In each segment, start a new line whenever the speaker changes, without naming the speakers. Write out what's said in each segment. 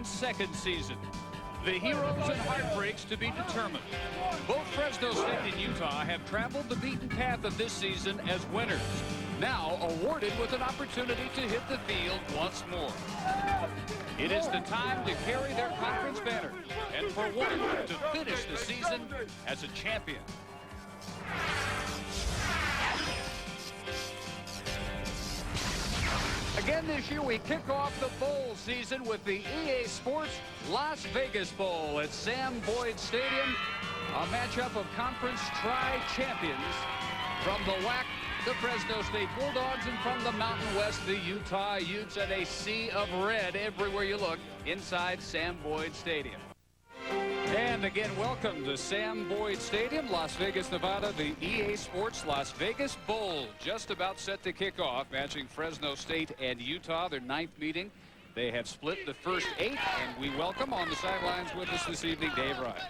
second season. The heroes and heartbreaks to be determined. Both Fresno State and Utah have traveled the beaten path of this season as winners, now awarded with an opportunity to hit the field once more. It is the time to carry their conference banner, and for one, to finish the season as a champion. Again this year, we kick off the bowl season with the EA Sports Las Vegas Bowl at Sam Boyd Stadium. A matchup of conference tri-champions from the WAC, the Fresno State Bulldogs, and from the Mountain West, the Utah Utes, and a sea of red everywhere you look inside Sam Boyd Stadium. And again, welcome to Sam Boyd Stadium, Las Vegas, Nevada. The EA Sports Las Vegas Bowl just about set to kick off, matching Fresno State and Utah, their 9th meeting. They have split the first 8, and we welcome on the sidelines with us this evening, Dave Ryan.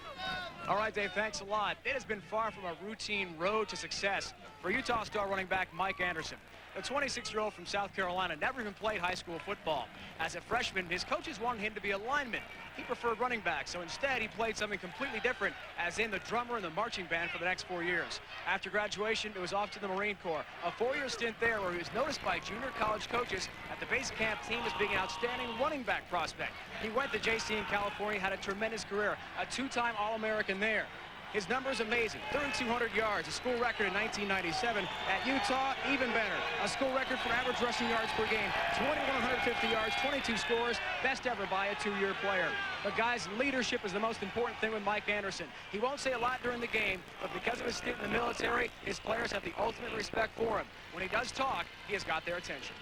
All right, Dave, thanks a lot. It has been far from a routine road to success for Utah star running back Mike Anderson. The 26-year-old from South Carolina never even played high school football. As a freshman, his coaches wanted him to be a lineman. He preferred running back, so instead he played something completely different, as in the drummer and the marching band for the next 4 years. After graduation, it was off to the Marine Corps. A 4-year stint there where he was noticed by junior college coaches at the base camp team as being an outstanding running back prospect. He went to JC in California, had a tremendous career, a 2-time All-American there. His number is amazing. 3,200 yards, a school record in 1997. At Utah, even better. A school record for average rushing yards per game. 2,150 yards, 22 scores, best ever by a 2-year player. But guys, leadership is the most important thing with Mike Anderson. He won't say a lot during the game, but because of his stint in the military, his players have the ultimate respect for him. When he does talk, he has got their attention.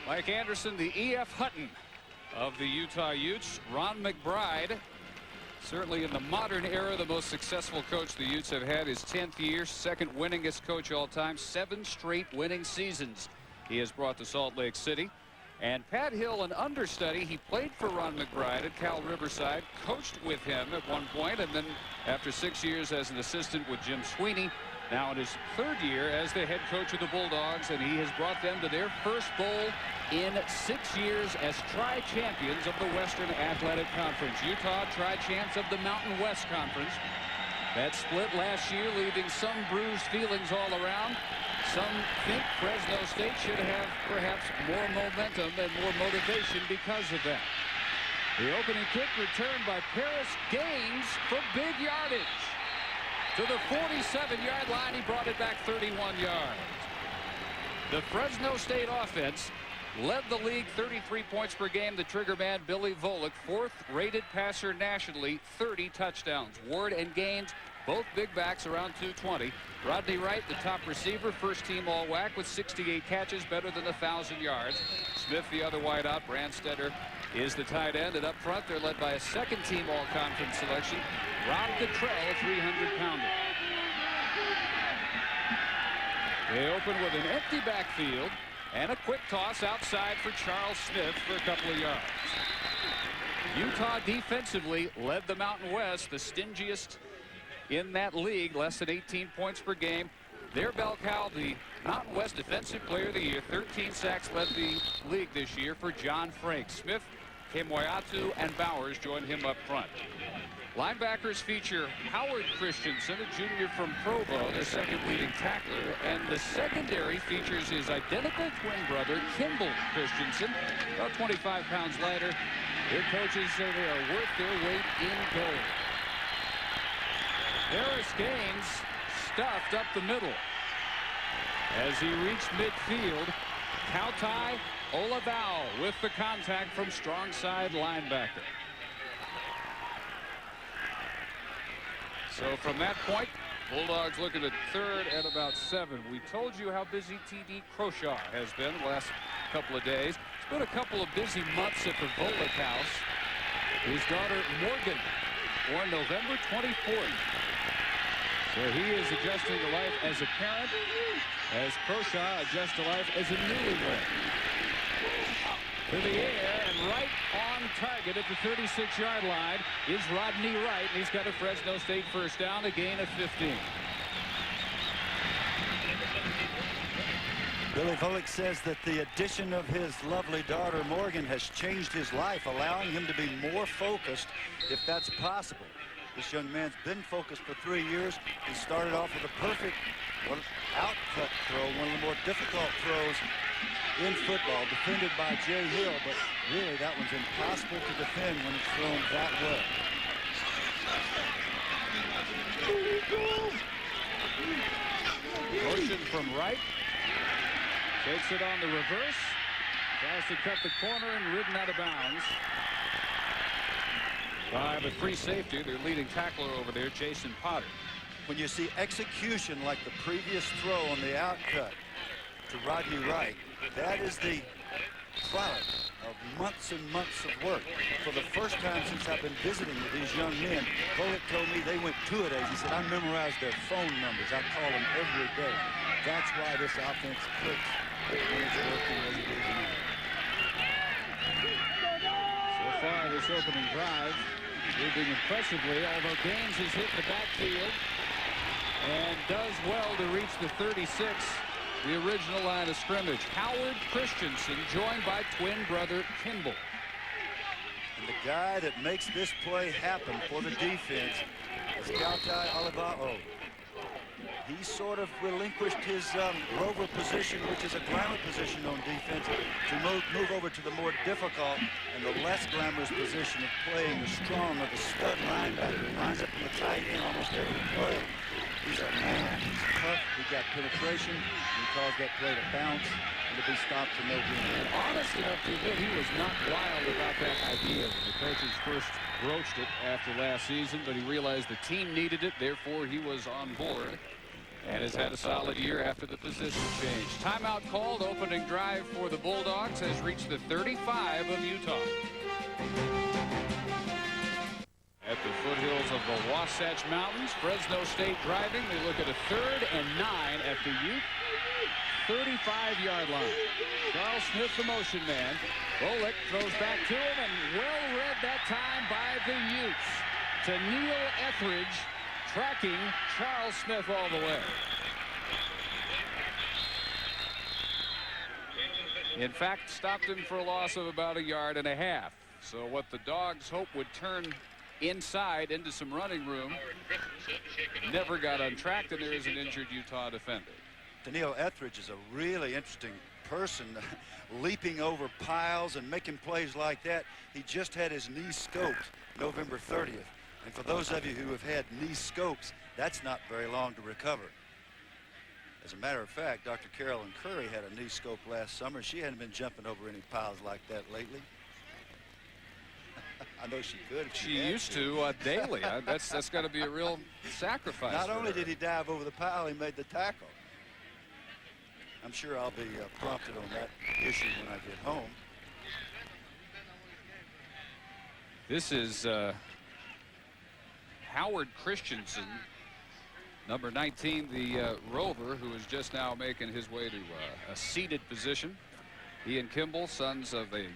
Mike Anderson, the E.F. Hutton of the Utah Utes. Ron McBride, certainly in the modern era, the most successful coach the Utes have had. His 10th year, second winningest coach all time, 7 straight winning seasons he has brought to Salt Lake City. And Pat Hill, an understudy, he played for Ron McBride at Cal Riverside, coached with him at one point, and then after 6 years as an assistant with Jim Sweeney, now in his 3rd year as the head coach of the Bulldogs, and he has brought them to their first bowl in 6 years as tri-champions of the Western Athletic Conference. Utah, tri-champs of the Mountain West Conference. That split last year, leaving some bruised feelings all around. Some think Fresno State should have perhaps more momentum and more motivation because of that. The opening kick returned by Paris Gaines for big yardage. To the 47-yard line, he brought it back 31 yards. The Fresno State offense led the league 33 points per game. The trigger man, Billy Volek, 4th rated passer nationally, 30 touchdowns. Ward and Gaines, both big backs, around 220. Rodney Wright, the top receiver, first team All-WAC with 68 catches, better than 1,000 yards. Smith, the other wideout. Brandstetter is the tight end, and up front they're led by a second team All-Conference selection, Rob Cottrell, a 300-pounder. They open with an empty backfield and a quick toss outside for Charles Smith for a couple of yards. Utah defensively led the Mountain West, the stingiest in that league, less than 18 points per game. Their bell cow, the Mountain West Defensive Player of the Year, 13 sacks led the league this year for John Frank. Smith, Kemoyatu, and Bowers joined him up front. Linebackers feature Howard Christensen, a junior from Provo, the second leading tackler, and the secondary features his identical twin brother, Kimball Christensen, about 25 pounds lighter. Their coaches say they are worth their weight in gold. Paris Gaines stuffed up the middle. As he reached midfield, Kautai Olavao with the contact from strong side linebacker. So from that point, Bulldogs looking at 3rd and about 7. We told you how busy T.D. Croshaw has been the last couple of days. It's been a couple of busy months at the Volek house. His daughter Morgan, born November 24th. So he is adjusting to life as a parent, as Croshaw adjusts to life as a newlywed. To the air and right on target at the 36-yard line is Rodney Wright. He's got a Fresno State first down, a gain of 15.
Billy Volek says that the addition of his lovely daughter Morgan has changed his life, allowing him to be more focused, if that's possible. This young man's been focused for 3 years. He started off with a perfect out-cut throw, one of the more difficult throws in football, defended by Jay Hill, but really that one's impossible to defend when it's thrown that well.
Motion from right. Takes it on the reverse. Tries to cut the corner and ridden out of bounds by the free safety, their leading tackler over there, Jason Potter.
When you see execution like the previous throw on the outcut to Rodney Wright, that is the product of months and months of work. For the first time since I've been visiting with these young men, Volek told me they went two-a-days. He said, I memorized their phone numbers. I call them every day. That's why this offense clicks when it's working as it is now.
So far, this opening drive moving impressively, although Gaines is hit the backfield and does well to reach the 36, the original line of scrimmage. Howard Christensen joined by twin brother Kimball.
And the guy that makes this play happen for the defense is Kautai Alibao. He sort of relinquished his rover position, which is a glamour position on defense, to move over to the more difficult and the less glamorous position of playing the strong or the stud linebacker. He lines up in the tight end almost every play. He's a man. He's tough. He got penetration. He caused that play to bounce and to be stopped for no gain.
Honest enough to admit he was not wild about that idea when the coaches first broached it after last season, but he realized the team needed it, therefore he was on board. And has had a solid year after the position change. Timeout called. Opening drive for the Bulldogs has reached the 35 of Utah. At the foothills of the Wasatch Mountains, Fresno State driving. They look at a 3rd and 9 at the Ute 35-yard line. Charles Smith, the motion man. Volek throws back to him, and well read that time by the Utes. To Neil Etheridge, tracking Charles Smith all the way. In fact, stopped him for a loss of about 1.5 yards. So what the Dogs hope would turn inside into some running room never got untracked, and there is an injured Utah defender.
Neil Etheridge is a really interesting person, leaping over piles and making plays like that. He just had his knee scoped November 30th. And for those of you who have had knee scopes, that's not very long to recover. As a matter of fact, Dr. Carolyn Curry had a knee scope last summer. She hadn't been jumping over any piles like that lately. I know she could. If
she used to daily. That's got to be a real sacrifice.
Not only did he dive over the pile, he made the tackle. I'm sure I'll be prompted on that issue when I get home.
This is Howard Christensen, number 19, the rover, who is just now making his way to a seated position. He and Kimball, sons of a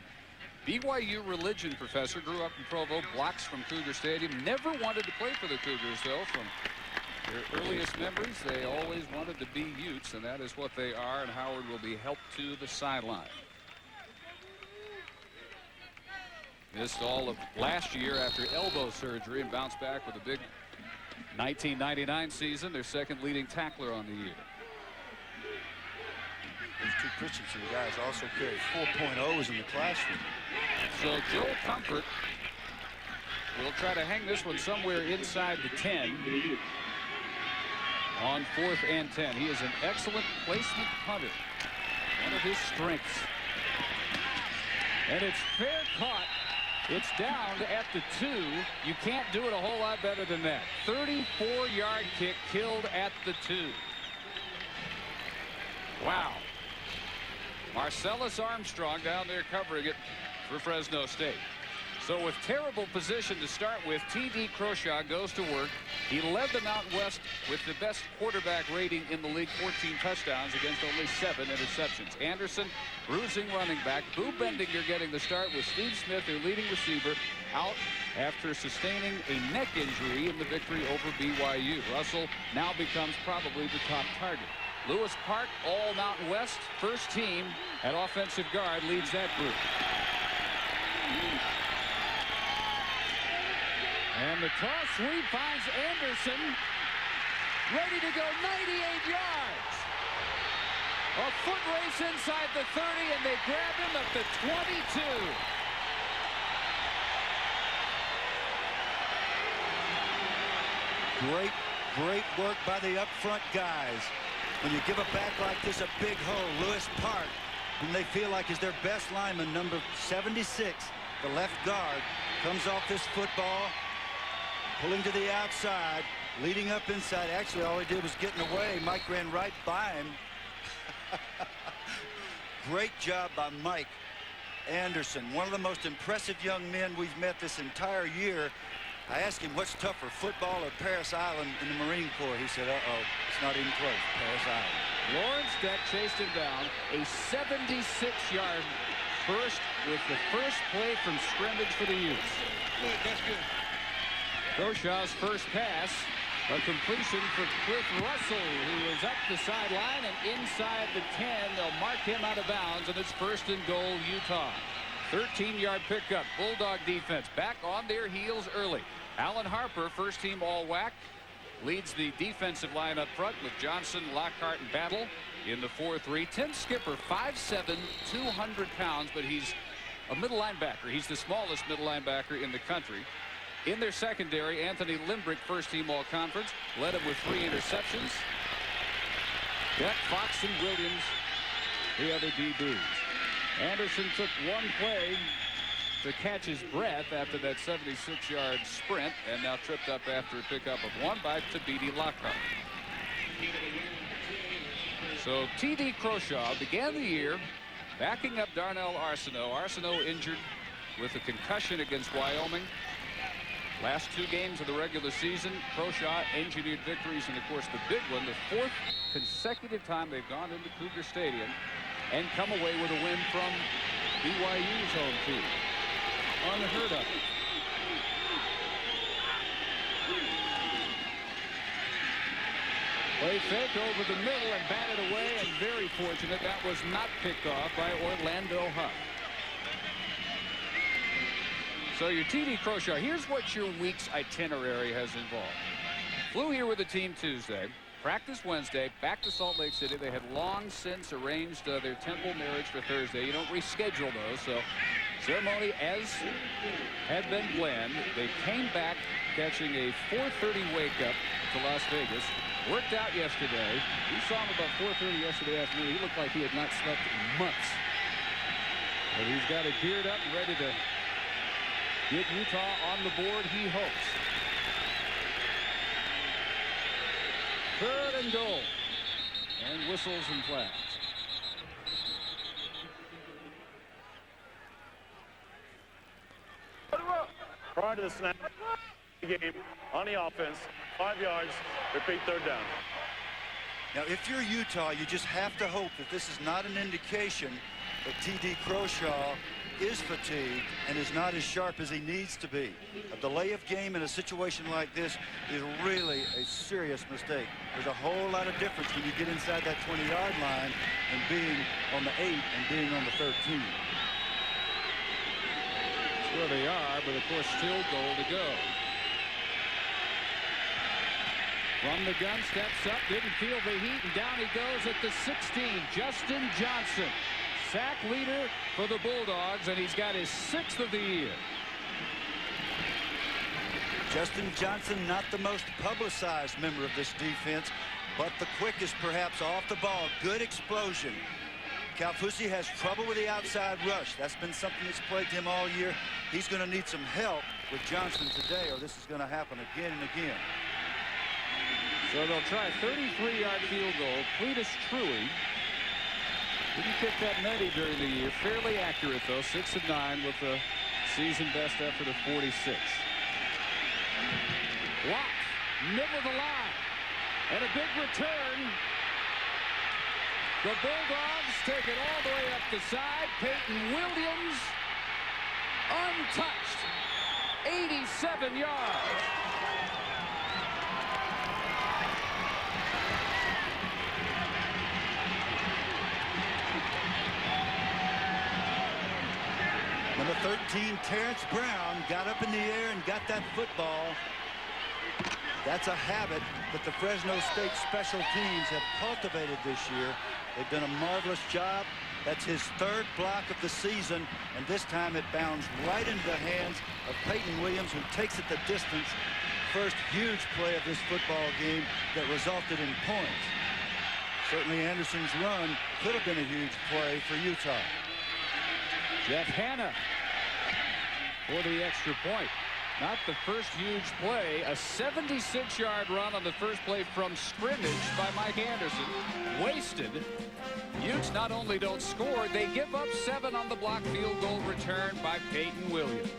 BYU religion professor, grew up in Provo, blocks from Cougar Stadium. Never wanted to play for the Cougars, though. From their earliest memories, they always wanted to be Utes, and that is what they are, and Howard will be helped to the sideline. Missed all of last year after elbow surgery and bounced back with a big 1999 season, their second leading tackler on the year.
These two Christensen guys also carry 4.0s in the classroom.
So Joe Comfort will try to hang this one somewhere inside the 10 on 4th and 10. He is an excellent placement punter, one of his strengths. And it's fair caught. It's down at the 2. You can't do it a whole lot better than that. 34-yard kick killed at the 2. Wow. Marcellus Armstrong down there covering it for Fresno State. So with terrible position to start with, T.D. Croshaw goes to work. He led the Mountain West with the best quarterback rating in the league, 14 touchdowns against only 7 interceptions. Anderson, bruising running back. Boo Bendinger getting the start with Steve Smith, their leading receiver, out after sustaining a neck injury in the victory over BYU. Russell now becomes probably the top target. Lewis Park, all Mountain West. First team at offensive guard leads that group. And the toss sweep finds Anderson. Ready to go 98 yards. A foot race inside the 30, and they grab him at the 22.
Great work by the up front guys. When you give a back like this a big hole, Lewis Park, whom they feel like is their best lineman, number 76, the left guard, comes off this football, pulling to the outside, leading up inside. Actually, all he did was getting away. Mike ran right by him. Great job by Mike Anderson, one of the most impressive young men we've met this entire year. I asked him what's tougher, football or Paris Island in the Marine Corps. He said, it's not even close, Paris Island.
Lawrence Deck chased him down. A 76-yard burst with the first play from scrimmage for the Utes.
Good, that's good.
Croshaw's first pass, a completion for Cliff Russell, who was up the sideline and inside the 10. They'll mark him out of bounds, and it's 1st and goal, Utah. 13-yard pickup. Bulldog defense back on their heels early. Alan Harper, first team all-WAC, leads the defensive line up front with Johnson, Lockhart, and Battle in the 4-3. Tim Skipper, 5'7", 200 pounds, but he's a middle linebacker. He's the smallest middle linebacker in the country. In their secondary, Anthony Limbrick, first team all-conference, led him with 3 interceptions. Beck, Fox, and Williams, the other DBs. Anderson took one play to catch his breath after that 76-yard sprint, and now tripped up after a pickup of 1 by Tabidi Lockhart. So T.D. Croshaw began the year backing up Darnell Arsenault. Arsenault injured with a concussion against Wyoming. Last 2 games of the regular season, Croshaw engineered victories, and of course the big one, the 4th consecutive time they've gone into Cougar Stadium and come away with a win from BYU's home team. Unheard of. Play fake over the middle and batted away, and very fortunate that was not picked off by Orlando Huff. So your T.D. Croshaw, here's what your week's itinerary has involved. Flew here with the team Tuesday. Practice Wednesday, back to Salt Lake City. They had long since arranged their temple marriage for Thursday. You don't reschedule those, so ceremony as had been planned. They came back catching a 4:30 wake-up to Las Vegas. Worked out yesterday. We saw him about 4:30 yesterday afternoon. He looked like he had not slept in months. But he's got it geared up and ready to get Utah on the board, he hopes. 3rd and goal. And whistles and flags.
Prior to the snap, game on the offense, 5 yards, repeat 3rd down.
Now, if you're Utah, you just have to hope that this is not an indication that T.D. Croshaw is fatigued and is not as sharp as he needs to be. A delay of game in a situation like this is really a serious mistake. There's a whole lot of difference when you get inside that 20-yard line and being on the 8 and being on the 13.
That's where they are, but of course still goal to go. From the gun, steps up, didn't feel the heat, and down he goes at the 16. Justin Johnson, sack leader for the Bulldogs, and he's got his 6th of the year.
Justin Johnson, not the most publicized member of this defense, but the quickest perhaps off the ball. Good explosion. Calfusi has trouble with the outside rush. That's been something that's plagued him all year. He's going to need some help with Johnson today, or this is going to happen again and again.
So they'll try a 33-yard field goal. Cletus Truey didn't kick that many during the year. Fairly accurate, though. 6 of 9 with a season best effort of 46. Blocked. Middle of the line. And a big return. The Bulldogs take it all the way up the side. Peyton Williams, untouched. 87 yards.
13, Terrence Brown got up in the air and got that football. That's a habit that the Fresno State special teams have cultivated this year. They've done a marvelous job. That's his third block of the season, and this time it bounds right into the hands of Peyton Williams, who takes it the distance. First huge play of this football game that resulted in points. Certainly Anderson's run could have been a huge play for Utah.
Jeff Hanna for the extra point. Not the first huge play. A 76-yard run on the first play from scrimmage by Mike Anderson. Wasted. Utes not only don't score, they give up 7 on the block field goal return by Peyton Williams.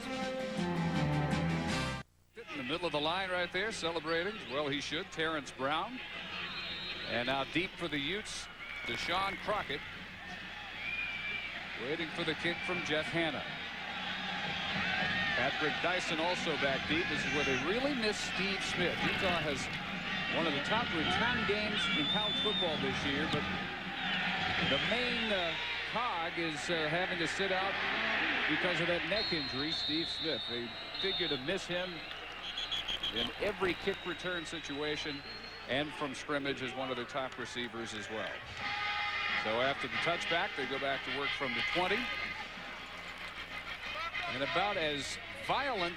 In the middle of the line right there, celebrating. Well, he should. Terrence Brown. And now deep for the Utes, Deshaun Crockett. Waiting for the kick from Jeff Hanna. Patrick Dyson also back deep. This is where they really miss Steve Smith. Utah has one of the top return games in college football this year, but the main cog is having to sit out because of that neck injury, Steve Smith. They figure to miss him in every kick return situation and from scrimmage as one of their top receivers as well. So after the touchback, they go back to work from the 20. And about as violent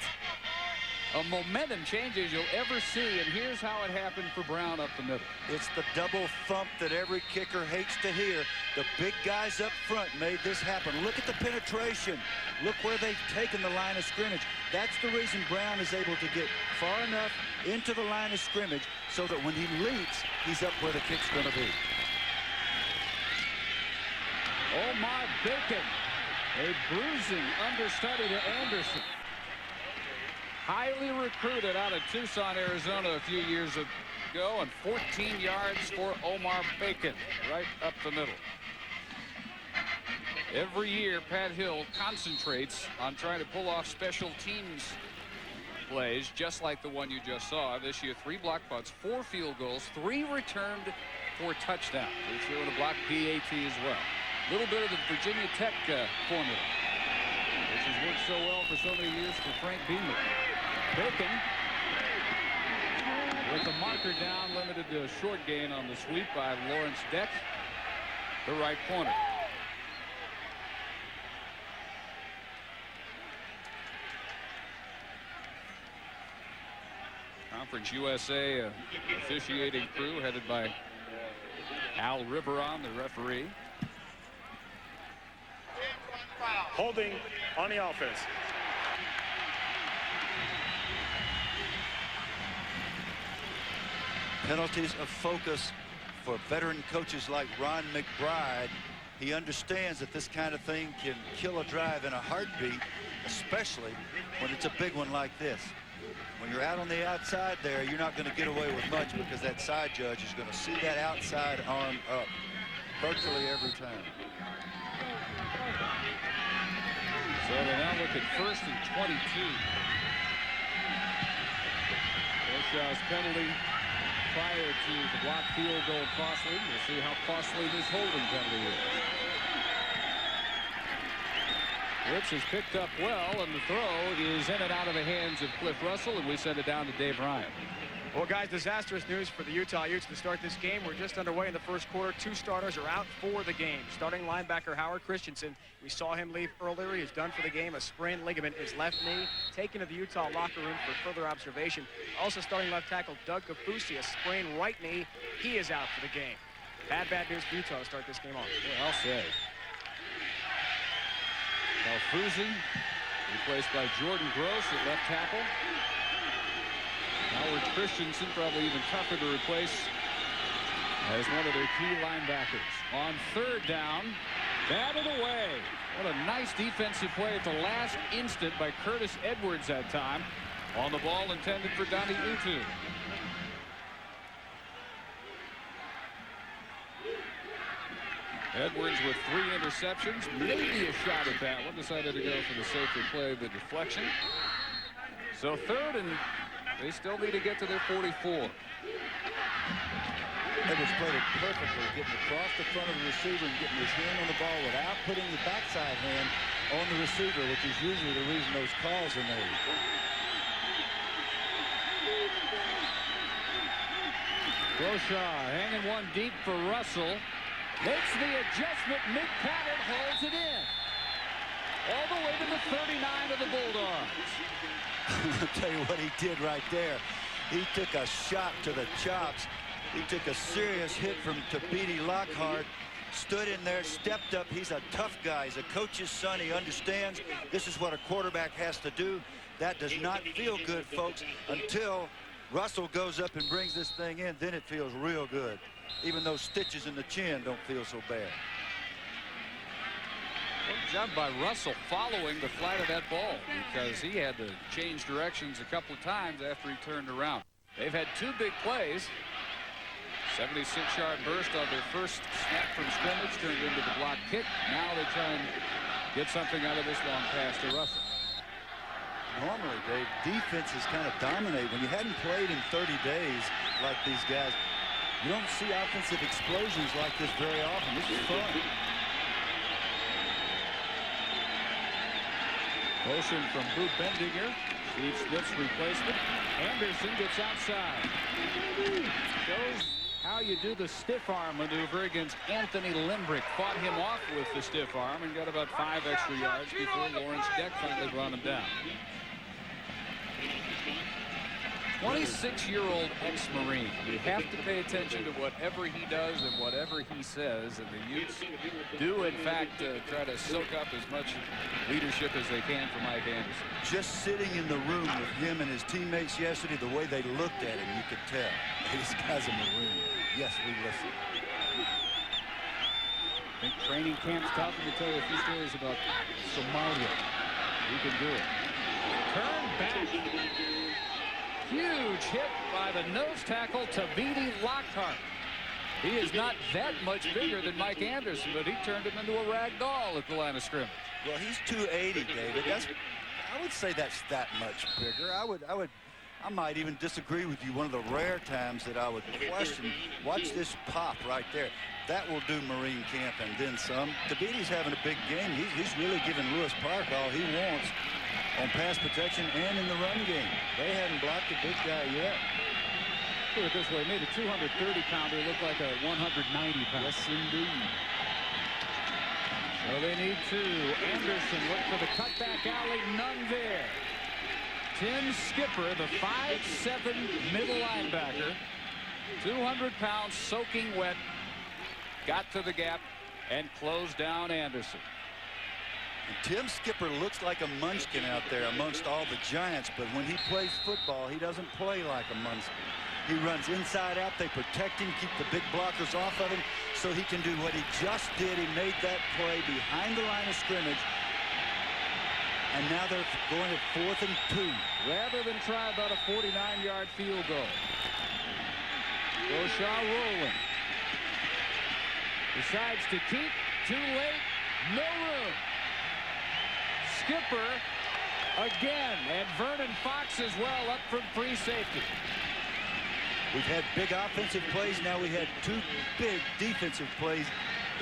a momentum change as you'll ever see. And here's how it happened for Brown up the middle.
It's the double thump that every kicker hates to hear. The big guys up front made this happen. Look at the penetration. Look where they've taken the line of scrimmage. That's the reason Brown is able to get far enough into the line of scrimmage so that when he leaps, he's up where the kick's going to be.
Omar Bacon, a bruising understudy to Anderson. Highly recruited out of Tucson, Arizona a few years ago, and 14 yards for Omar Bacon right up the middle. Every year, Pat Hill concentrates on trying to pull off special teams plays just like the one you just saw. This year, 3 block punts, 4 field goals, 3 returned for touchdowns. They threw in a block PAT as well. A little bit of the Virginia Tech formula, which has worked so well for so many years for Frank Beamer. Bacon with the marker down, limited to a short gain on the sweep by Lawrence Deck, the right corner. Conference USA officiating crew headed by Al Riveron, the referee.
Holding on the offense.
Penalties of focus for veteran coaches like Ron McBride. He understands that this kind of thing can kill a drive in a heartbeat, especially when it's a big one like this. When you're out on the outside there, you're not going to get away with much because that side judge is going to see that outside arm up virtually every time.
So they now look at 1st and 22. Orshaw's penalty prior to the block field goal costly. We'll see how costly this holding penalty is. Rich has picked up well, and the throw is in and out of the hands of Cliff Russell, and we send it down to Dave Ryan.
Well, guys, disastrous news for the Utah Utes to start this game. We're just underway in the first quarter. 2 starters are out for the game. Starting linebacker Howard Christensen, we saw him leave earlier. He's done for the game. A sprained ligament in his left knee, taken to the Utah locker room for further observation. Also starting left tackle Doug Kafusi, a sprained right knee. He is out for the game. Bad news for Utah to start this game off.
Yeah, I'll say. Kafusi replaced by Jordan Gross at left tackle. Howard Christensen probably even tougher to replace as one of their key linebackers. On 3rd down, batted away. What a nice defensive play at the last instant by Curtis Edwards that time on the ball intended for Donnie Utu. Edwards with 3 interceptions, maybe a shot at that one. Decided to go for the safer play, the deflection. So 3rd and they still need to get to their 44.
Edwards played it perfectly, getting across the front of the receiver and getting his hand on the ball without putting the backside hand on the receiver, which is usually the reason those calls are made.
Roshaw hanging one deep for Russell. Makes the adjustment. Mid-pattern holds it in. All the way to the 39 of the Bulldogs.
I'll tell you what he did right there. He took a shot to the chops. He took a serious hit from Tabiti Lockhart. Stood in there, stepped up. He's a tough guy. He's a coach's son. He understands this is what a quarterback has to do. That does not feel good, folks, until Russell goes up and brings this thing in. Then it feels real good. Even those stitches in the chin don't feel so bad.
Good job by Russell following the flight of that ball, because he had to change directions a couple of times after he turned around. They've had two big plays. 76-yard burst on their first snap from scrimmage turned into the block kick. Now they try and get something out of this long pass to Russell.
Normally, Dave, defenses kind of dominate. When you hadn't played in 30 days like these guys, you don't see offensive explosions like this very often. This is fun.
Motion from Boot Bendinger. Steve Smith's replacement. Anderson gets outside. Shows how you do the stiff arm maneuver against Anthony Limbrick. Fought him off with the stiff arm and got about 5 extra yards before Lawrence Deck finally brought him down. 26-year-old ex-Marine. You have to pay attention to whatever he does and whatever he says, and the Utes do, in fact, try to soak up as much leadership as they can from Mike Anderson.
Just sitting in the room with him and his teammates yesterday, the way they looked at him, you could tell. This guy's a Marine. Yes, we listen.
I think training camp's tough. Let me tell you a few stories about Somalia. He can do it. Turn back. Huge hit by the nose tackle, Tabiti Lockhart. He is not that much bigger than Mike Anderson, but he turned him into a rag doll at the line of scrimmage.
Well, he's 280, David. I would say that's that much bigger. I might even disagree with you. One of the rare times that I would question. Watch this pop right there. That will do Marine camp and then some. Tabiti's having a big game. He's really giving Lewis Park all he wants on pass protection and in the run game. They hadn't blocked the big guy yet.
Put it this way, made a 230-pounder look like a 190-pounder.
Yes, indeed.
So they need two. Anderson looked for the cutback alley, none there. Tim Skipper, the 5'7" middle linebacker, 200 pounds, soaking wet, got to the gap and closed down Anderson.
And Tim Skipper looks like a munchkin out there amongst all the giants, but when he plays football, he doesn't play like a munchkin. He runs inside out. They protect him, keep the big blockers off of him, so he can do what he just did. He made that play behind the line of scrimmage, and now they're going at 4th and 2.
Rather than try about a 49-yard field goal. Roshaw rolling. Decides to keep. Too late. No room. Skipper again, and Vernon Fox as well up from free safety.
We've had big offensive plays. Now we had 2 big defensive plays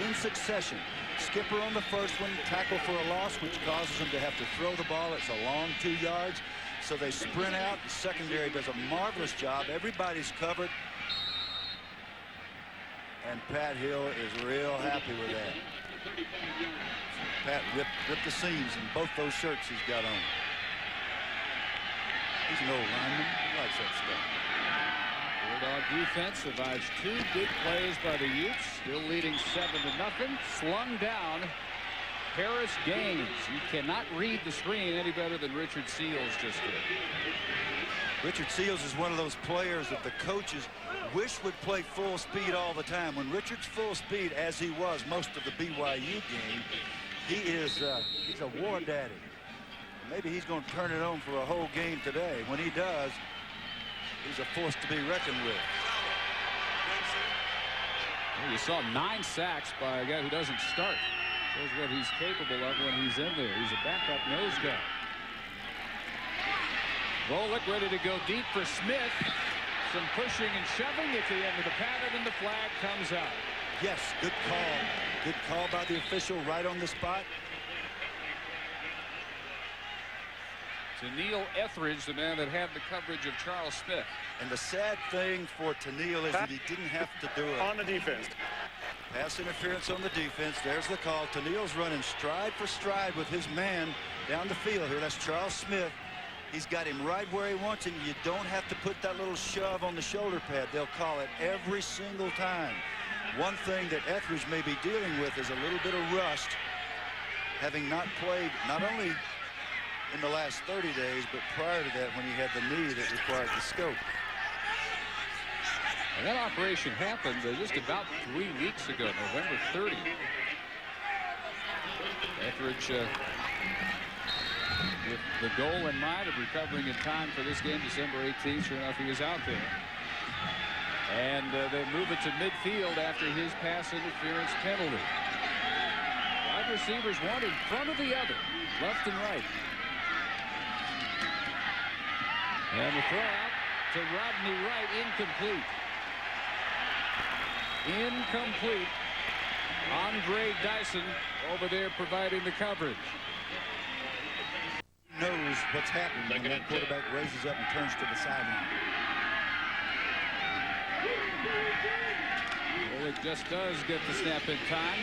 in succession. Skipper on the first one, tackle for a loss, which causes them to have to throw the ball. It's a long 2 yards, so they sprint out. The secondary does a marvelous job. Everybody's covered, and Pat Hill is real happy with that. Pat ripped the seams in both those shirts he's got on. He's an old lineman. He likes that stuff.
Bulldog defense survives 2 big plays by the Utes, still leading 7-0. Slung down Harris Gaines. You cannot read the screen any better than Richard Seals just did.
Richard Seals is one of those players that the coaches wish would play full speed all the time. When Richard's full speed, as he was most of the BYU game, he's a war daddy. Maybe he's going to turn it on for a whole game today. When he does, he's a force to be reckoned with.
Well, you saw 9 sacks by a guy who doesn't start. Shows what he's capable of when he's in there. He's a backup nose guy. Rolick ready to go deep for Smith. Some pushing and shoving at the end of the pattern, and the flag comes out.
Yes, good call. Good call by the official right on the spot.
Tennille Etheridge, the man that had the coverage of Charles Smith.
And the sad thing for Tennille is that he didn't have to do it.
On the defense.
Pass interference on the defense. There's the call. Tennille's running stride for stride with his man down the field here. That's Charles Smith. He's got him right where he wants him. You don't have to put that little shove on the shoulder pad. They'll call it every single time. One thing that Etheridge may be dealing with is a little bit of rust, having not played not only in the last 30 days, but prior to that when he had the knee that required the scope.
And that operation happened just about 3 weeks ago, November 30th. Etheridge with the goal in mind of recovering in time for this game, December 18th. Sure enough, he is out there. And they move it to midfield after his pass interference penalty. Wide receivers one in front of the other, left and right. And the throw out to Rodney Wright, incomplete. Incomplete. Andre Dyson over there providing the coverage.
Knows what's happening when that quarterback raises up and turns to the sideline.
Well, it just does get the snap in time.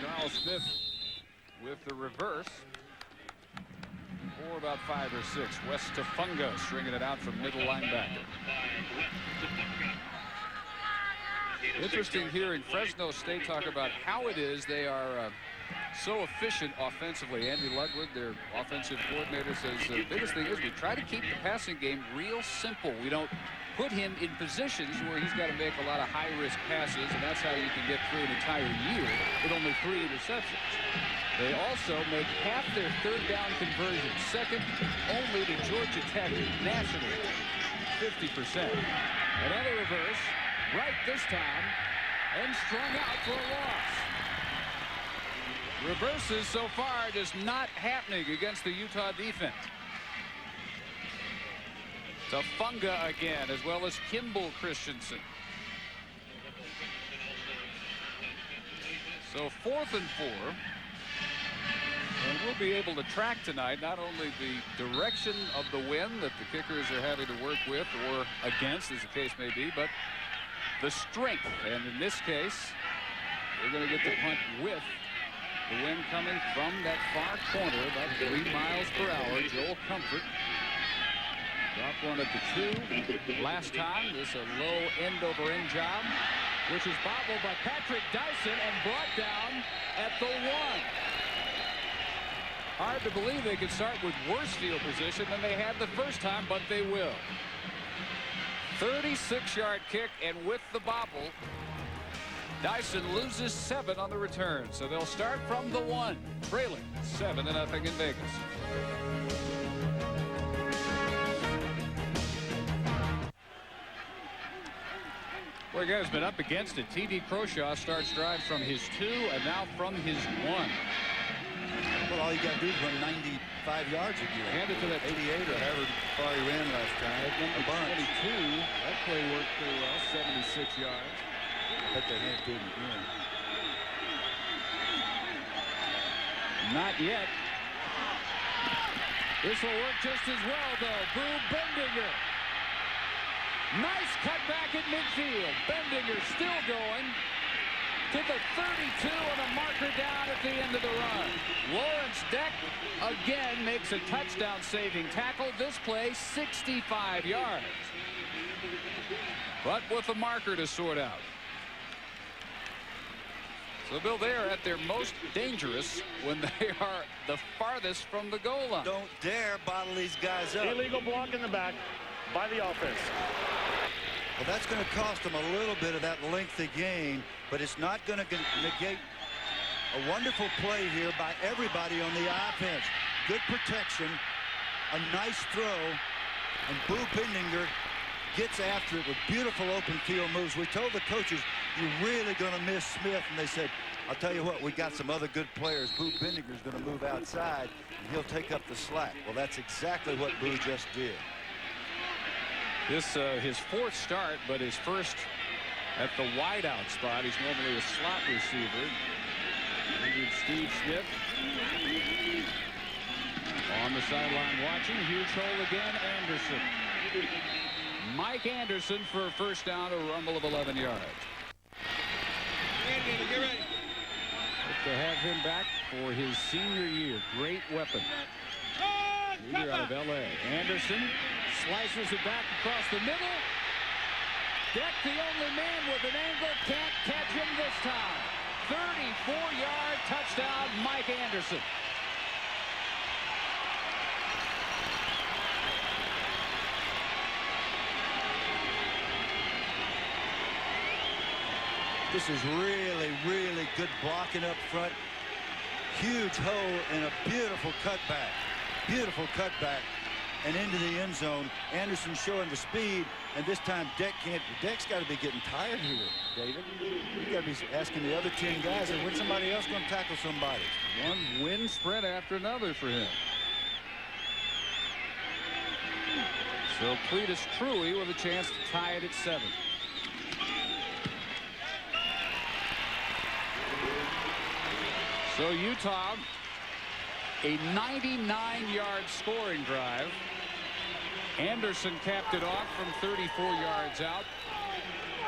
Charles Smith with the reverse. Or about 5 or 6. West Tafunga stringing it out from middle linebacker. Interesting hearing Fresno State talk about how it is they are so efficient offensively. Andy Ludwig, their offensive coordinator, says the biggest thing is we try to keep the passing game real simple. We don't put him in positions where he's got to make a lot of high-risk passes, and that's how you can get through an entire year with only 3 interceptions. They also make half their third down conversions, second only to Georgia Tech nationally, 50%. Another reverse, right this time, and strung out for a loss. Reverses so far just not happening against the Utah defense. Tafunga again, as well as Kimball Christensen. So 4th and 4. And we'll be able to track tonight not only the direction of the wind that the kickers are having to work with or against, as the case may be, but the strength. And in this case, they're going to get the punt with the wind coming from that far corner, about 3 miles per hour. Joel Comfort dropped one at the 2 last time. This a low end-over-end job, which is bobbled by Patrick Dyson and brought down at the 1. Hard to believe they could start with worse field position than they had the first time, but they will. 36-yard kick, and with the bobble, Dyson loses 7 on the return, so they'll start from the 1, trailing 7-0 in Vegas. Boy, guys, been up against it. T.D. Croshaw starts drive from his 2 and now from his 1.
Well, all you got to do is run 95 yards again.
Hand it to that
88 or however far he ran last time.
Number 22, that play worked pretty well, 76 yards.
I bet they hand it to him again.
Not yet. This will work just as well, though. Boo Bendinger. Nice cut back at midfield. Bendinger still going to the 32 and a marker down at the end of the run. Lawrence Deck again makes a touchdown saving tackle. This play 65 yards. But with a marker to sort out. So, Bill, they are at their most dangerous when they are the farthest from the goal line.
Don't dare bottle these guys up.
Illegal block in the back by the offense.
Well, that's going to cost them a little bit of that lengthy gain, but it's not going to negate a wonderful play here by everybody on the offense. Good protection, a nice throw, and Boo Bendinger gets after it with beautiful open field moves. We told the coaches, you're really going to miss Smith, and they said, I'll tell you what, we got some other good players. Boo Bendinger's going to move outside, and he'll take up the slack. Well, that's exactly what Boo just did.
This his 4th start, but his first at the wideout spot. He's normally a slot receiver. Steve Smith on the sideline watching. Huge hole again. Anderson. Mike Anderson for a first down, a rumble of 11 yards.
Get ready.
Good to have him back for his senior year. Great weapon. Leader out of L.A. Anderson slices it back across the middle. Deck, the only man with an angle, can't catch him this time. 34-yard touchdown, Mike Anderson.
This is really, really good blocking up front. Huge hole and a beautiful cutback. Beautiful cutback and into the end zone. Anderson showing the speed, and this time Deck's got to be getting tired here, David. You got to be asking the other 10 guys, and when's somebody else going to tackle somebody?
One win spread after another for him. So Cletus Truey with a chance to tie it at 7. So Utah, a 99-yard scoring drive. Anderson capped it off from 34 yards out.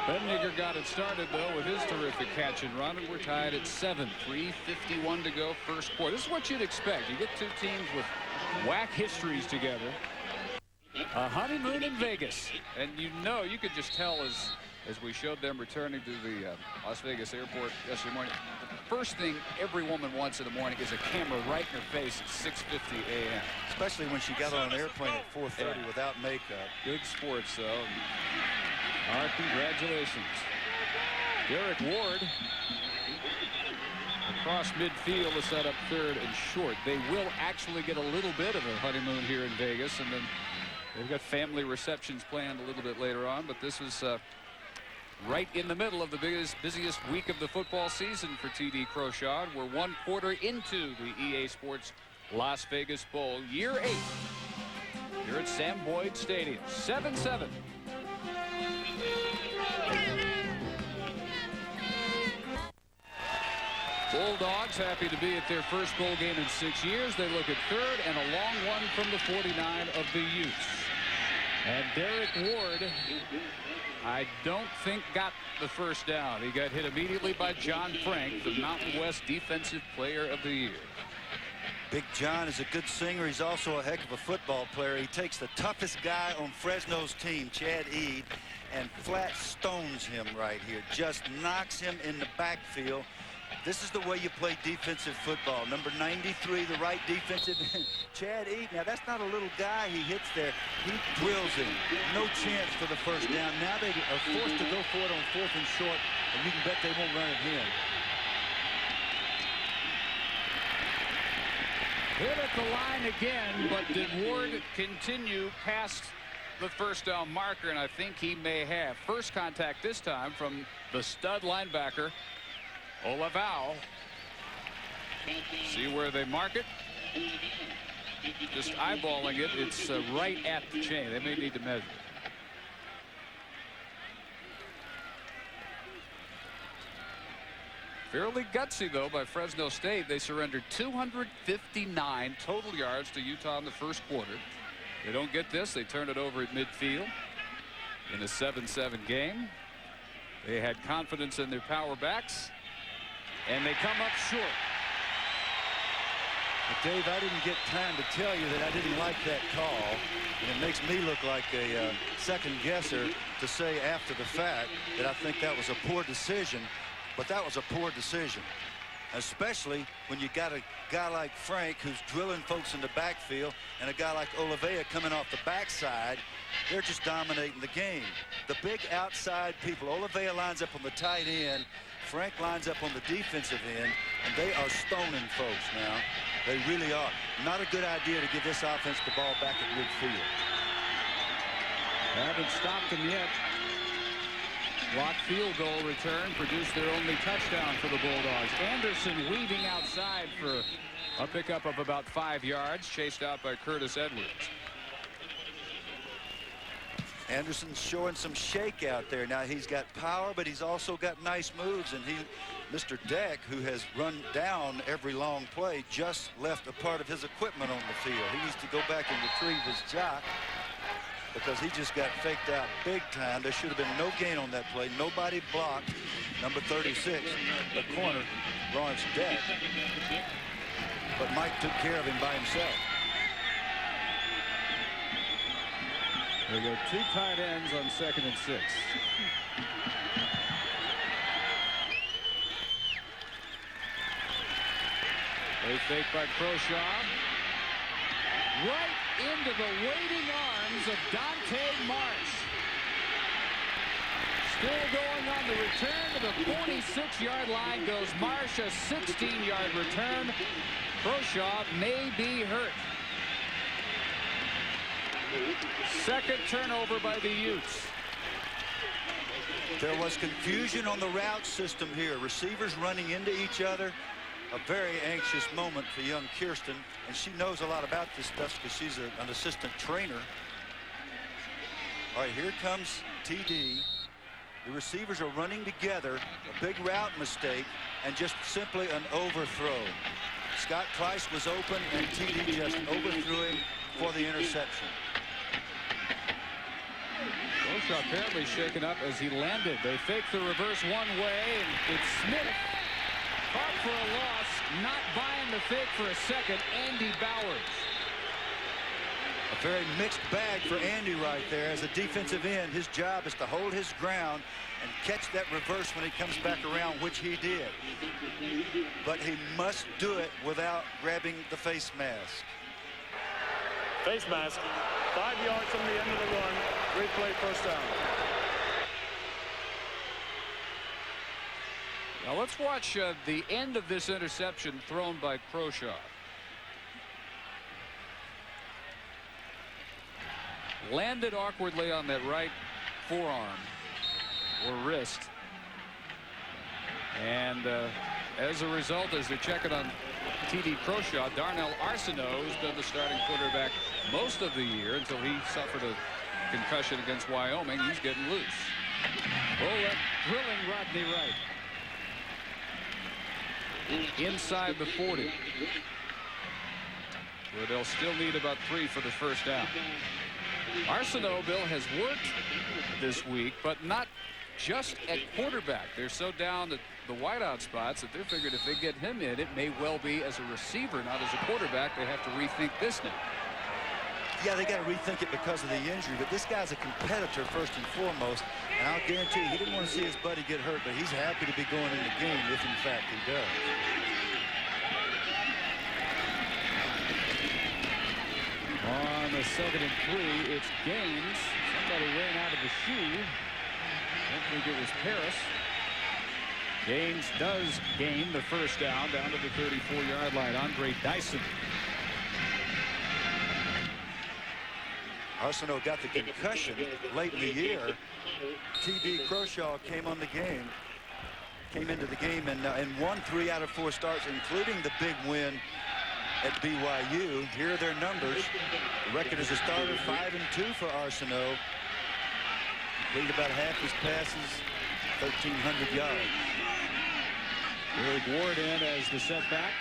Bendiger got it started, though, with his terrific catch and run, and we're tied at 7. 3:51 to go, first quarter. This is what you'd expect. You get two teams with whack histories together. A honeymoon in Vegas. And you could just tell as we showed them returning to the Las Vegas airport yesterday morning, the first thing every woman wants in the morning is a camera right in her face at 6:50 a.m.
Especially when she got on an airplane at 4:30 without makeup.
Good sports, though. Our congratulations. Derek Ward across midfield to set up 3rd and short. They will actually get a little bit of a honeymoon here in Vegas, and then they've got family receptions planned a little bit later on, but this was right in the middle of the busiest week of the football season for TD Croshaw. We're 1 quarter into the EA Sports Las Vegas Bowl, year 8 here at Sam Boyd Stadium. 7-7. Bulldogs happy to be at their first bowl game in 6 years. They look at 3rd and a long one from the 49 of the Utes. And Derek Ward, I don't think got the first down. He got hit immediately by John Frank, the Mountain West Defensive Player of the Year.
Big John is a good singer. He's also a heck of a football player. He takes the toughest guy on Fresno's team, Chad Eade, and flat stones him right here. Just knocks him in the backfield. This is the way you play defensive football. Number 93, the right defensive end, Chad Eade. Now, that's not a little guy he hits there. He drills him. No chance for the first down. Now they are forced to go for it on 4th and short, and you can bet they won't run it in.
Hit at the line again, but did Ward continue past the first down marker? And I think he may have. First contact this time from the stud linebacker, Olivao. See where they mark it? Just eyeballing it, it's right at the chain. They may need to measure it. Fairly gutsy, though, by Fresno State. They surrendered 259 total yards to Utah in the first quarter. They don't get this. They turn it over at midfield in a 7-7 game. They had confidence in their power backs, and they come up short.
But Dave, I didn't get time to tell you that I didn't like that call. And it makes me look like a second guesser to say after the fact that I think that was a poor decision. But that was a poor decision, especially when you got a guy like Frank who's drilling folks in the backfield and a guy like Olivea coming off the backside. They're just dominating the game. The big outside people. Olivea lines up on the tight end. Frank lines up on the defensive end, and they are stoning folks now. They really are. Not a good idea to give this offense the ball back at midfield.
Haven't stopped them yet. Blocked field goal return produced their only touchdown for the Bulldogs. Anderson weaving outside for a pickup of about 5 yards, chased out by Curtis Edwards.
Anderson's showing some shake out there. Now he's got power, but he's also got nice moves. And Mr. Deck, who has run down every long play, just left a part of his equipment on the field. He needs to go back and retrieve his jock because he just got faked out big time. There should have been no gain on that play. Nobody blocked number 36, the corner, Lawrence Deck. But Mike took care of him by himself.
There go 2 tight ends on 2nd and 6. They fake by Croshaw. Right into the waiting arms of Dante Marsh. Still going on the return to the 46-yard line goes Marsh, a 16-yard return. Croshaw may be hurt. Second turnover by the Utes.
There was confusion on the route system here. Receivers running into each other. A very anxious moment for young Kirsten, and she knows a lot about this stuff because she's an assistant trainer. All right, here comes TD. The receivers are running together. A big route mistake and just simply an overthrow. Scott Price was open and TD just overthrew him for the interception.
Croshaw apparently shaken up as he landed. They fake the reverse one way, and it's Smith. Caught for a loss, not buying the fake for a second, Andy Bowers.
A very mixed bag for Andy right there. As a defensive end, his job is to hold his ground and catch that reverse when he comes back around, which he did. But he must do it without grabbing the face mask.
Face mask, 5 yards from the end of the run. Replay, first down.
Now let's watch the end of this interception thrown by Croshaw. Landed awkwardly on that right forearm or wrist. And as a result, as they're checking on TD Croshaw, Darnell Arsenault, who's been the starting quarterback most of the year until he suffered a concussion against Wyoming, he's getting loose. Oh, that drilling Rodney Wright. Inside the 40. Where they'll still need about 3 for the first down. Arsenault, Bill, has worked this week, but not just at quarterback. They're so down at the wideout spots that they're figured if they get him in, it may well be as a receiver, not as a quarterback. They have to rethink this now.
Yeah, they got to rethink it because of the injury, but this guy's a competitor first and foremost, and I'll guarantee you, he didn't want to see his buddy get hurt, but he's happy to be going in the game if in fact he does.
On the 2nd and 3, it's Gaines. Somebody ran out of the shoe. I think it was Paris. Gaines does gain the first down to the 34-yard line. Andre Dyson.
Arsenault got the concussion late in the year. TD Croshaw came into the game and won 3 out of 4 starts, including the big win at BYU. Here are their numbers. The record as a starter, 5-2 for Arsenault. Completed about half his passes, 1,300 yards.
Eric Ward in as the setback.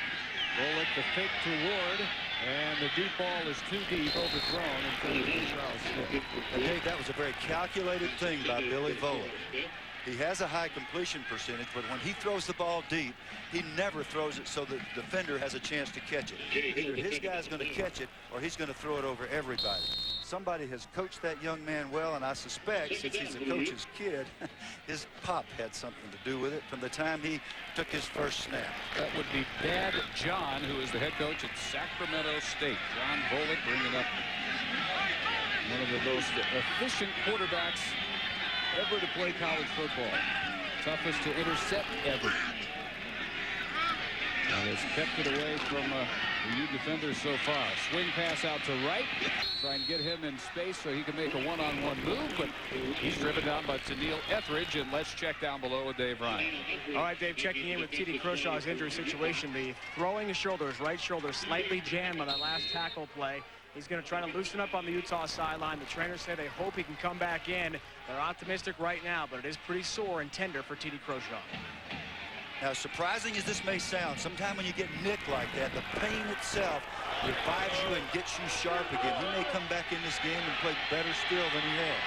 Rolick the fake to Ward. And the deep ball is too deep, overthrown in Charles Smith.
And Dave, that was a very calculated thing by Billy Volick. He has a high completion percentage, but when he throws the ball deep, he never throws it so the defender has a chance to catch it. Either his guy's going to catch it or he's going to throw it over everybody. Somebody has coached that young man well, and I suspect, since he's a coach's kid, his pop had something to do with it from the time he took his first snap.
That would be Dad John, who is the head coach at Sacramento State. John Volick bringing up one of the most efficient quarterbacks ever to play college football. Toughest to intercept ever. And has kept it away from the U defenders so far. Swing pass out to right. Try and get him in space so he can make a one-on-one move, but he's driven down by Tennille Etheridge, and let's check down below with Dave Ryan.
All right, Dave, checking in with TD Croshaw's injury situation. The throwing shoulder, his right shoulder, slightly jammed on that last tackle play. He's going to try to loosen up on the Utah sideline. The trainers say they hope he can come back in. They're optimistic right now, but it is pretty sore and tender for T.D. Croshaw.
Now, surprising as this may sound, sometime when you get nicked like that, the pain itself revives you and gets you sharp again. He may come back in this game and play better still than he has.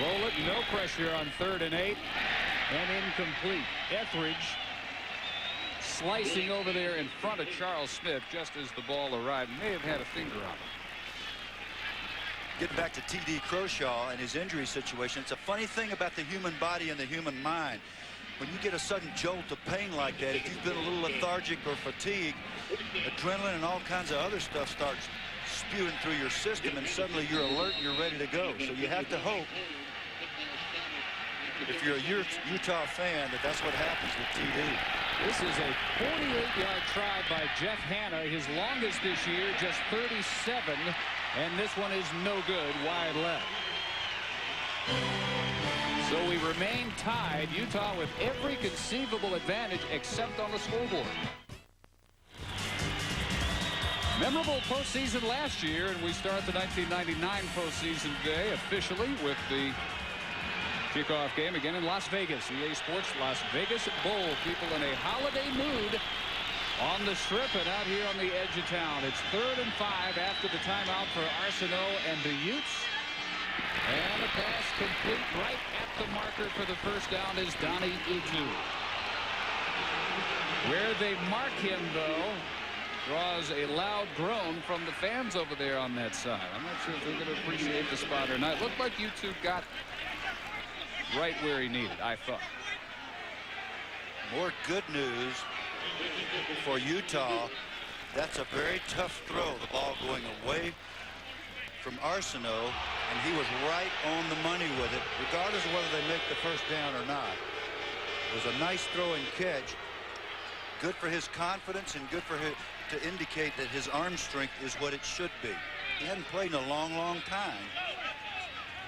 Roll it, no pressure on 3rd and 8, and incomplete. Etheridge slicing over there in front of Charles Smith just as the ball arrived. May have had a finger on it.
Getting back to T.D. Croshaw and his injury situation, it's a funny thing about the human body and the human mind. When you get a sudden jolt of pain like that, if you've been a little lethargic or fatigued, adrenaline and all kinds of other stuff starts spewing through your system, and suddenly you're alert and you're ready to go. So you have to hope, if you're a Utah fan, that's what happens with T.D.
This is a 48-yard try by Jeff Hanna, his longest this year, just 37, and this one is no good, wide left. So we remain tied, Utah with every conceivable advantage except on the scoreboard. Memorable postseason last year, and we start the 1999 postseason today officially with the kickoff game again in Las Vegas. EA Sports Las Vegas Bowl. People in a holiday mood on the Strip and out here on the edge of town. It's 3rd and 5 after the timeout for Arsenault and the Utes. And a pass complete right at the marker for the first down is Donnie Utu. Where they mark him, though, draws a loud groan from the fans over there on that side. I'm not sure if they're going to appreciate the spot or not. It looked like Utu got right where he needed, I thought.
More good news for Utah. That's a very tough throw. The ball going away from Arsenault, and he was right on the money with it, regardless of whether they make the first down or not. It was a nice throw and catch. Good for his confidence and good for him to indicate that his arm strength is what it should be. He hadn't played in a long, long time.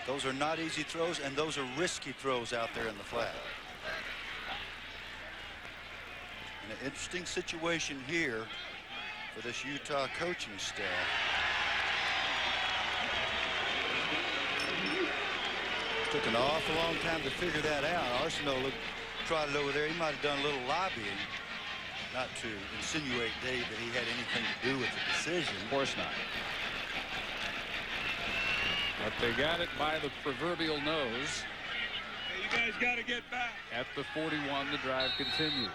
Those are not easy throws, and those are risky throws out there in the flat. And an interesting situation here for this Utah coaching staff. Took an awful long time to figure that out. Arsenault trotted over there. He might have done a little lobbying, not to insinuate, Dave, that he had anything to do with the decision.
Of course not. But they got it by the proverbial nose.
Hey, you guys got to get back.
At the 41, the drive continues.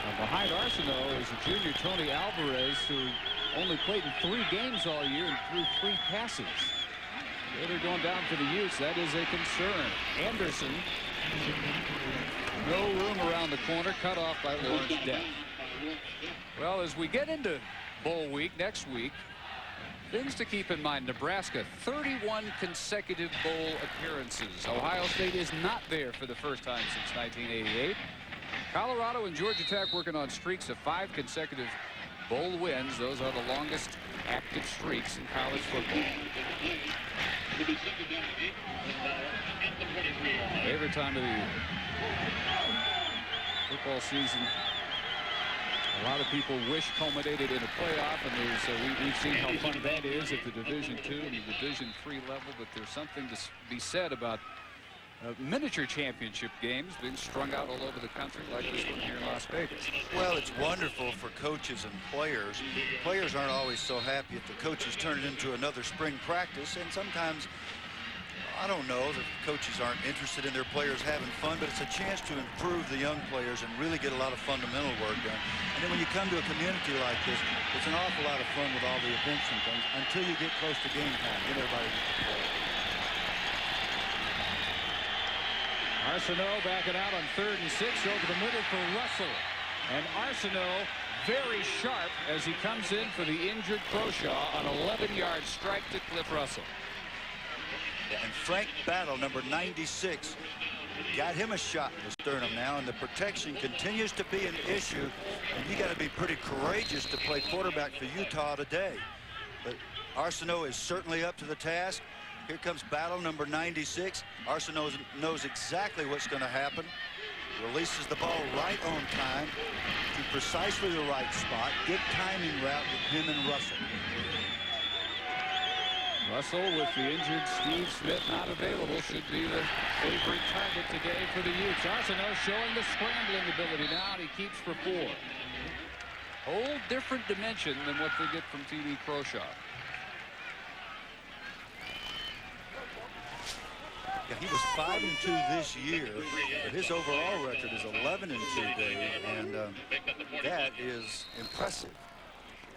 Now behind Arsenault is a junior Tony Alvarez, who only played in 3 games all year and threw 3 passes. They're going down for the Utes. That is a concern. Anderson, no room around the corner, cut off by Lawrence Depp. Well, as we get into bowl week next week, things to keep in mind. Nebraska, 31 consecutive bowl appearances. Ohio State is not there for the first time since 1988. Colorado and Georgia Tech working on streaks of 5 consecutive bowl wins. Those are the longest active streaks in college football. Favorite time of the year. Football season, a lot of people wish culminated in a playoff, and we've seen how fun that is at the Division II and the Division III level, but there's something to be said about miniature championship games being strung out all over the country like this one here in Las Vegas.
Well, it's wonderful for coaches and players. Players aren't always so happy if the coaches turn it into another spring practice, and sometimes, I don't know, the coaches aren't interested in their players having fun, but it's a chance to improve the young players and really get a lot of fundamental work done. And then when you come to a community like this, it's an awful lot of fun with all the events and things until you get close to game time. Then everybody gets to play.
Arsenault backing out on 3rd and 6 over the middle for Russell. And Arsenault very sharp as he comes in for the injured Croshaw on 11-yard strike to Cliff Russell.
And Frank Battle, number 96, got him a shot in the sternum now, and the protection continues to be an issue, and you got to be pretty courageous to play quarterback for Utah today. But Arsenault is certainly up to the task. Here comes battle number 96. Arce knows exactly what's going to happen. Releases the ball right on time to precisely the right spot. Good timing route with him and Russell.
Russell, with the injured Steve Smith not available, should be the favorite target today for the Utes. Arsenault showing the scrambling ability now, and he keeps for 4. Whole different dimension than what they get from T.D. Croshaw.
Yeah, he was 5-2 this year, but his overall record is 11-2, Dave, and that is impressive.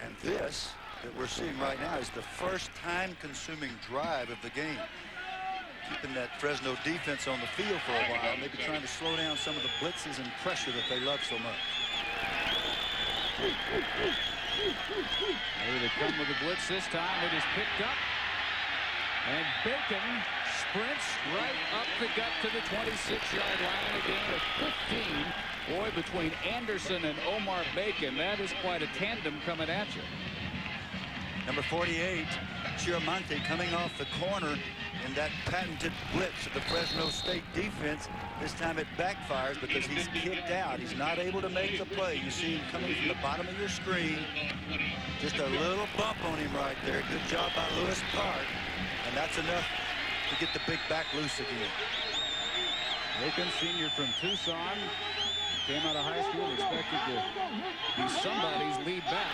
And this that we're seeing right now is the first time-consuming drive of the game. Keeping that Fresno defense on the field for a while, maybe trying to slow down some of the blitzes and pressure that they love so much.
Maybe they come with the blitz this time. It is picked up. And Bacon sprints right up the gut to the 26-yard line. A gain of 15. Boy, between Anderson and Omar Bacon, that is quite a tandem coming at you.
Number 48, Chiaramonte, coming off the corner in that patented blitz of the Fresno State defense. This time it backfires because he's kicked out. He's not able to make the play. You see him coming from the bottom of your screen. Just a little bump on him right there. Good job by Lewis Park. And that's enough to get the big back loose again.
Bacon, senior from Tucson, came out of high school, expected to be somebody's lead back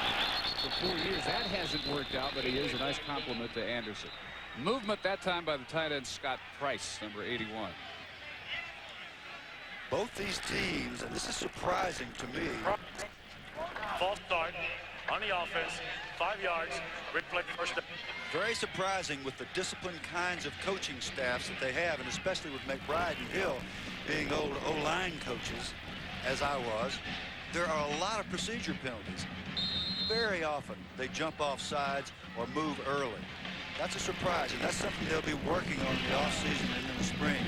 for 4 years. That hasn't worked out, but he is a nice compliment to Anderson. Movement that time by the tight end Scott Price, number 81.
Both these teams, and this is surprising to me.
False start on the offense, 5 yards, reflect first down.
Very surprising with the disciplined kinds of coaching staffs that they have, and especially with McBride and Hill being old O-line coaches, as I was. There are a lot of procedure penalties. Very often they jump off sides or move early. That's a surprise, and that's something they'll be working on in the offseason and in the spring.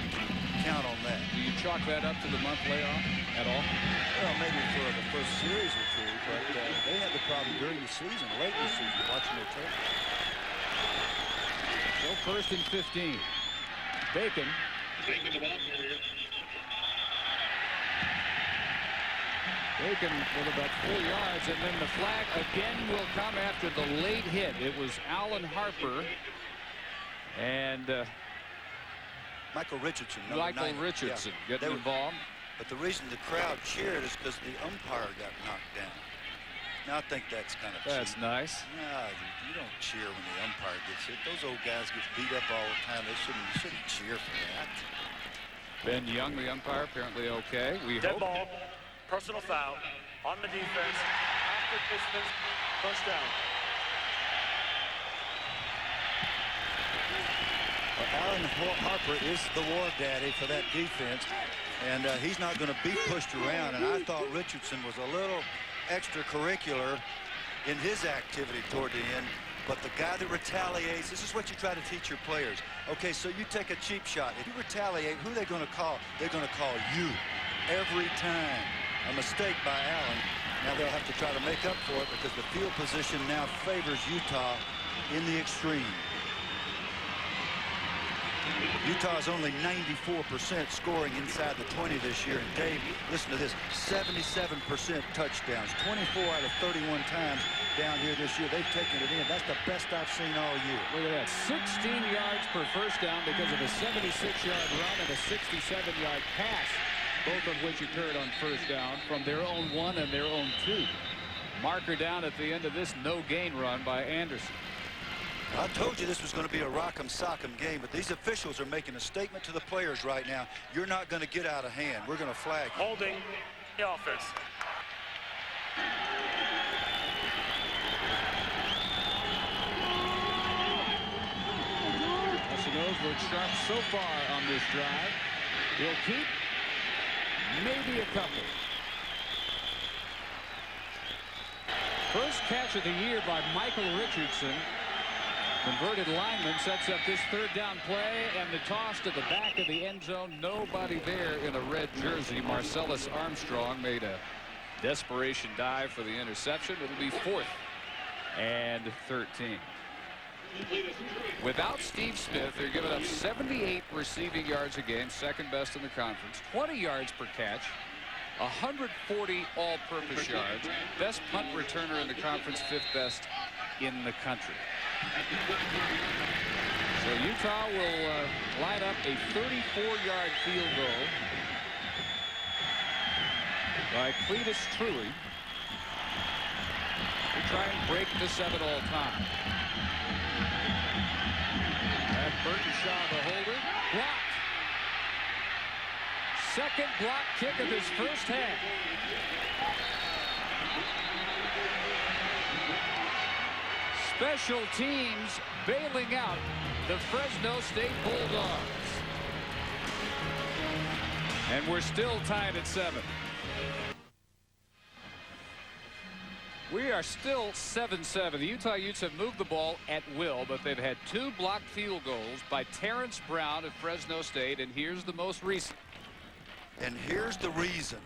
Count on that.
Do you chalk that up to the month layoff at all?
Well, maybe for the first series or two, but they had the problem during the season, late in the season, watching their tape.
So 1st and 15. Bacon. Bacon with about 4 yards, and then the flag again will come after the late hit. It was Alan Harper and
Michael Richardson.
Richardson getting involved.
But the reason the crowd cheered is because the umpire got knocked down. Now, I think that's kind of
That's
cheap.
nice.
No, you don't cheer when the umpire gets hit. Those old guys get beat up all the time. You shouldn't cheer for that.
Ben Young, the umpire, apparently okay. We
Dead
hope.
ball, personal foul on the defense. After distance, first down.
Well, Alan Harper is the war daddy for that defense, and he's not going to be pushed around. And I thought Richardson was a little extracurricular in his activity toward the end, but the guy that retaliates, this is what you try to teach your players. Okay, so you take a cheap shot. If you retaliate, who are they going to call? They're going to call you every time. A mistake by Allen. Now they'll have to try to make up for it because the field position now favors Utah in the extreme. Utah is only 94% scoring inside the 20 this year. And Dave, listen to this, 77% touchdowns, 24 out of 31 times down here this year. They've taken it in. That's the best I've seen all year.
Look at that, 16 yards per first down because of a 76-yard run and a 67-yard pass, both of which occurred on first down from their own 1 and their own 2. Marker down at the end of this no-gain run by Anderson.
I told you this was going to be a rock'em sock'em game, but these officials are making a statement to the players right now. You're not going to get out of hand. We're going to flag you.
Holding the offense.
Arsenault looked sharp so far on this drive. He'll keep maybe a couple. First catch of the year by Michael Richardson. Converted lineman sets up this third down play, and the toss to the back of the end zone. Nobody there in a red jersey. Marcellus Armstrong made a desperation dive for the interception. It'll be 4th and 13. Without Steve Smith, they're giving up 78 receiving yards a game, second best in the conference, 20 yards per catch, 140 all-purpose yards, best punt returner in the conference, fifth best in the country. So Utah will line up a 34-yard field goal by Cletus Truey to try and break the 7 all time. And Burton Shaw, the holder, blocked. Second block kick of his first half. Special teams bailing out the Fresno State Bulldogs. And we're still tied at 7. We are still 7-7. The Utah Utes have moved the ball at will, but they've had 2 blocked field goals by Terrence Brown of Fresno State, and here's the most recent.
And here's the reason.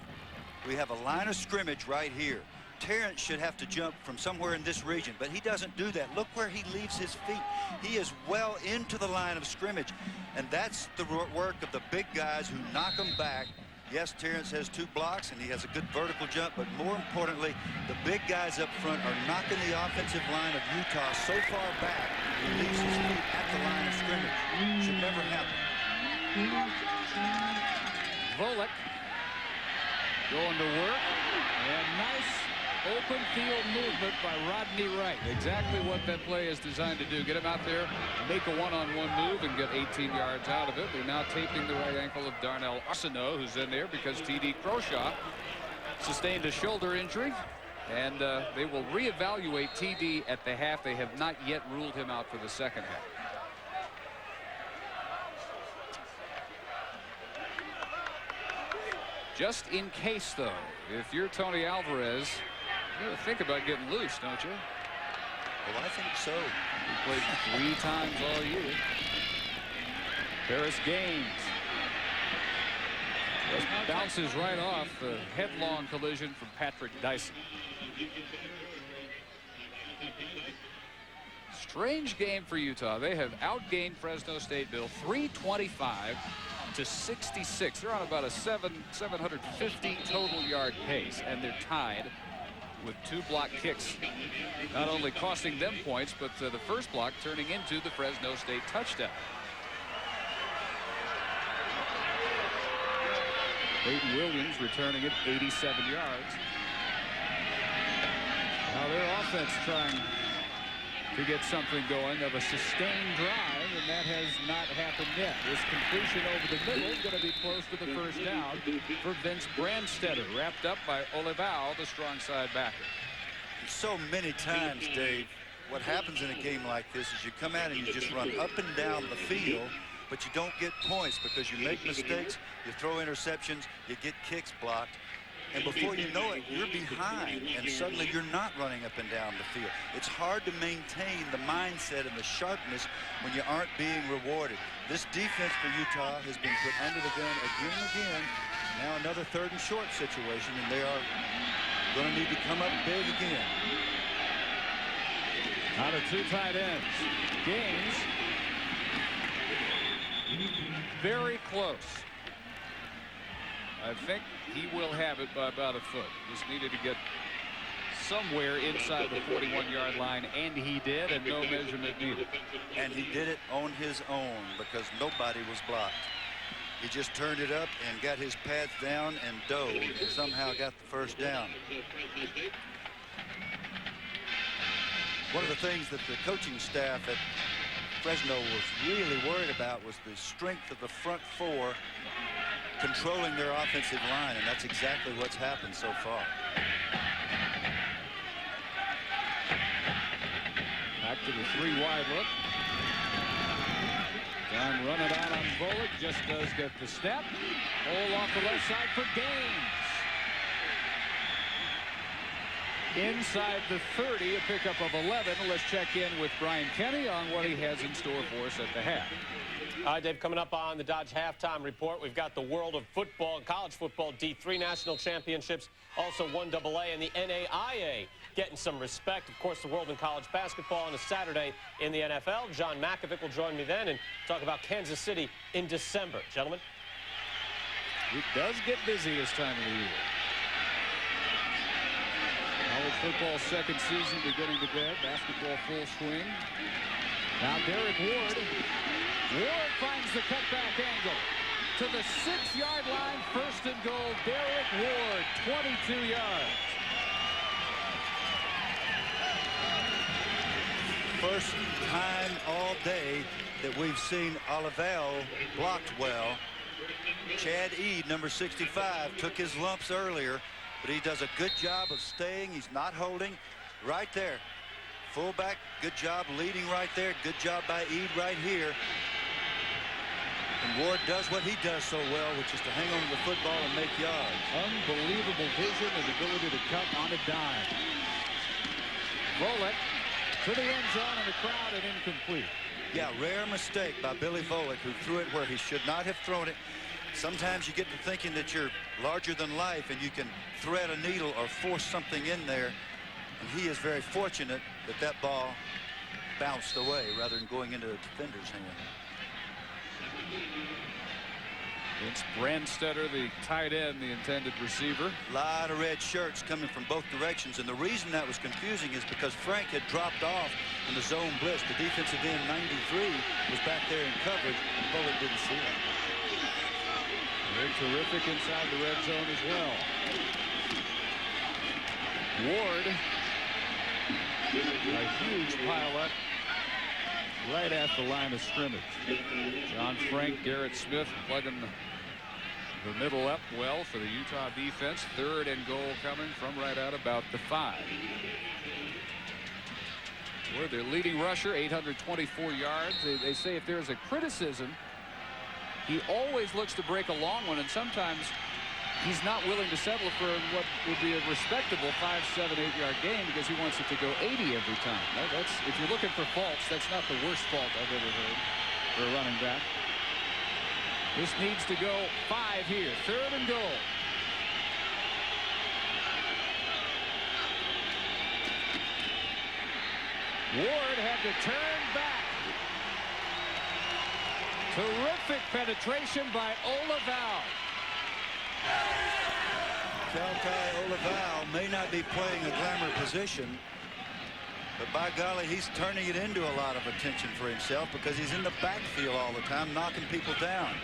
We have a line of scrimmage right here. Terrence should have to jump from somewhere in this region, but he doesn't do that. Look where he leaves his feet. He is well into the line of scrimmage, and that's the work of the big guys who knock them back. Yes, Terrence has 2 blocks, and he has a good vertical jump, but more importantly, the big guys up front are knocking the offensive line of Utah so far back, he leaves his feet at the line of scrimmage. Should never happen.
Volek going to work, and nice open field movement by Rodney Wright. Exactly what that play is designed to do. Get him out there, make a one-on-one move, and get 18 yards out of it. They're now taping the right ankle of Darnell Arsenault, who's in there because T.D. Croshaw sustained a shoulder injury. And they will reevaluate T.D. at the half. They have not yet ruled him out for the second half. Just in case, though, if you're Tony Alvarez, you gotta think about getting loose, don't you?
Well, I think so.
He played 3 times all year. Paris Gaines just bounces right off the headlong collision from Patrick Dyson. Strange game for Utah. They have outgained Fresno State, Bill, 325 to 66. They're on about a 750 total yard pace, and they're tied with 2 block kicks, not only costing them points, but the first block turning into the Fresno State touchdown. Peyton Williams returning it 87 yards. Now their offense trying to get something going of a sustained drive, and that has not happened yet. This completion over the middle is going to be close to the first down for Vince Brandstetter, wrapped up by Olivao, the strong side backer.
So many times, Dave, what happens in a game like this is you come out and you just run up and down the field, but you don't get points because you make mistakes, you throw interceptions, you get kicks blocked. And before you know it, you're behind, and suddenly you're not running up and down the field. It's hard to maintain the mindset and the sharpness when you aren't being rewarded. This defense for Utah has been put under the gun again and again. Now another 3rd and short situation, and they are going to need to come up big again.
Out of 2 tight ends. Gaines very close. I think he will have it by about a foot. Just needed to get somewhere inside the 41-yard line, and he did, and no measurement needed.
And he did it on his own because nobody was blocked. He just turned it up and got his pads down and dove and somehow got the first down. One of the things that the coaching staff at Fresno was really worried about was the strength of the front 4 controlling their offensive line, and that's exactly what's happened so far.
Back to the 3 wide look. John running out on Volek, just does get the step. Hole off the left side for Gaines. inside the 30, a pickup of 11. Let's check in with Brian Kenny on what he has in store for us at the half.
Dave, coming up on the Dodge halftime report, we've got the world of football, college football, D3 national championships, also 1AA and the NAIA getting some respect. Of course, the world in college basketball on a Saturday in the NFL. John Makovic will join me then and talk about Kansas City in December. Gentlemen.
It does get busy this time of the year. College football second season beginning to bed. Basketball full swing. Now Derek Ward. Ward finds the cutback angle to the 6-yard line. First and goal. Derek Ward, 22 yards.
First time all day that we've seen Olivelle blocked well. Chad Eade, number 65, took his lumps earlier, but he does a good job of staying. He's not holding. Right there. Fullback, good job leading right there. Good job by Eade right here. And Ward does what he does so well, which is to hang on to the football and make yards.
Unbelievable vision and ability to cut on a dime. Volek to the end zone and the crowd and incomplete.
Yeah, rare mistake by Billy Volek, who threw it where he should not have thrown it. Sometimes you get to thinking that you're larger than life and you can thread a needle or force something in there. And he is very fortunate that that ball bounced away rather than going into the defender's hand.
It's Brandstetter, the tight end, the intended receiver.
A lot of red shirts coming from both directions, and the reason that was confusing is because Frank had dropped off in the zone blitz. The defensive end 93 was back there in coverage, and Bullock didn't see it.
They're terrific inside the red zone as well. Ward, a huge pileup right at the line of scrimmage. John Frank, Garrett Smith plugging the middle up well for the Utah defense. Third and goal coming from right out about the 5. Ward, their leading rusher, 824 yards. They say if there's a criticism, he always looks to break a long one, and sometimes he's not willing to settle for what would be a respectable 5, 7, 8-yard gain because he wants it to go 80 every time. That's, if you're looking for faults, that's not the worst fault I've ever heard for a running back. This needs to go 5 here. Third and goal. Ward had to turn back. Terrific penetration by Olivelle.
Caltai Olivelle may not be playing a glamour position, but by golly, he's turning it into a lot of attention for himself because he's in the backfield all the time, knocking people down.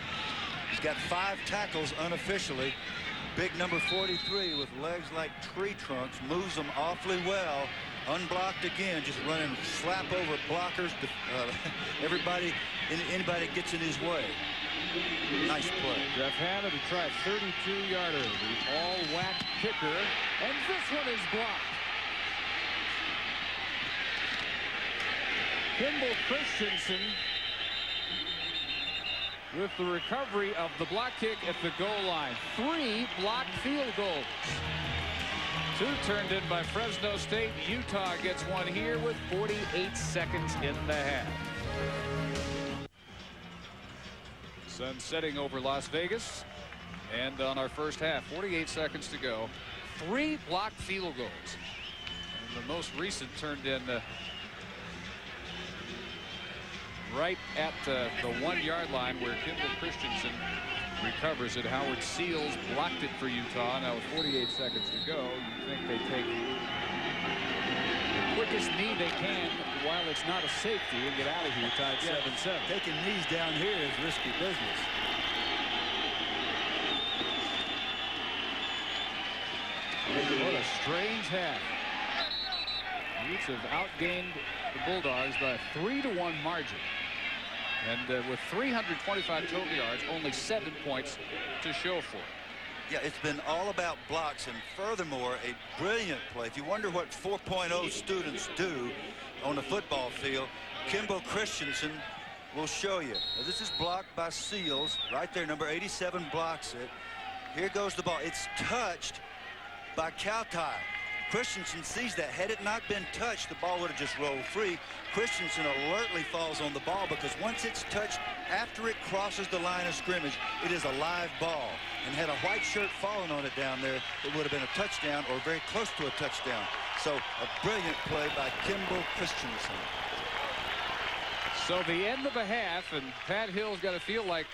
He's got 5 tackles unofficially. Big number 43 with legs like tree trunks, moves them awfully well. Unblocked again, just running slap over blockers. Everybody, anybody gets in his way. Nice play.
Jeff Hanna to try 32-yarder. The all-whack kicker, and this one is blocked. Kimball Christensen with the recovery of the block kick at the goal line. 3 blocked field goals. 2 turned in by Fresno State. Utah gets one here with 48 seconds in the half. Sun setting over Las Vegas. And on our first half, 48 seconds to go. 3 blocked field goals. And the most recent turned in right at the 1-yard line where Kimball Christensen recovers it. Howard Seals blocked it for Utah. Now with 48 seconds to go, you think they take the quickest knee they can while it's not a safety and get out of here tied 7-7.
Taking knees down here is risky business.
What a strange half. Utes have outgained the Bulldogs by a 3-1 margin. And with 325 total yards, only 7 points to show for it.
Yeah, it's been all about blocks, and furthermore, a brilliant play. If you wonder what 4.0 students do on the football field, Kimball Christensen will show you. Now, this is blocked by Seals. Right there, number 87 blocks it. Here goes the ball. It's touched by Caltai. Christensen sees that. Had it not been touched, the ball would have just rolled free. Christensen alertly falls on the ball because once it's touched, after it crosses the line of scrimmage, it is a live ball. And had a white shirt fallen on it down there, it would have been a touchdown or very close to a touchdown. So a brilliant play by Kimball Christensen.
So the end of the half, and Pat Hill's got to feel like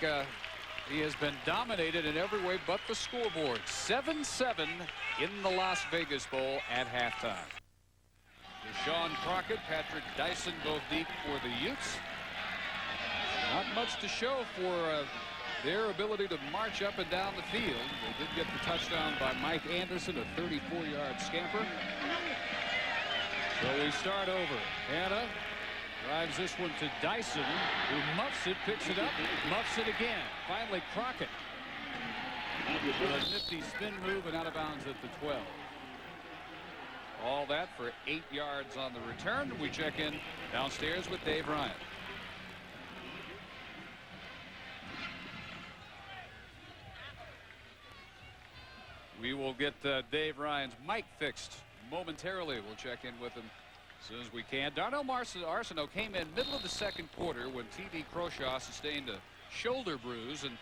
he has been dominated in every way but the scoreboard. 7-7 in the Las Vegas Bowl at halftime. Deshaun Crockett, Patrick Dyson both deep for the Utes. Not much to show for their ability to march up and down the field. They did get the touchdown by Mike Anderson, a 34-yard scamper. So we start over. Hanna drives this one to Dyson, who muffs it, picks it up, muffs it again. Finally, Crockett with a nifty spin move and out of bounds at the 12. All that for 8 yards on the return. We check in downstairs with Dave Ryan. We will get Dave Ryan's mic fixed momentarily. We'll check in with him as soon as we can. Darnell Arsenault came in middle of the second quarter when T.D. Croshaw sustained a shoulder bruise, and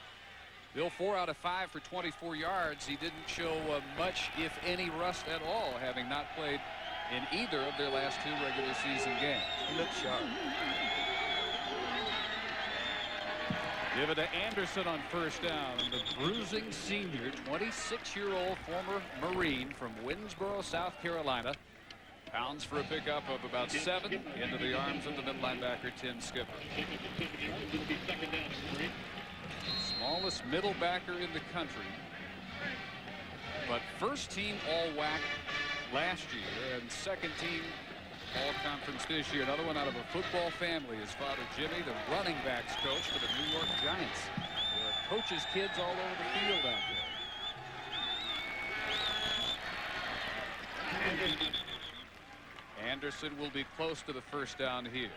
Bill 4 out of 5 for 24 yards. He didn't show much, if any, rust at all, having not played in either of their last 2 regular season games.
He looked sharp.
Give it to Anderson on first down. And the bruising senior, 26-year-old former Marine from Winnsboro, South Carolina, pounds for a pickup of about 7 into the arms of the middle linebacker, Tim Skipper. Smallest middle backer in the country, but first team all-WAC last year and second team all-conference this year. Another one out of a football family. His father Jimmy, the running backs coach for the New York Giants. There are coaches' kids all over the field out there. Anderson will be close to the first down here.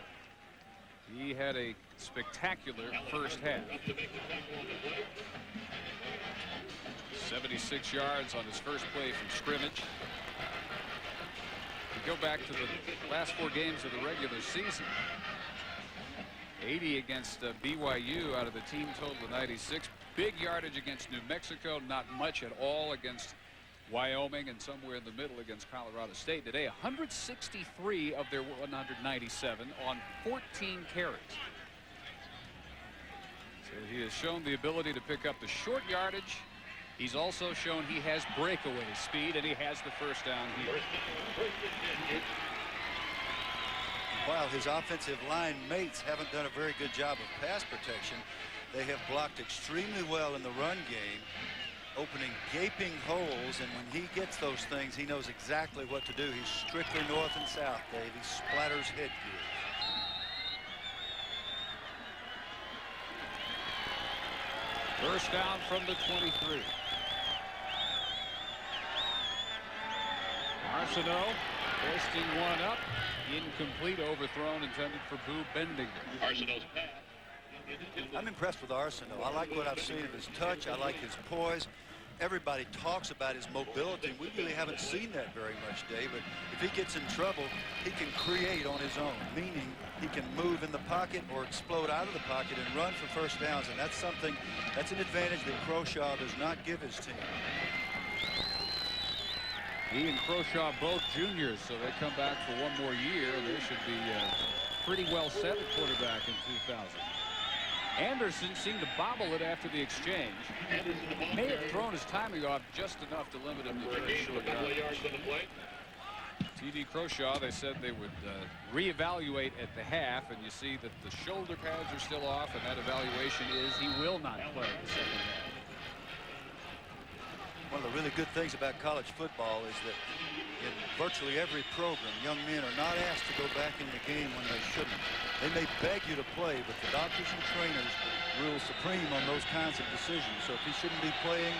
He had a spectacular first half. 76 yards on his first play from scrimmage. We go back to the last 4 games of the regular season. 80 against BYU out of the team total of 96. Big yardage against New Mexico, not much at all against Wyoming, and somewhere in the middle against Colorado State. Today, 163 of their 197 on 14 carries. So he has shown the ability to pick up the short yardage. He's also shown he has breakaway speed, and he has the first down here.
While his offensive line mates haven't done a very good job of pass protection, they have blocked extremely well in the run game, opening gaping holes, and when he gets those things, he knows exactly what to do. He's strictly north and south, Dave. He splatters headgear.
First down from the 23. Arsenault posting one up. Incomplete, overthrown, intended for Boo Bendinger.
Arsenault's pass.
I'm impressed with Arsenault. I like what I've seen of his touch. I like his poise. Everybody talks about his mobility. We really haven't seen that very much, Dave. But if he gets in trouble, he can create on his own, meaning he can move in the pocket or explode out of the pocket and run for first downs. And that's something, that's an advantage that Croshaw does not give his team.
He and Croshaw both juniors, so they come back for one more year. They should be pretty well set at quarterback in 2000. Anderson seemed to bobble it after the exchange. May have thrown his timing off just enough to limit him to very short yards. T.D. Croshaw, they said they would reevaluate at the half, and you see that the shoulder pads are still off, and that evaluation is he will not play the second half.
One of the really good things about college football is that in virtually every program, young men are not asked to go back in the game when they shouldn't. They may beg you to play, but the doctors and trainers rule supreme on those kinds of decisions. So if he shouldn't be playing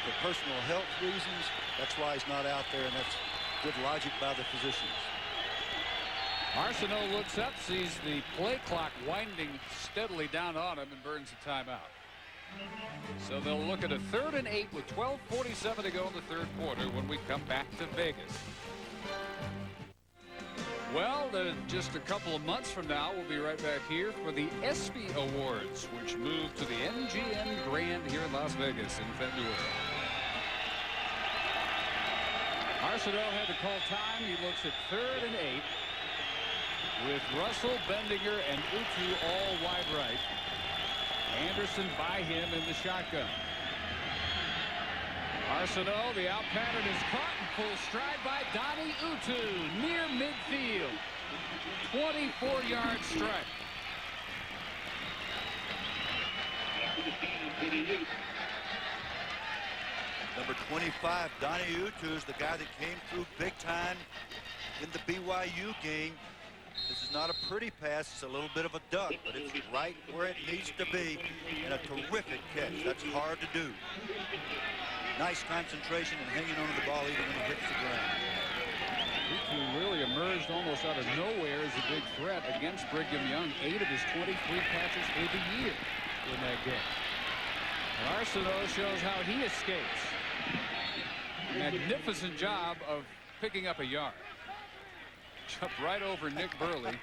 for personal health reasons, that's why he's not out there, and that's good logic by the physicians.
Arsenault looks up, sees the play clock winding steadily down on him, and burns a timeout. So they'll look at a 3rd and 8 with 12:47 to go in the third quarter when we come back to Vegas. Well, just a couple of months from now, we'll be right back here for the ESPY Awards, which move to the MGM Grand here in Las Vegas in February. Arsenault had to call time. He looks at 3rd and 8 with Russell, Bendinger, and Utu all wide right. Anderson by him in the shotgun. Arsenault, the out pattern is caught and full stride by Donnie Utu near midfield. 24-yard strike.
Number 25, Donnie Utu, is the guy that came through big time in the BYU game. This is not a pretty pass. It's a little bit of a duck, but it's right where it needs to be, and a terrific catch. That's hard to do. Nice concentration and hanging on to the ball even when it hits the ground.
Utu really emerged almost out of nowhere as a big threat against Brigham Young. 8 of his 23 catches for the year in that game. And Arsenault shows how he escapes. Magnificent job of picking up a yard. Jumped right over Nick Burley,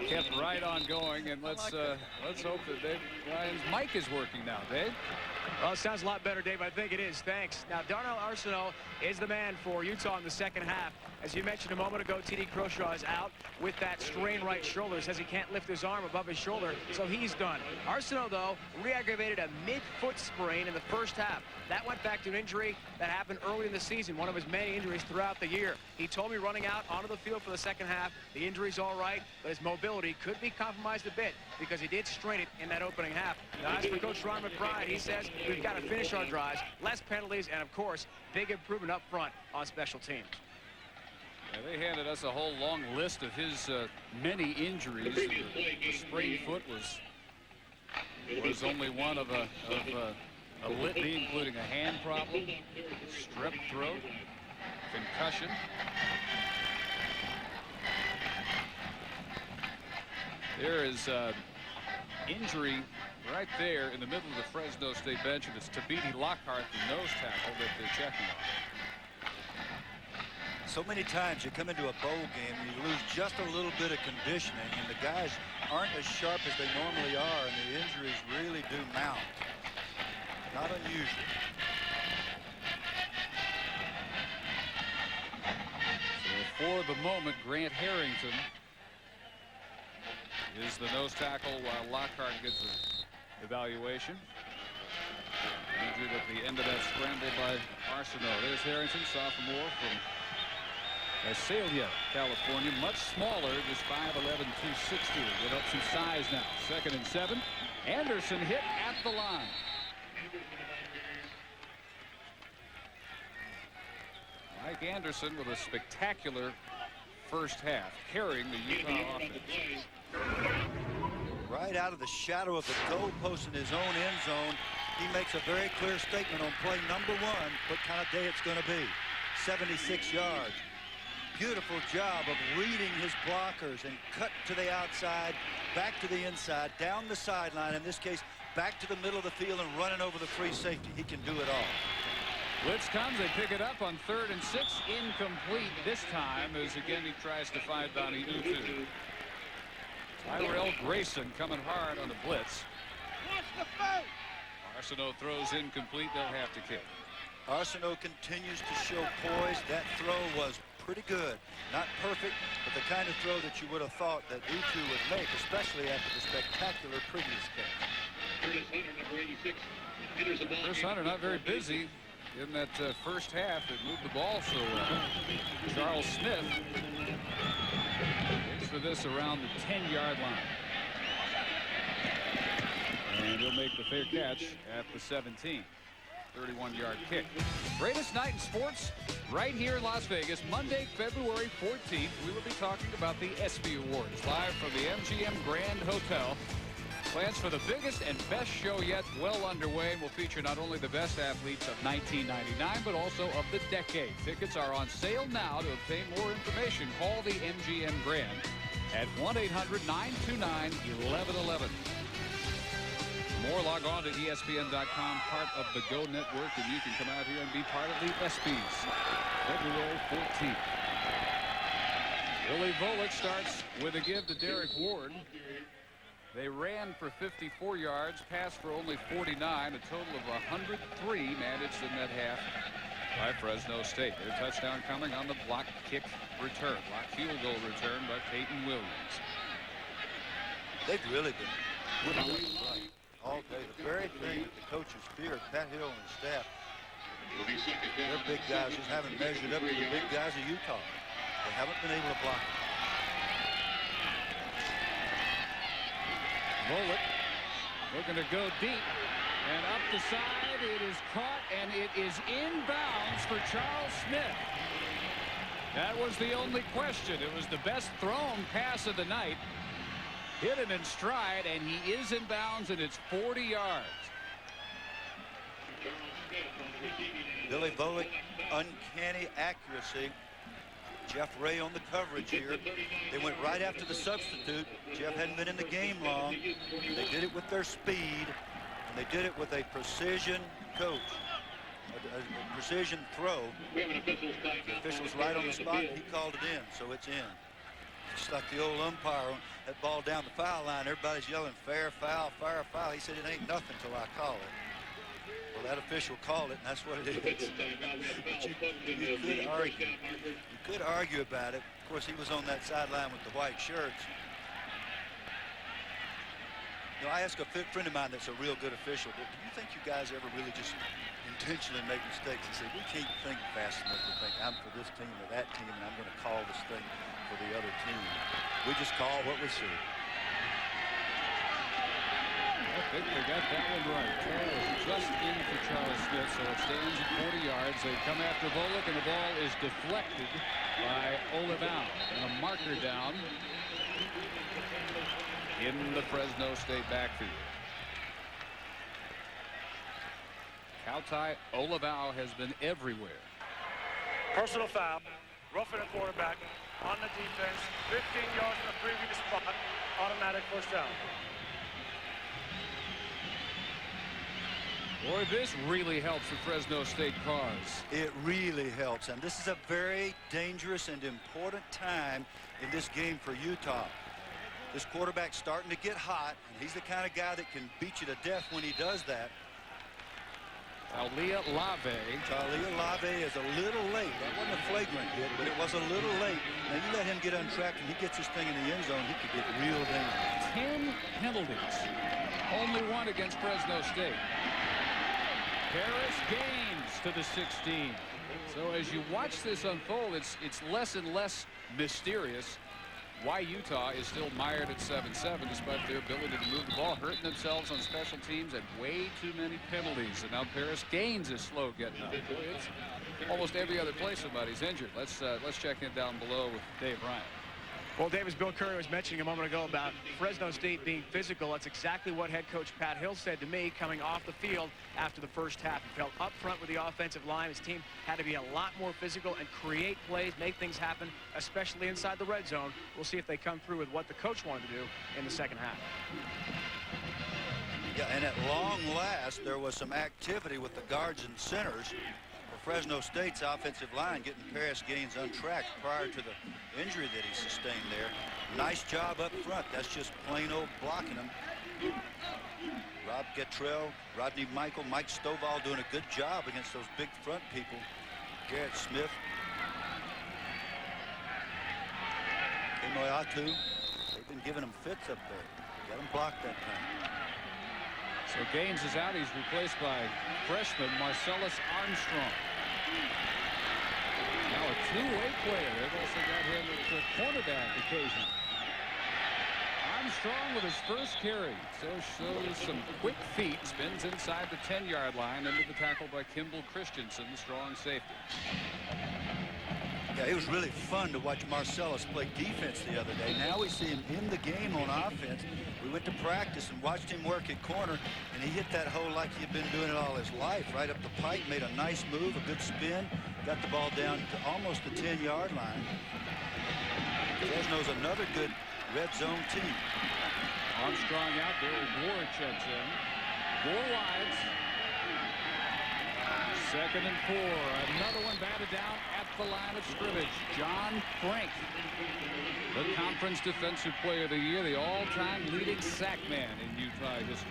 kept right on going, and let's hope that Dave Ryan's mic is working now. Dave?
Well, it sounds a lot better, Dave. I think it is. Thanks. Now, Darnell Arsenault is the man for Utah in the second half. As you mentioned a moment ago, T.D. Croshaw is out with that strained right shoulder. Says he can't lift his arm above his shoulder, so he's done. Arsenault, though, re-aggravated a mid-foot sprain in the first half. That went back to an injury that happened early in the season, one of his many injuries throughout the year. He told me running out onto the field for the second half, the injury's all right, but his mobility could be compromised a bit because he did strain it in that opening half. Now, as for Coach Ron McBride, he says we've got to finish our drives, less penalties, and, of course, big improvement up front on special teams.
Yeah, they handed us a whole long list of his many injuries. The sprained foot was only one of a litany, including a hand problem, strep throat, concussion. There is injury right there in the middle of the Fresno State bench, and it's Tabiti Lockhart, the nose tackle, that they're checking on.
So many times you come into a bowl game and you lose just a little bit of conditioning, and the guys aren't as sharp as they normally are, and the injuries really do mount. Not unusual.
So for the moment, Grant Harrington is the nose tackle while Lockhart gets an evaluation. Injured at the end of that scramble by Arsenault. There's Harrington, sophomore from Azalea, California. Much smaller, just 5'11", 260. Give up some size now. 2nd and 7. Anderson hit at the line. Mike Anderson with a spectacular first half, carrying the Utah offense.
Right out of the shadow of the goalpost in his own end zone, he makes a very clear statement on play number 1, what kind of day it's going to be. 76 yards. Beautiful job of reading his blockers and cut to the outside, back to the inside, down the sideline, in this case, back to the middle of the field and running over the free safety. He can do it all.
Blitz comes, they pick it up on 3rd and 6, incomplete this time as again he tries to find Donnie Utu. Tyrell Grayson coming hard on the blitz. Arsenault throws incomplete, they'll have to kick.
Arsenault continues to show poise. That throw was pretty good. Not perfect, but the kind of throw that you would have thought that Utu would make, especially after the spectacular previous catch.
Chris Hunter not very busy in that first half that moved the ball so well. Charles Smith looks for this around the 10-yard line. And he'll make the fair catch at the 17. 31-yard kick. Greatest night in sports right here in Las Vegas. Monday, February 14th. We will be talking about the ESPY Awards live from the MGM Grand Hotel. Plans for the biggest and best show yet well underway, and will feature not only the best athletes of 1999, but also of the decade. Tickets are on sale now. To obtain more information, call the MGM Grand at 1-800-929-1111. More, log on to ESPN.com, part of the Go Network, and you can come out here and be part of the ESPYs. February 14th. Billy Volek starts with a give to Derek Ward. They ran for 54 yards, passed for only 49, a total of 103 managed in that half by Fresno State. Their touchdown coming on the block kick return, block field goal return by Peyton Williams.
They've really been putting up the fight all day. The very thing that the coaches feared, Pat Hill and his staff, their big guys just haven't measured up to the big guys of Utah. They haven't been able to block them.
Volek looking to go deep, and up the side. It is caught, and it is inbounds for Charles Smith. That was the only question. It was the best thrown pass of the night. Hit him in stride, and he is in bounds, and it's 40 yards.
Billy Volek, uncanny accuracy. Jeff Ray on the coverage here. They went right after the substitute. Jeff hadn't been in the game long. They did it with their speed, and they did it with a precision coach, a precision throw. The official's right on the spot. He called it in, so it's in. Just like the old umpire, that ball down the foul line, everybody's yelling fair foul, fair foul. He said it ain't nothing till I call it. Well, that official called it, and that's what it is. But you could argue. You could argue about it. Of course, he was on that sideline with the white shirts. You know, I asked a friend of mine that's a real good official, do you think you guys ever really just intentionally make mistakes? He said, we can't think fast enough to think I'm for this team or that team, and I'm going to call this thing for the other team. We just call what we see.
I think they got that one right. Just in for Charles Smith, so it stands at 40 yards. They come after Volek, and the ball is deflected by Olivao. And a marker down in the Fresno State backfield. Kautai Olivao has been everywhere.
Personal foul, roughing the quarterback on the defense, 15 yards from the previous spot, automatic first down.
Boy, this really helps the Fresno State cause.
It really helps, and this is a very dangerous and important time in this game for Utah. This quarterback's starting to get hot, and he's the kind of guy that can beat you to death when he does that.
Talia
Lave is a little late. That wasn't a flagrant hit, but it was a little late. Now, you let him get untracked and he gets this thing in the end zone, he could get real dangerous. 10 penalties. Only one against Fresno State. Paris Gaines to the 16. So as you watch this unfold, it's less and less mysterious why Utah is still mired at 7-7 despite their ability to move the ball, hurting themselves on special teams and way too many penalties. And now Paris Gaines is slow getting up. It's almost every other play somebody's injured. Let's check in down below with Dave Ryan.
Well, Davis, Bill Curry was mentioning a moment ago about Fresno State being physical. That's exactly what head coach Pat Hill said to me coming off the field after the first half. He felt up front with the offensive line. His team had to be a lot more physical and create plays, make things happen, especially inside the red zone. We'll see if they come through with what the coach wanted to do in the second half.
Yeah, and at long last, there was some activity with the guards and centers. Fresno State's offensive line getting Paris Gaines untracked prior to the injury that he sustained there. Nice job up front. That's just plain old blocking him. Rob Gettrell, Rodney Michael, Mike Stovall doing a good job against those big front people. Garrett Smith. Kemoeatu. They've been giving him fits up there. Got him blocked that time.
So Gaines is out. He's replaced by freshman Marcellus Armstrong. Now a two-way player. They've also got him at the cornerback occasionally. Armstrong with his first carry. So shows some quick feet. Spins inside the 10-yard line into the tackle by Kimball Christensen, the strong safety.
Yeah, it was really fun to watch Marcellus play defense the other day. Now we see him in the game on offense. We went to practice and watched him work at corner, and he hit that hole like he'd been doing it all his life, right up the pipe, made a nice move, a good spin, got the ball down to almost the 10-yard line. Fresno's another good red zone team.
Armstrong out there. Ward checks in. 4 wides. 2nd and 4. Another one batted down at the line of scrimmage. John Frank, the conference defensive player of the year, the all-time leading sack man in Utah history.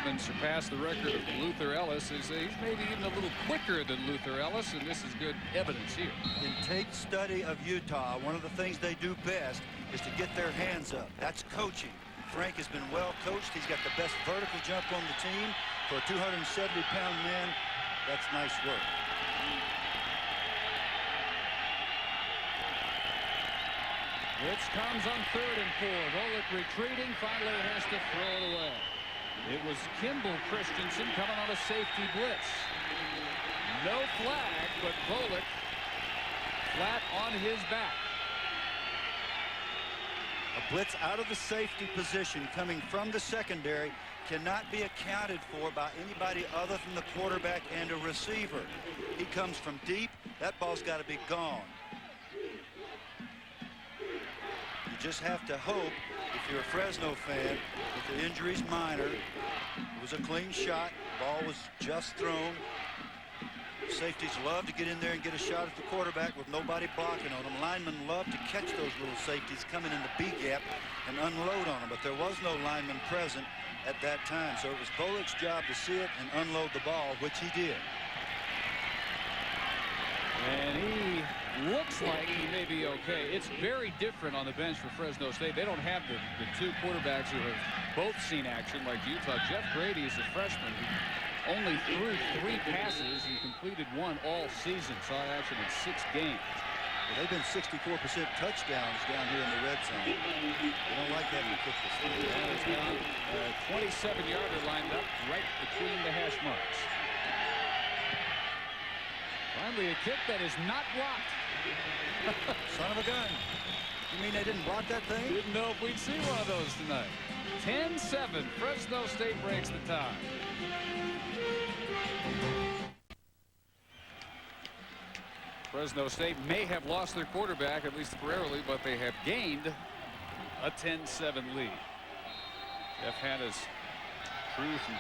Even surpassed the record of Luther Ellis. He's maybe even a little quicker than Luther Ellis, and this is good evidence here.
In tape study of Utah, one of the things they do best is to get their hands up. That's coaching. Frank has been well coached. He's got the best vertical jump on the team. For a 270-pound man, that's nice work.
Blitz comes on 3rd and 4. Volek retreating, finally has to throw it away. It was Kimball Christensen coming on a safety blitz. No flag, but Volek flat on his back.
A blitz out of the safety position coming from the secondary cannot be accounted for by anybody other than the quarterback and a receiver. He comes from deep. That ball's got to be gone. You just have to hope, if you're a Fresno fan, that the injury's minor. It was a clean shot. Ball was just thrown. Safeties love to get in there and get a shot at the quarterback with nobody blocking on them. Linemen love to catch those little safeties coming in the B gap and unload on them, but there was no lineman present at that time. So it was Volek's job to see it and unload the ball, which he did.
And he looks like he may be okay. It's very different on the bench for Fresno State. They don't have the two quarterbacks who have both seen action like Utah. Jeff Grady is a freshman who only threw 3 passes and completed 1 all season. Saw action in 6 games.
Well, they've been 64% touchdowns down here in the red zone. They don't like having to kick this thing.
There's now a 27-yarder lined up right between the hash marks. Finally, a kick that is not blocked.
Son of a gun. You mean they didn't block that thing?
Didn't know if we'd see one of those tonight. 10-7. Fresno State breaks the tie. Fresno State may have lost their quarterback, at least temporarily, but they have gained a 10-7 lead. Jeff Hanna's crew from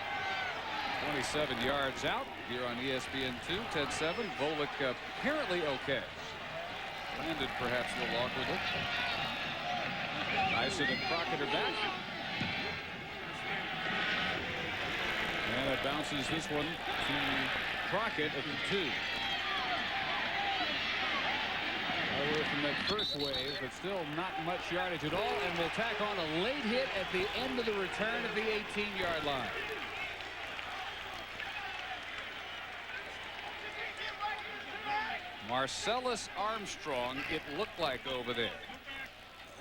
27 yards out here on ESPN2, 10-7. Volek apparently okay. Landed perhaps a little awkwardly. Nyson and Crockett are back. And it bounces this one to Crockett at the 2. Away from that first wave, but still not much yardage at all, and will tack on a late hit at the end of the return at the 18-yard line. Marcellus Armstrong, it looked like over there.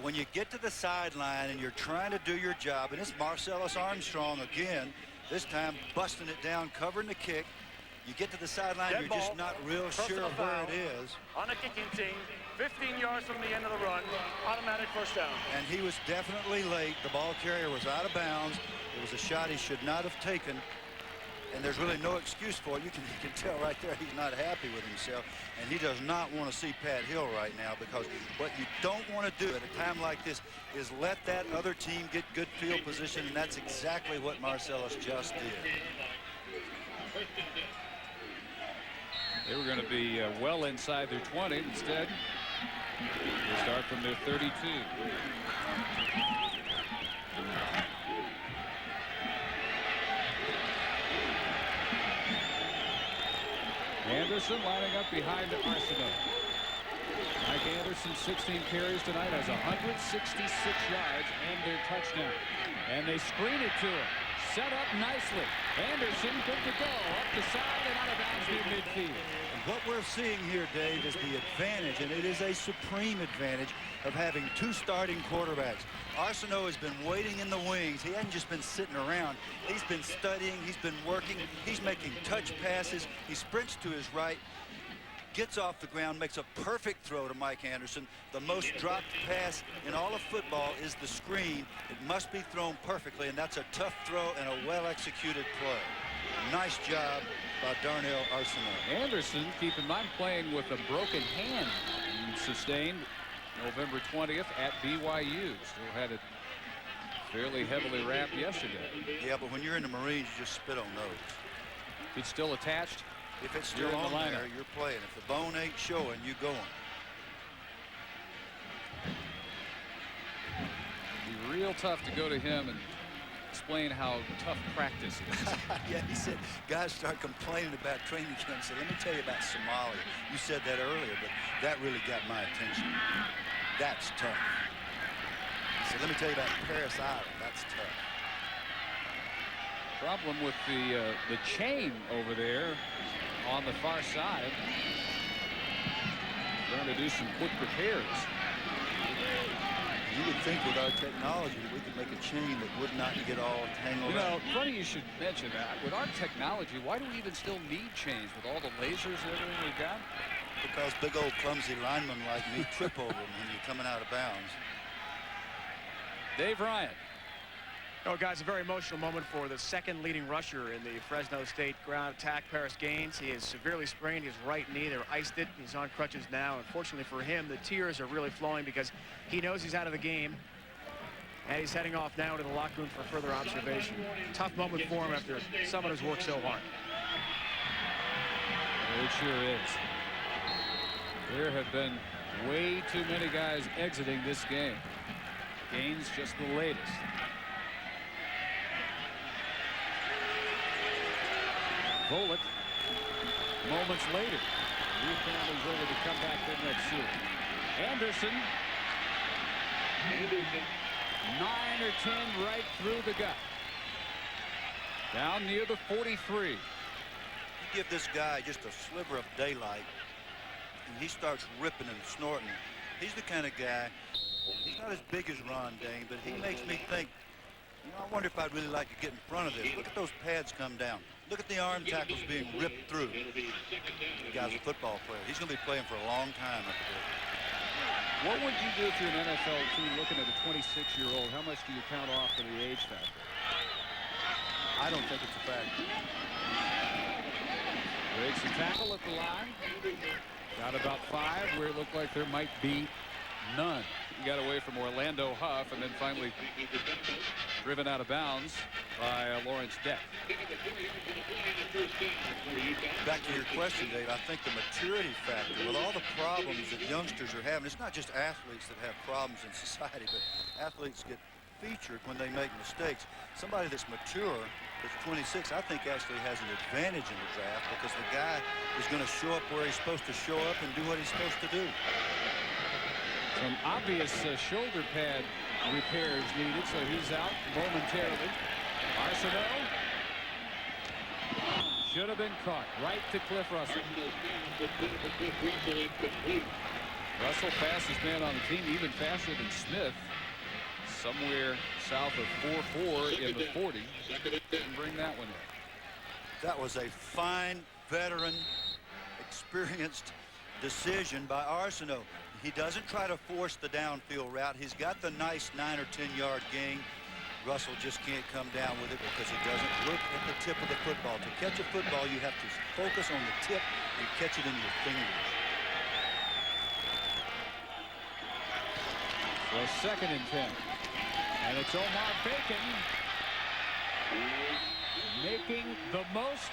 When you get to the sideline and you're trying to do your job, and it's Marcellus Armstrong again, this time busting it down, covering the kick. You get to the sideline, you're just not real sure of where it is.
On the kicking team, 15 yards from the end of the run, automatic first down.
And he was definitely late. The ball carrier was out of bounds. It was a shot he should not have taken. And there's really no excuse for it. You can tell right there he's not happy with himself. And he does not want to see Pat Hill right now, because what you don't want to do at a time like this is let that other team get good field position, and that's exactly what Marcellus just did.
They were going to be well inside their 20. Instead, they start from their 32. Anderson lining up behind Arsenault. Mike Anderson, 16 carries tonight, has 166 yards and their touchdown. And they screen it to him. Set up nicely. Anderson good to go. Up the side and out of bounds near midfield.
And what we're seeing here, Dave, is the advantage, and it is a supreme advantage, of having 2 starting quarterbacks. Arsenault has been waiting in the wings. He hasn't just been sitting around. He's been studying. He's been working. He's making touch passes. He sprints to his right, gets off the ground, makes a perfect throw to Mike Anderson. The most dropped pass in all of football is the screen. It must be thrown perfectly, and that's a tough throw and a well-executed play. Nice job by Darnell Arsenault.
Anderson, keep in mind, playing with a broken hand sustained November 20th at BYU. Still had it fairly heavily wrapped yesterday.
Yeah, but when you're in the Marines, you just spit on those.
It's still attached?
If it's still
You're in the
on
lineup.
there, you're playing. If the bone ain't showing, you going.
It'd be real tough to go to him and explain how tough practice is.
Yeah, he said guys start complaining about training camp. He said, let me tell you about Somalia. You said that earlier, but that really got my attention. That's tough. He said, let me tell you about Paris Island. That's tough.
Problem with the chain over there on the far side. Trying to do some quick repairs.
You would think with our technology we could make a chain that would not get all tangled
You know,
up.
funny you should mention that. With our technology, why do we even still need chains with all the lasers and everything we've got?
Because big old clumsy linemen like me trip over them when you're coming out of bounds.
Dave Ryan.
Oh, guys, a very emotional moment for the second leading rusher in the Fresno State ground attack, Paris Gaines. He is severely sprained his right knee. They're iced it. He's on crutches now. Unfortunately for him, the tears are really flowing because he knows he's out of the game. And he's heading off now to the locker room for further observation. Tough moment for him after someone who's worked so hard.
It sure is. There have been way too many guys exiting this game. Gaines just the latest. Volek, moments later, new family's over to come back in next year. Anderson, 9 or 10 right through the gut. Down near the 43.
You give this guy just a sliver of daylight, and he starts ripping and snorting. He's the kind of guy, he's not as big as Ron Dane, but he makes me think, you know, I wonder if I'd really like to get in front of this. Look at those pads come down. Look at the arm tackles being ripped through. The guy's a football player. He's going to be playing for a long time after this.
What would you do if you're an NFL team looking at a 26-year-old? How much do you count off for the age factor?
I don't think it's a factor.
Breaks the tackle at the line. Got about 5 where it looked like there might be none. He got away from Orlando Huff and then finally driven out of bounds by Lawrence Deck.
Back to your question, Dave, I think the maturity factor with all the problems that youngsters are having, it's not just athletes that have problems in society, but athletes get featured when they make mistakes. Somebody that's mature, that's 26, I think actually has an advantage in the draft because the guy is going to show up where he's supposed to show up and do what he's supposed to do.
Some obvious shoulder pad repairs needed, so he's out momentarily. Arsenault should have been caught right to Cliff Russell. Russell, fastest man on the team, even faster than Smith. Somewhere south of 4.4 in the 40. Didn't bring that one in.
That was a fine, veteran, experienced decision by Arsenault. He doesn't try to force the downfield route. He's got the nice 9 or 10 yard gain. Russell just can't come down with it because he doesn't look at the tip of the football. To catch a football, you have to focus on the tip and catch it in your fingers.
So 2nd and 10. And it's Omar Bacon making the most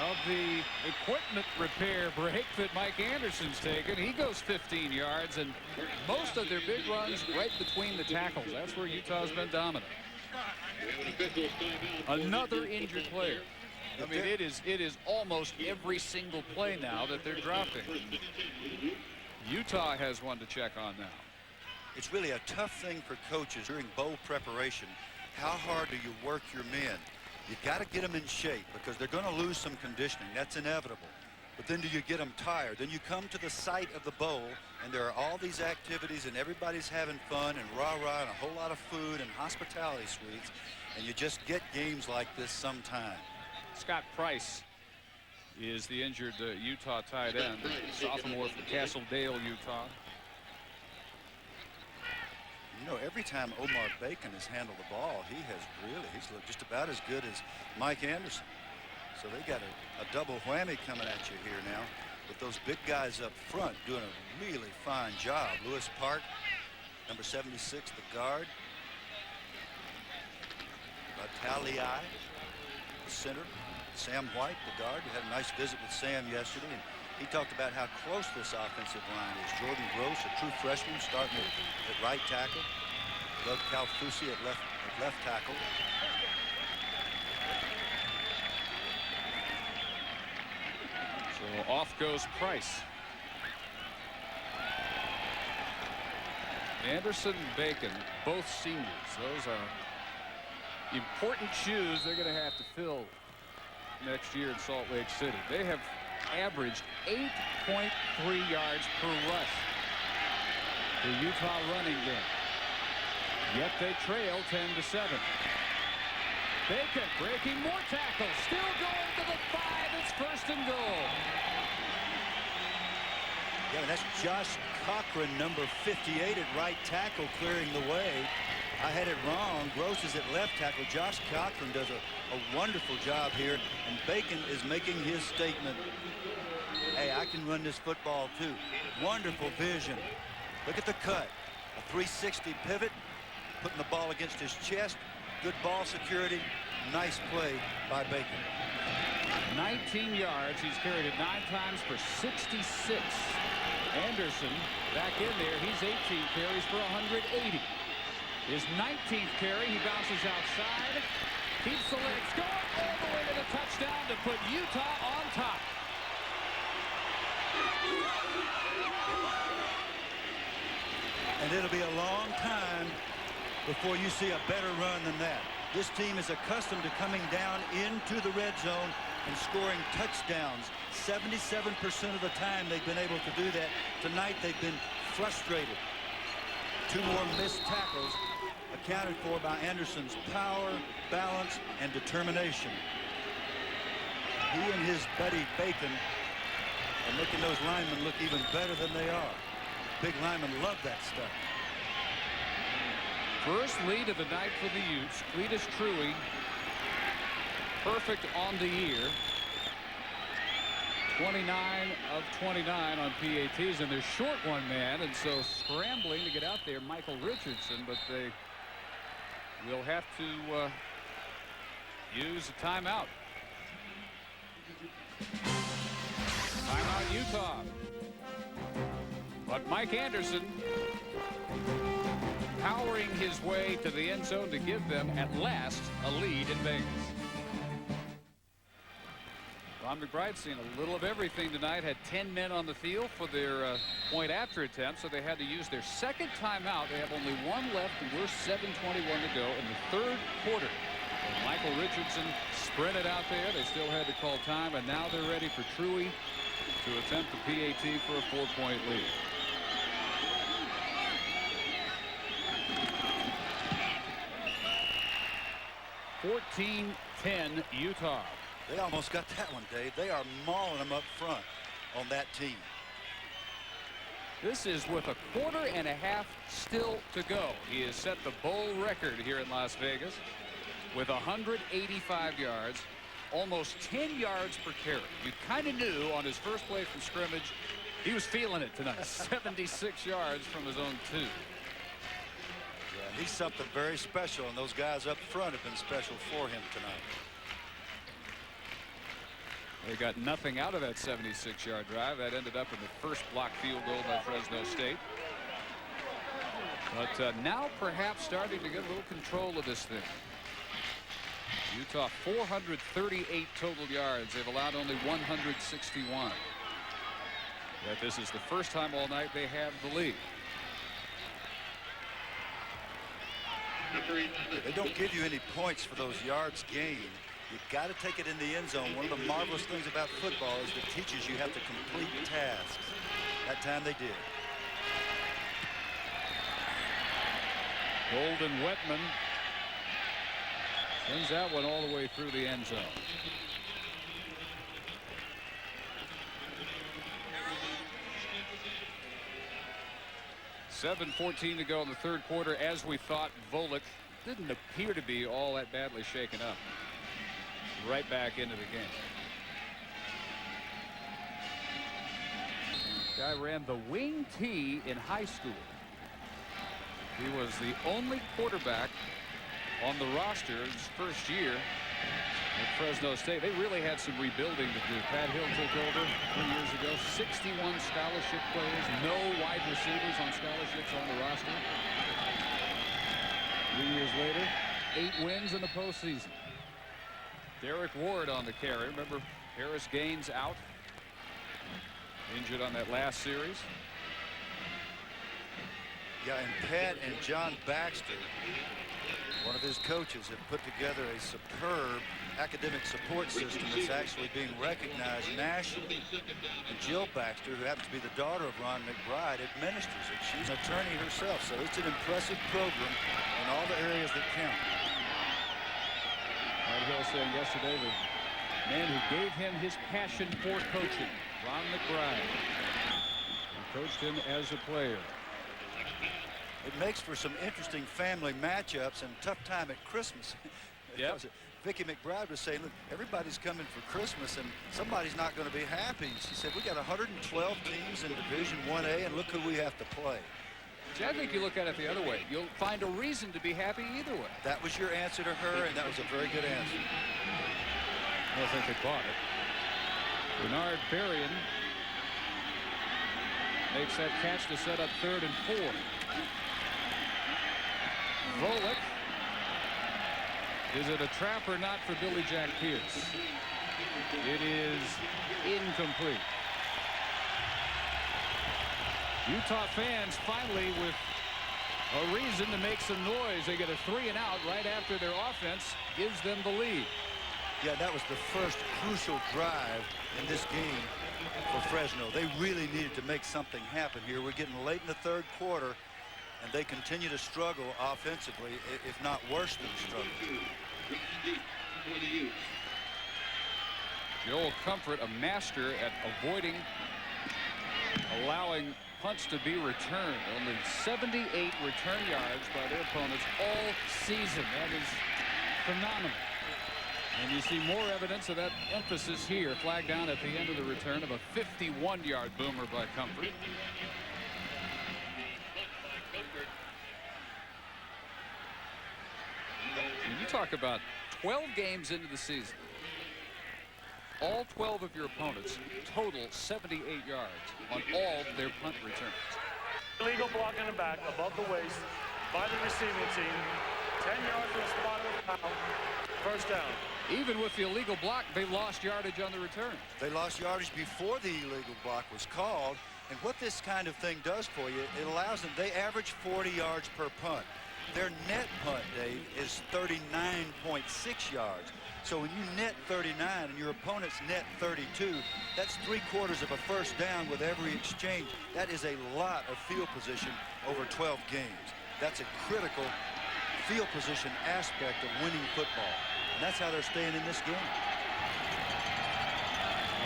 of the equipment repair break that Mike Anderson's taken. He goes 15 yards, and most of their big runs right between the tackles. That's where Utah's been dominant. Another injured player. I mean, it is almost every single play now that they're dropping. Utah has one to check on now.
It's really a tough thing for coaches during bowl preparation. How hard do you work your men? You got to get them in shape because they're going to lose some conditioning. That's inevitable. But then do you get them tired? Then you come to the site of the bowl, and there are all these activities, and everybody's having fun and rah-rah and a whole lot of food and hospitality suites, and you just get games like this sometime.
Scott Price is the injured Utah tight end, sophomore from Castle Dale, Utah.
You know, every time Omar Bacon has handled the ball, he's looked just about as good as Mike Anderson. So they got a double whammy coming at you here now with those big guys up front doing a really fine job. Lewis Park, number 76, the guard. Batalii, the center. Sam White, the guard, had a nice visit with Sam yesterday, and he talked about how close this offensive line is. Jordan Gross, a true freshman, starting at right tackle. Doug Calfusi at left tackle.
So off goes Price. Anderson and Bacon, both seniors. Those are important shoes they're going to have to fill next year in Salt Lake City. They have averaged 8.3 yards per rush. The Utah running game. Yet they trail 10-7. Bacon breaking more tackles. Still going to the 5. It's first and goal.
Yeah, and that's Josh Cochran, number 58 at right tackle, clearing the way. I had it wrong. Gross is at left tackle. Josh Cochran does a wonderful job here, and Bacon is making his statement. Hey, I can run this football too. Wonderful vision. Look at the cut. A 360 pivot, putting the ball against his chest. Good ball security. Nice play by Bacon.
19 yards. He's carried it 9 times for 66. Anderson back in there. He's 18 carries for 180. His 19th carry. He bounces outside. Keeps the legs going all the way to the touchdown to put Utah on top.
And it'll be a long time before you see a better run than that. This team is accustomed to coming down into the red zone and scoring touchdowns. 77% of the time they've been able to do that. Tonight they've been frustrated. 2 more missed tackles accounted for by Anderson's power, balance, and determination. He and his buddy Bacon are making those linemen look even better than they are. Big linemen love that stuff.
First lead of the night for the Utes. Cletus Truey, perfect on the year. 29 of 29 on PATs, and they're short one man, and so scrambling to get out there, Michael Richardson, but they will have to use a timeout. Timeout Utah. But Mike Anderson powering his way to the end zone to give them at last a lead in Vegas. Ron McBride's seen a little of everything tonight. Had 10 men on the field for their point after attempt, so they had to use their second timeout. They have only 1 left, and we're 7:21 to go in the 3rd quarter. And Michael Richardson sprinted out there. They still had to call time, and now they're ready for Truey to attempt the PAT for a 4-point lead. (14-10) Utah.
They almost got that one, Dave. They are mauling them up front on that team.
This is with a 1/4 still to go. He has set the bowl record here in Las Vegas with 185 yards, almost 10 yards per carry. You kind of knew on his first play from scrimmage he was feeling it tonight. 76 yards from his own 2.
Yeah, he's something very special, and those guys up front have been special for him tonight.
They got nothing out of that 76-yard drive. That ended up in the first block field goal by Fresno State. But now perhaps starting to get a little control of this thing. Utah 438 total yards. They've allowed only 161. Yet this is the first time all night they have the lead.
They don't give you any points for those yards gained. You've got to take it in the end zone. One of the marvelous things about football is it teaches you have to complete tasks. That time they did.
Golden Wetman sends that one all the way through the end zone. .7:14 to go in the 3rd quarter. As we thought, Volek didn't appear to be all that badly shaken up. Right back into the game. Guy ran the wing T in high school. He was the only quarterback on the roster his first year at Fresno State. They really had some rebuilding to do. Pat Hill took over 3 years ago. 61 scholarship players. No wide receivers on scholarships on the roster. 3 years later, 8 wins in the postseason. Derek Ward on the carry. Remember, Harris Gaines out. Injured on that last series.
Yeah, and Pat and John Baxter, one of his coaches, have put together a superb academic support system that's actually being recognized nationally. And Jill Baxter, who happens to be the daughter of Ron McBride, administers it. She's an attorney herself, so it's an impressive program in all the areas that count.
Pat Hill saying yesterday the man who gave him his passion for coaching, Ron McBride, who coached him as a player.
It makes for some interesting family matchups and tough time at Christmas.
Yep.
Vicki McBride was saying, look, everybody's coming for Christmas and somebody's not going to be happy. She said, we got 112 teams in Division 1A and look who we have to play.
See, I think you look at it the other way. You'll find a reason to be happy either way.
That was your answer to her, and that was a very good answer.
I don't think they caught it. Bernard Berrien makes that catch to set up 3rd and 4. Volek. Is it a trap or not for Billy Jack Pierce? It is incomplete. Utah fans finally with a reason to make some noise. They get a 3 and out right after their offense gives them the lead.
Yeah, that was the first crucial drive in this game for Fresno. They really needed to make something happen here. We're getting late in the 3rd quarter, and they continue to struggle offensively, if not worse than struggle.
Joel Comfort, a master at avoiding allowing punts to be returned. Only 78 return yards by their opponents all season. That is phenomenal. And you see more evidence of that emphasis here. Flag down at the end of the return of a 51-yard boomer by Comfort. When you talk about 12 games into the season, all 12 of your opponents total 78 yards on all their punt returns.
Illegal block in the back above the waist by the receiving team. 10 yards from the spot of the foul. First down.
Even with the illegal block, they lost yardage on the return.
They lost yardage before the illegal block was called. And what this kind of thing does for you, it allows them, they average 40 yards per punt. Their net punt, Dave, is 39.6 yards. So when you net 39 and your opponent's net 32, that's 3/4 of a first down with every exchange. That is a lot of field position over 12 games. That's a critical field position aspect of winning football. And that's how they're staying in this game.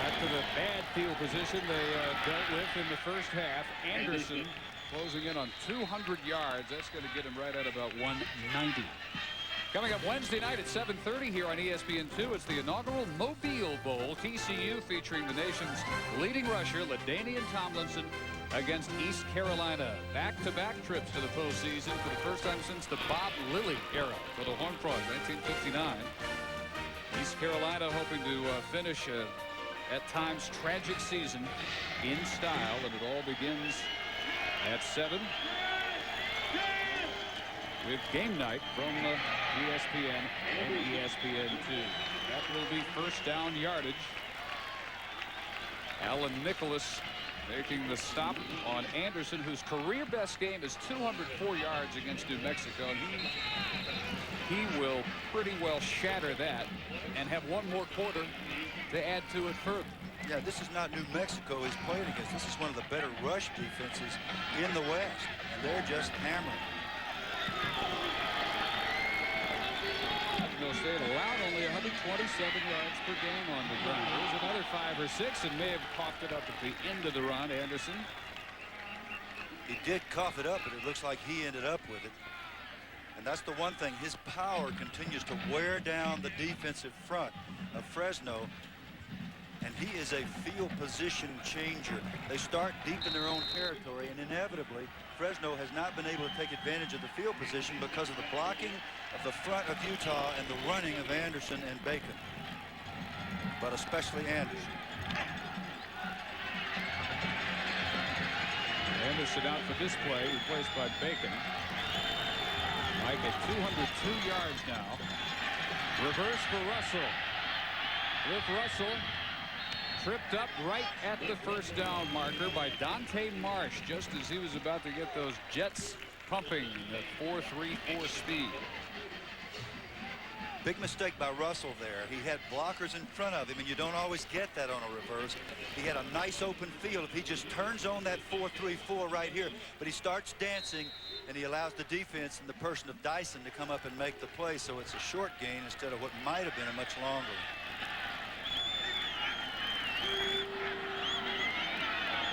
After the bad field position they dealt with in the first half, Anderson closing in on 200 yards. That's going to get him right at about 190. Coming up Wednesday night at 7:30 here on ESPN2, it's the inaugural Mobile Bowl. TCU featuring the nation's leading rusher, LaDainian Tomlinson, against East Carolina. Back-to-back trips to the postseason for the first time since the Bob Lilly era for the Horned Frogs, 1959. East Carolina hoping to finish at times tragic season in style, and it all begins at 7 with Game Night from ESPN and ESPN2. That will be first down yardage. Alan Nicholas making the stop on Anderson, whose career best game is 204 yards against New Mexico. And he will pretty well shatter that and have one more quarter to add to it further.
Yeah, this is not New Mexico he's playing against. This is one of the better rush defenses in the West, and they're just hammering.
Fresno State allowed only 127 yards per game on the ground. There's another 5 or 6 and may have coughed it up at the end of the run. Anderson.
He did cough it up, but it looks like he ended up with it. And that's the one thing. His power continues to wear down the defensive front of Fresno. and he is a field position changer. They start deep in their own territory, and inevitably, Fresno has not been able to take advantage of the field position because of the blocking of the front of Utah and the running of Anderson and Bacon, but especially Anderson.
Anderson out for this play, replaced by Bacon. Mike at 202 yards now. Reverse for Russell. With Russell tripped up right at the first down marker by Dante Marsh, just as he was about to get those Jets pumping at 4.34 speed.
Big mistake by Russell there. He had blockers in front of him, and you don't always get that on a reverse. He had a nice open field. If he just turns on that 4.34 right here, but he starts dancing, and he allows the defense and the person of Dyson to come up and make the play, so it's a short gain instead of what might have been a much longer.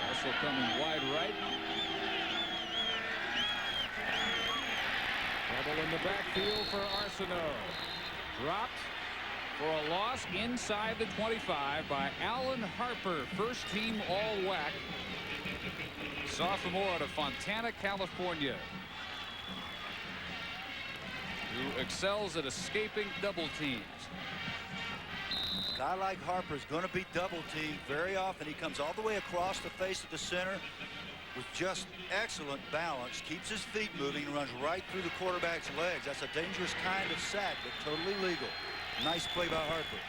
Russell coming wide right. Trouble in the backfield for Arsenault. Dropped for a loss inside the 25 by Alan Harper, first team All-WAC. Sophomore out of Fontana, California, who excels at escaping double teams.
A guy like Harper is going to be double teamed very often. He comes all the way across the face of the center with just excellent balance, keeps his feet moving, and runs right through the quarterback's legs. That's a dangerous kind of sack, but totally legal. Nice play by Harper.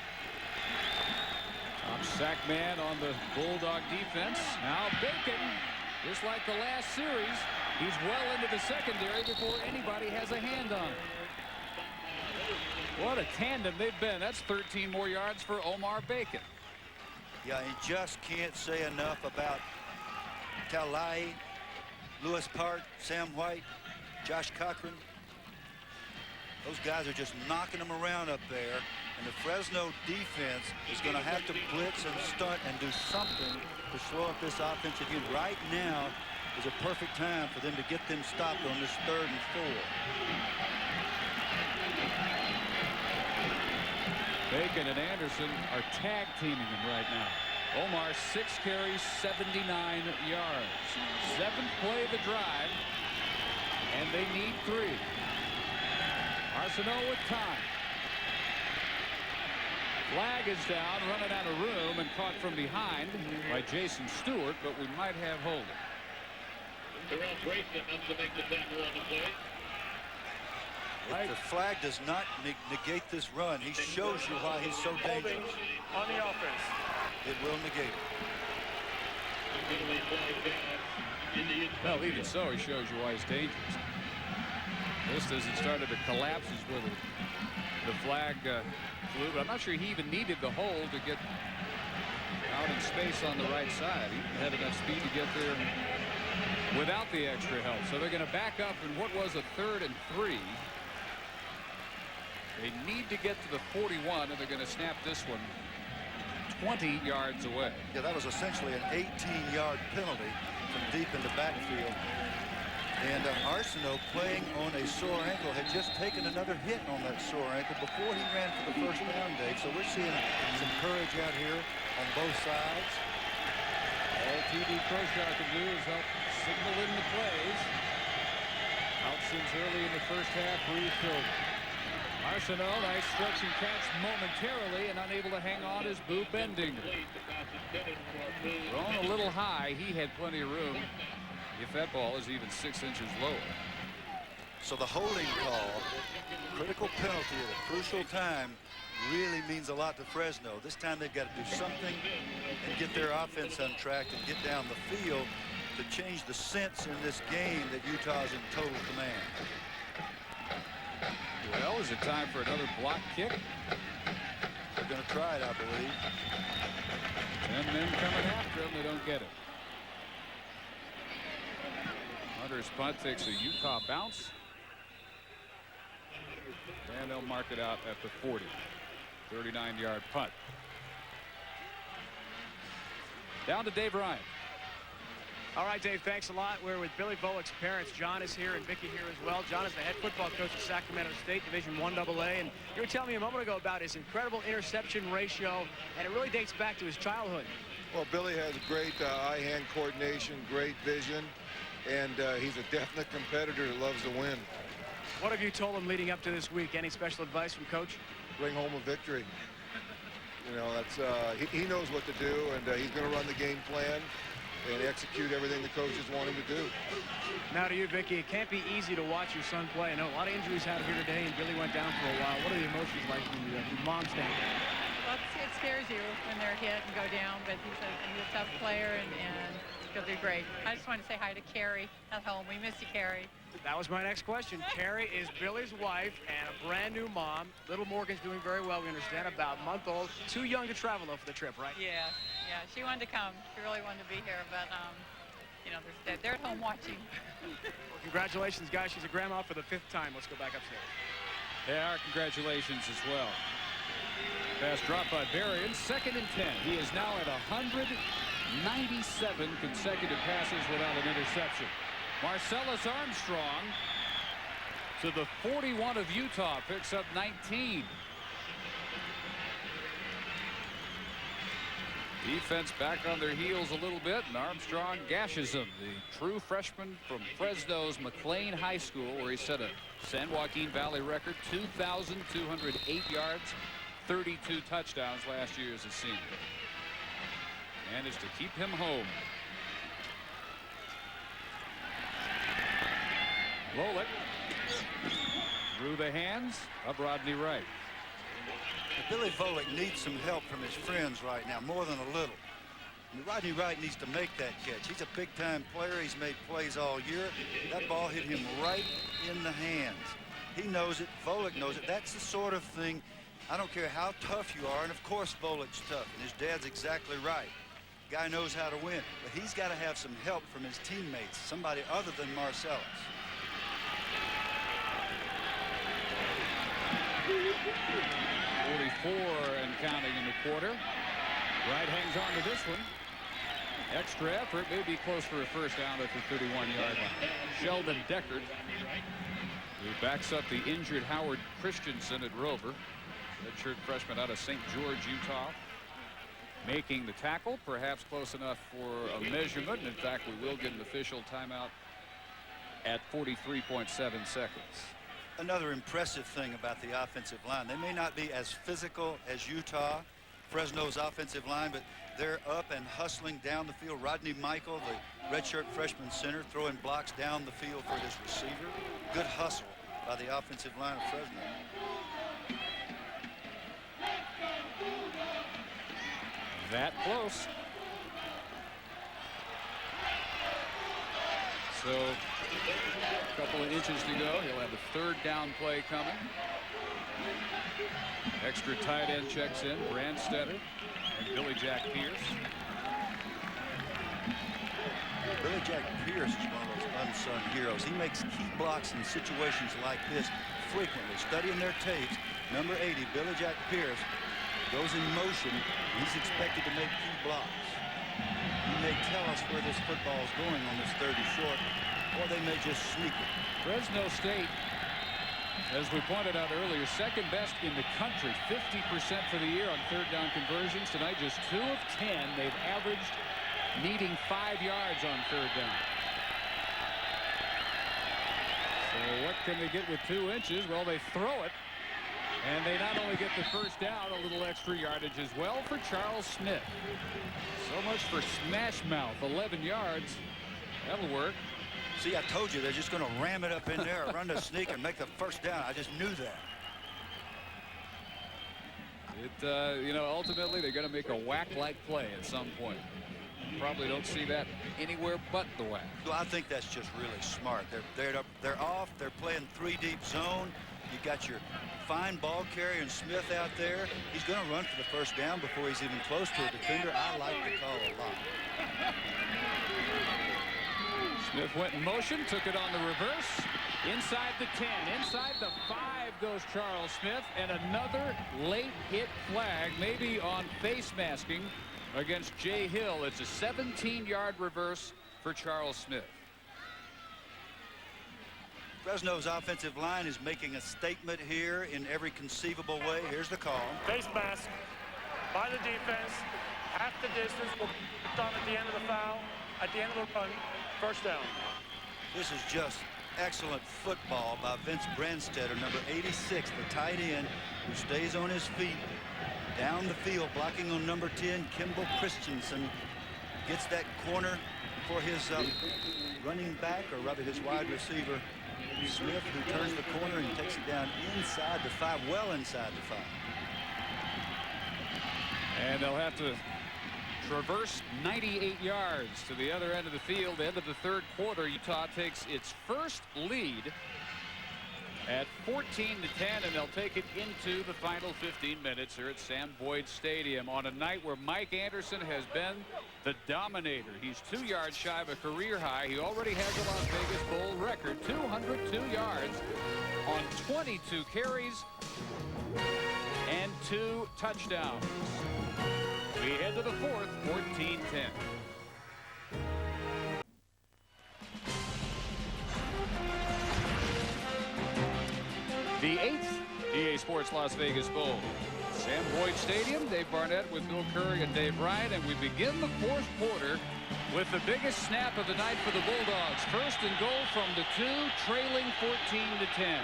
Top sack man on the Bulldog defense. Now Bacon, just like the last series, he's well into the secondary before anybody has a hand on him. What a tandem they've been. That's 13 more yards for Omar Bacon.
Yeah, you just can't say enough about Talai, Lewis Park, Sam White, Josh Cochran. Those guys are just knocking them around up there, and the Fresno defense is going to have to blitz and stunt and do something to slow up this offense again. Right now is a perfect time for them to get them stopped on this 3rd and 4.
Bacon and Anderson are tag teaming him right now. Omar 6 carries, 79 yards. 7th play of the drive, and they need 3. Arsenault with time. Flag is down, running out of room, and caught from behind by Jason Stewart, but we might have holding.
Terrell Grayson up to make the tackle on the play.
If the flag does not negate this run, he shows you why he's so dangerous.
On the offense.
It will negate it.
Well, even so, he shows you why he's dangerous. Just as it started to collapse is where the flag flew, but I'm not sure he even needed the hold to get out in space on the right side. He had enough speed to get there without the extra help. So they're going to back up in what was a 3rd and 3. They need to get to the 41, and they're going to snap this one 20 yards away.
Yeah, that was essentially an 18-yard penalty from deep in the backfield. And Arsenault, playing on a sore ankle, had just taken another hit on that sore ankle before he ran for the first down, Dave. So we're seeing some courage out here on both sides.
All T.D. Croshaw can do is help signal in the plays. Out since early in the first half for East Hilton. Arsenault, nice stretch and catch momentarily, and unable to hang on is Boo Bendinger. Thrown a little high. He had plenty of room if that ball is even 6 inches lower.
So the holding call, critical penalty at a crucial time, really means a lot to Fresno. This time they've got to do something and get their offense on track and get down the field to change the sense in this game that Utah's in total command.
Well, is it time for another block kick?
They're going to try it, I believe.
10 men coming after him. They don't get it. Hunter's punt takes a Utah bounce. And they'll mark it out at the 40. 39-yard punt. Down to Dave Ryan.
All right, Dave, thanks a lot. We're with Billy Volick's parents. John is here and Vicky here as well. John is the head football coach of Sacramento State, Division I AA. And you were telling me a moment ago about his incredible interception ratio, and it really dates back to his childhood.
Well, Billy has great eye-hand coordination, great vision, and he's a definite competitor that loves to win.
What have you told him leading up to this week? Any special advice from Coach?
Bring home a victory. You know, that's he knows what to do, and he's going to run the game plan and execute everything the coaches want him to do.
Now to you, Vicky. It can't be easy to watch your son play. I know a lot of injuries out here today, and Billy went down for a while. What are the emotions like from your mom standpoint?
Well, it scares you when they're hit and go down, but he's a tough player, and he'll do great. I just wanted to say hi to Carrie at home. We miss you, Carrie.
That was my next question. Carrie is Billy's wife and a brand new mom. Little Morgan's doing very well, we understand, about a month old. Too young to travel, though, for the trip, right?
Yeah, she wanted to come. She really wanted to be here, but, you know, they're at home watching.
Well, congratulations, guys. She's a grandma for the 5th time. Let's go back upstairs.
Yeah, our congratulations as well. Pass dropped by Berrien, 2nd and 10. He is now at 197 consecutive passes without an interception. Marcellus Armstrong to the 41 of Utah, picks up 19. Defense back on their heels a little bit, and Armstrong gashes them. The true freshman from Fresno's McLean High School, where he set a San Joaquin Valley record, 2,208 yards, 32 touchdowns last year as a senior. Managed to keep him home. Volick through the hands of Rodney Wright.
Billy Volick needs some help from his friends right now, more than a little. And Rodney Wright needs to make that catch. He's a big-time player. He's made plays all year. That ball hit him right in the hands. He knows it. Volick knows it. That's the sort of thing, I don't care how tough you are, and of course Volick's tough, and his dad's exactly right. Guy knows how to win, but he's got to have some help from his teammates, somebody other than Marcellus.
44 and counting in the quarter. Wright hangs on to this one. Extra effort, may be close for a first down at the 31-yard line. Sheldon Deckard, who backs up the injured Howard Christensen at Rover, redshirt freshman out of St. George, Utah, making the tackle, perhaps close enough for a measurement. In fact, we will get an official timeout at 43.7 seconds.
Another impressive thing about the offensive line, they may not be as physical as Utah, Fresno's offensive line, but they're up and hustling down the field. Rodney Michael, the redshirt freshman center, throwing blocks down the field for his receiver. Good hustle by the offensive line of Fresno.
That close. So a couple of inches to go. He'll have a 3rd down play coming. Extra tight end checks in, Brandstetter and Billy Jack Pierce.
Billy Jack Pierce is one of those unsung heroes. He makes key blocks in situations like this frequently. Studying their tapes, number 80, Billy Jack Pierce, goes in motion. He's expected to make key blocks. He may tell us where this football is going on this 30 short, or they may just sneak it.
Fresno State, as we pointed out earlier, 2nd best in the country, 50% for the year on 3rd down conversions. Tonight, just 2 of 10. They've averaged needing 5 yards on 3rd down. So what can they get with 2 inches? Well, they throw it, and they not only get the first down, a little extra yardage as well for Charles Smith. So much for smash mouth, 11 yards. That'll work.
See, I told you they're just going to ram it up in there, run the sneak, and make the first down. I just knew that.
You know, ultimately they're going to make a whack-like play at some point. Probably don't see that anywhere but the whack.
Well, I think that's just really smart. They're off. They're playing 3-deep zone. You got your fine ball carrier and Smith out there. He's going to run for the first down before he's even close to a defender. I like the call a lot.
Smith went in motion, took it on the reverse. Inside the 10, inside the 5 goes Charles Smith, and another late hit flag, maybe on face masking against Jay Hill. It's a 17-yard reverse for Charles Smith.
Fresno's offensive line is making a statement here in every conceivable way. Here's the call.
Face mask by the defense. Half the distance will be done at the end of the foul. At the end of the run, first down.
This is just excellent football by Vince Brandstetter, number 86, the tight end, who stays on his feet down the field, blocking on number 10, Kimball Christensen. Gets that corner for his running back, or rather his wide receiver, Smith, who turns the corner and takes it down inside the 5, well inside the 5.
And they'll have to traverse 98 yards to the other end of the field. End of the third quarter, Utah takes its first lead at 14-10, and they'll take it into the final 15 minutes here at Sam Boyd Stadium on a night where Mike Anderson has been the dominator. He's 2 yards shy of a career high. He already has a Las Vegas Bowl record, 202 yards on 22 carries and 2 touchdowns. We head to the fourth, 14-10. The 8th EA Sports Las Vegas Bowl. Sam Boyd Stadium, Dave Barnett with Bill Curry and Dave Ryan, and we begin the fourth quarter with the biggest snap of the night for the Bulldogs. First and goal from the 2, trailing 14-10.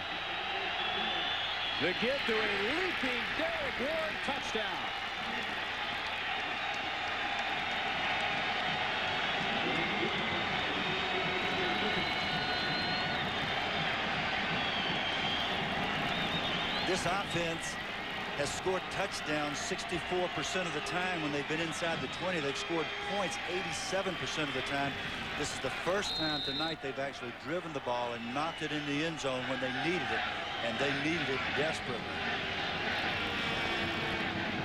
The give to a leaping Derek Ward, touchdown.
This offense has scored touchdowns 64% of the time. When they've been inside the 20, they've scored points 87% of the time. This is the first time tonight they've actually driven the ball and knocked it in the end zone when they needed it, and they needed it desperately.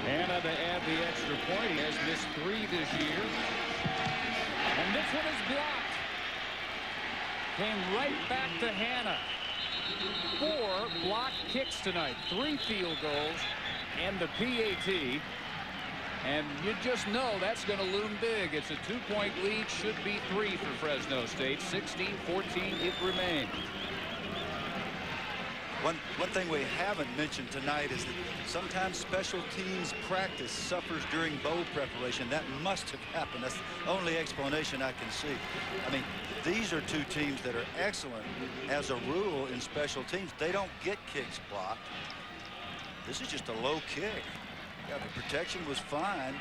Hannah to add the extra point. He has missed 3 this year. And this one is blocked. Came right back to Hannah. 4 block kicks tonight, 3 field goals, and the PAT. And you just know that's going to loom big. It's a 2-point lead, should be 3 for Fresno State. 16-14 it remains.
One thing we haven't mentioned tonight is that sometimes special teams practice suffers during bowl preparation. That must have happened. That's the only explanation I can see. I mean, these are 2 teams that are excellent as a rule in special teams. They don't get kicks blocked. This is just a low kick. Yeah, the protection was fine.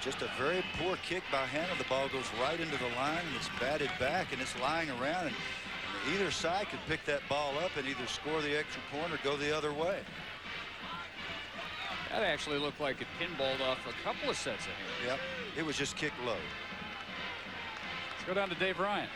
Just a very poor kick by Hannah. The ball goes right into the line, and it's batted back, and it's lying around. And either side could pick that ball up and either score the extra point or go the other way.
That actually looked like it pinballed off a couple of sets of hands.
Yep, it was just kicked low.
Let's go down to Dave Ryan.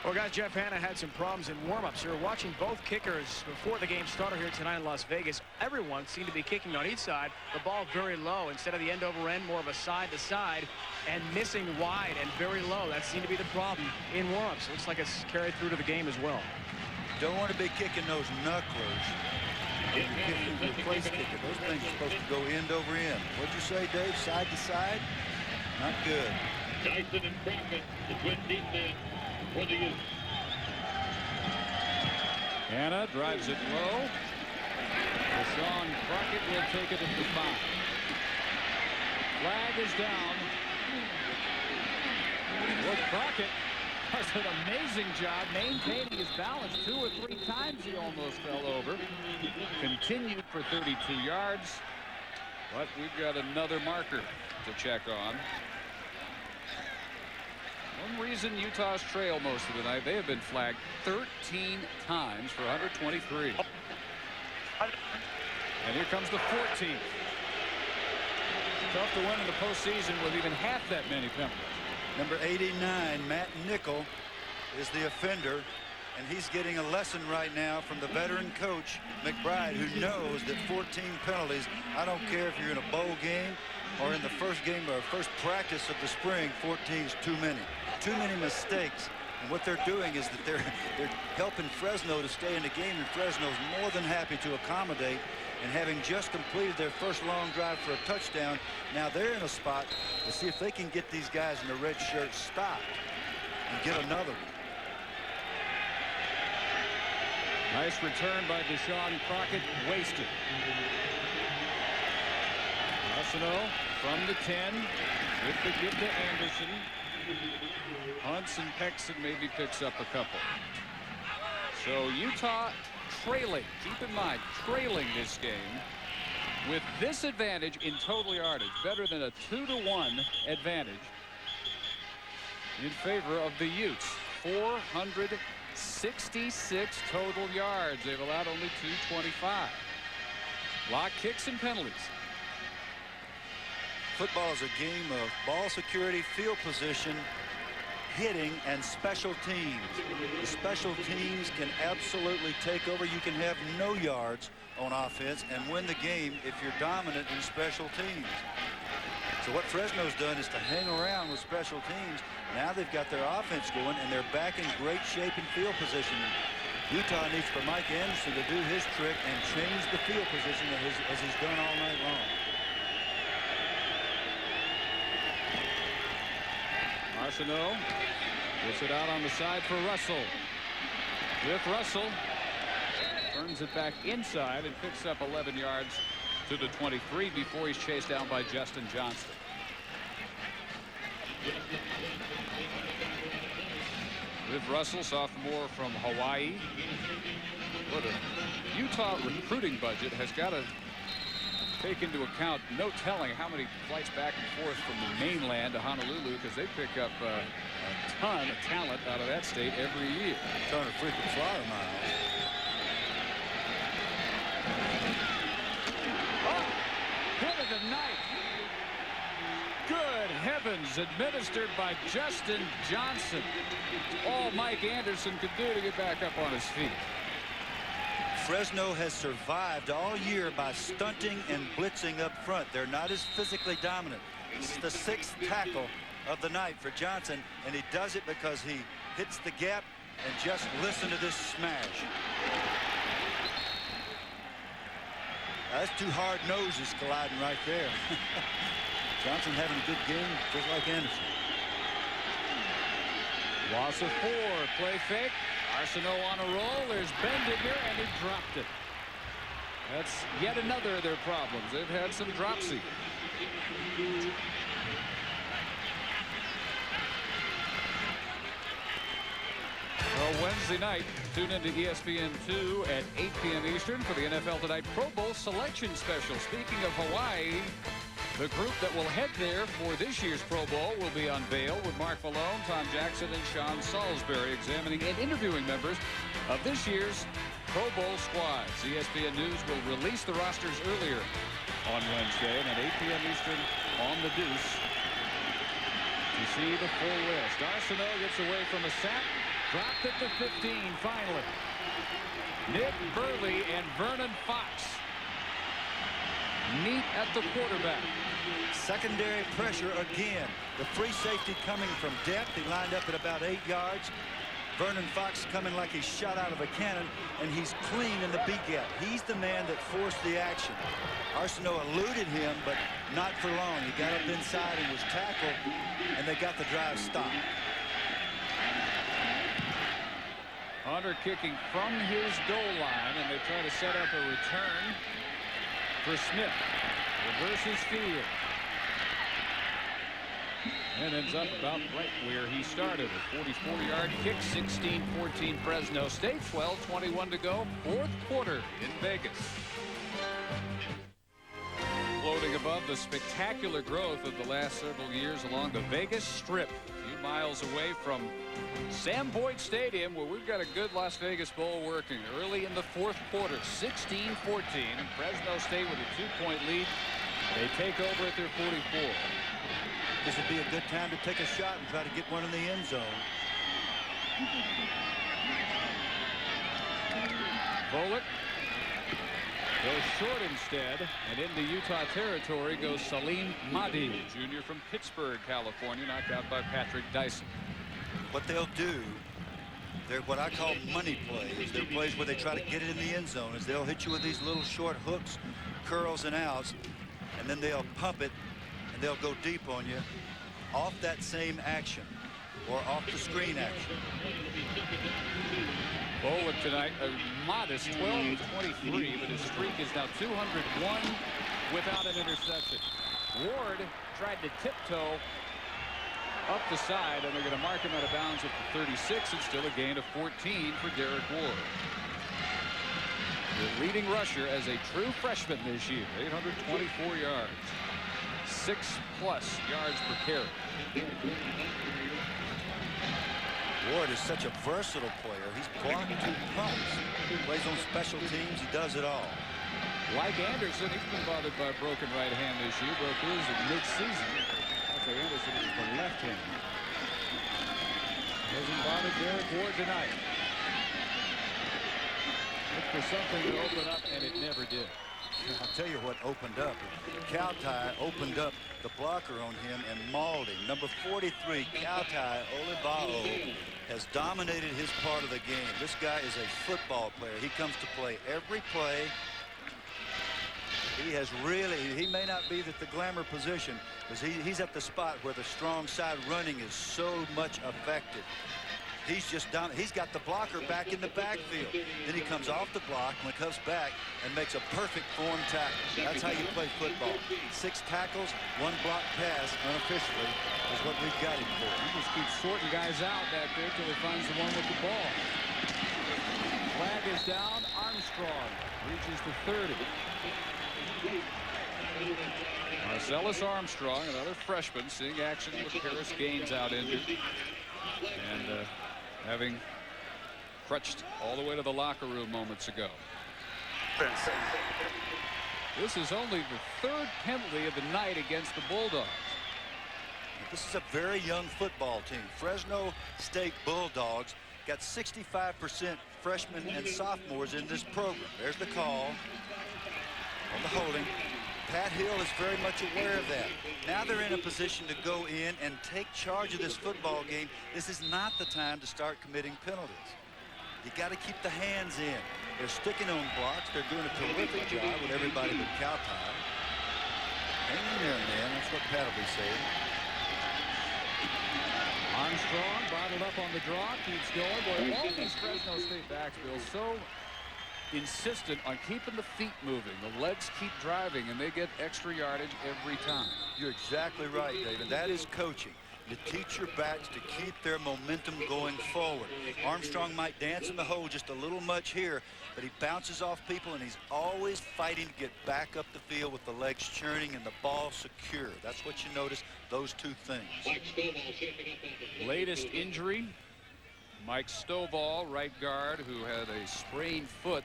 Well, guys, Jeff Hannah had some problems in warm-ups. You're watching both kickers before the game started here tonight in Las Vegas. Everyone seemed to be kicking on each side. The ball very low. Instead of the end over end, more of a side-to-side, and missing wide and very low. That seemed to be the problem in warm-ups. Looks like it's carried through to the game as well.
Don't want to be kicking those knucklers. Kicking the place kicker. Those things are supposed to go end over end. What'd you say, Dave? Side to side? Not good.
Tyson and Crockett, the twin deep men for the Utes.
Hannah drives it low. Deshaun Crockett will take it at the 5. Flag is down. Well, Crockett does an amazing job maintaining his balance. 2 or 3 times he almost fell over. Continued for 32 yards. But we've got another marker to check on. One reason Utah's trail most of the night, they have been flagged 13 times for 123. And here comes the 14th. Tough to win in the postseason with even half that many penalties.
Number 89, Matt Nickel, is the offender, and he's getting a lesson right now from the veteran coach, McBride, who knows that 14 penalties, I don't care if you're in a bowl game or in the first game or first practice of the spring, 14 is too many. Too many mistakes. And what they're doing is that they're helping Fresno to stay in the game, and Fresno's more than happy to accommodate. And having just completed their first long drive for a touchdown, now they're in a spot to see if they can get these guys in the red shirts stopped. and get another one.
Nice return by Deshaun Crockett, wasted. Arsenault from the 10 with the give to Anderson. Hunts and Pexton maybe picks up a couple. So Utah trailing, keep in mind, trailing this game with this advantage in total yardage, better than a 2-to-1 advantage in favor of the Utes. 466 total yards. They've allowed only 225. Block kicks and penalties.
Football is a game of ball security, field position, hitting, and special teams. The special teams can absolutely take over. You can have no yards on offense and win the game if you're dominant in special teams. So what Fresno's done is to hang around with special teams. Now they've got their offense going, and they're back in great shape in field position. Utah needs for Mike Anderson to do his trick and change the field position as he's done all night long.
Arsenault gets it out on the side for Russell. With Russell, turns it back inside and picks up 11 yards to the 23 before he's chased down by Justin Johnston. With Russell, sophomore from Hawaii. What a Utah recruiting budget has got to take into account. No telling how many flights back and forth from the mainland to Honolulu, because they pick up a ton of talent out of that state every year.
A ton of frequent flyer miles.
Oh, hit of the night. Good heavens, administered by Justin Johnson. All Mike Anderson could do to get back up on his feet.
Fresno has survived all year by stunting and blitzing up front. They're not as physically dominant. This is the 6th tackle of the night for Johnson, and he does it because he hits the gap. And just listen to this smash. That's two hard noses colliding right there. Johnson having a good game, just like Anderson.
Loss of 4, play fake. Arsenault on a roll. There's Bendinger, and he dropped it. That's yet another of their problems. They've had some dropsy. Well, Wednesday night, tune into ESPN2 at 8 p.m. Eastern for the NFL Tonight Pro Bowl Selection Special. Speaking of Hawaii, the group that will head there for this year's Pro Bowl will be unveiled with Mark Malone, Tom Jackson, and Sean Salisbury examining and interviewing members of this year's Pro Bowl squads. ESPN News will release the rosters earlier on Wednesday, and at 8 p.m. Eastern on the Deuce to see the full list. Arsenault gets away from a sack, dropped at the 15 finally. Nick Burley and Vernon Fox meet at the quarterback.
Secondary pressure again. The free safety coming from depth. He lined up at about 8 yards. Vernon Fox coming like he's shot out of a cannon, and he's clean in the B gap. He's the man that forced the action. Arsenault eluded him, but not for long. He got up inside and was tackled, and they got the drive stopped.
Hunter kicking from his goal line, and they try to set up a return for Smith. Reverses field. And ends up about right where he started. A 44-yard kick, 16-14 Fresno State. 12:21 to go. 4th quarter in Vegas. Floating above the spectacular growth of the last several years along the Vegas Strip. A few miles away from Sam Boyd Stadium, where we've got a good Las Vegas Bowl working. Early in the 4th quarter, 16-14. And Fresno State with a 2-point lead. They take over at their 44.
This would be a good time to take a shot and try to get one in the end zone.
Bullock goes short instead, and into Utah territory goes Salim Mahdi, junior from Pittsburgh, California, knocked out by Patrick Dyson.
What they'll do, they're what I call money plays. They're plays where they try to get it in the end zone. Is they'll hit you with these little short hooks, curls, and outs, and then they'll pump it, and they'll go deep on you off that same action. or off the screen action.
Volek tonight, a modest 12 of 23, but his streak is now 201 without an interception. Ward tried to tiptoe up the side, and they're going to mark him out of bounds at the 36, and still a gain of 14 for Derek Ward. The leading rusher as a true freshman this year, 824 yards, 6+ yards per carry.
Ward is such a versatile player. He's blocked 2 punts. He plays on special teams. He does it all.
Like Anderson, he's been bothered by a broken right hand this year. Broke his in mid-season. Okay, Anderson is the left hand. Hasn't bothered Derek Ward tonight. Looked for something to open up, and it never did.
I'll tell you what opened up. Kautai opened up the blocker on him and mauled him. Number 43, Kautai Olivao, has dominated his part of the game. This guy is a football player. He comes to play every play. He has really, he may not be at the glamour position, because he's at the spot where the strong side running is so much affected. He's just down. He's got the blocker back in the backfield. Then he comes off the block when he comes back and makes a perfect form tackle. That's how you play football. 6 tackles, 1 block pass unofficially is what we've got him for.
He just keeps sorting guys out back there till he finds the one with the ball. Flag is down. Armstrong reaches the 30. Marcellus Armstrong, another freshman, seeing action with Paris Gaines out injured. And having crutched all the way to the locker room moments ago. This is only the 3rd penalty of the night against the Bulldogs.
This is a very young football team. Fresno State Bulldogs got 65% freshmen and sophomores in this program. There's the call on the holding. Pat Hill is very much aware of that. Now they're in a position to go in and take charge of this football game. This is not the time to start committing penalties. You got to keep the hands in. They're sticking on blocks. They're doing a terrific job with everybody but Kautai. Hang in there, man. That's what Pat will be saying.
Armstrong bottled up on the draw, keeps going. Boy, all these Fresno State backs, Bill, so insistent on keeping the feet moving. The legs keep driving, and they get extra yardage every time.
You're exactly right, David. That is coaching. You teach your backs to keep their momentum going forward. Armstrong might dance in the hole just a little much here, but he bounces off people, and he's always fighting to get back up the field with the legs churning and the ball secure. That's what you notice, those 2 things.
Latest injury, Mike Stovall, right guard, who had a sprained foot.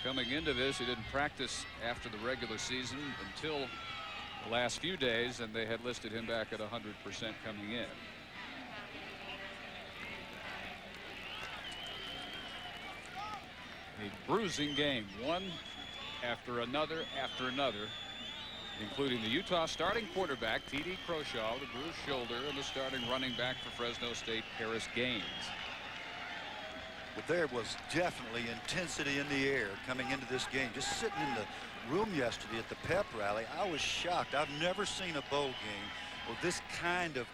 Coming into this, he didn't practice after the regular season until the last few days, and they had listed him back at 100% coming in. A bruising game, one after another, including the Utah starting quarterback, T.D. Croshaw, with a bruised shoulder, and the starting running back for Fresno State, Paris Gaines.
Well, there was definitely intensity in the air coming into this game. Just sitting in the room yesterday at the pep rally, I was shocked. I've never seen a bowl game with this kind of,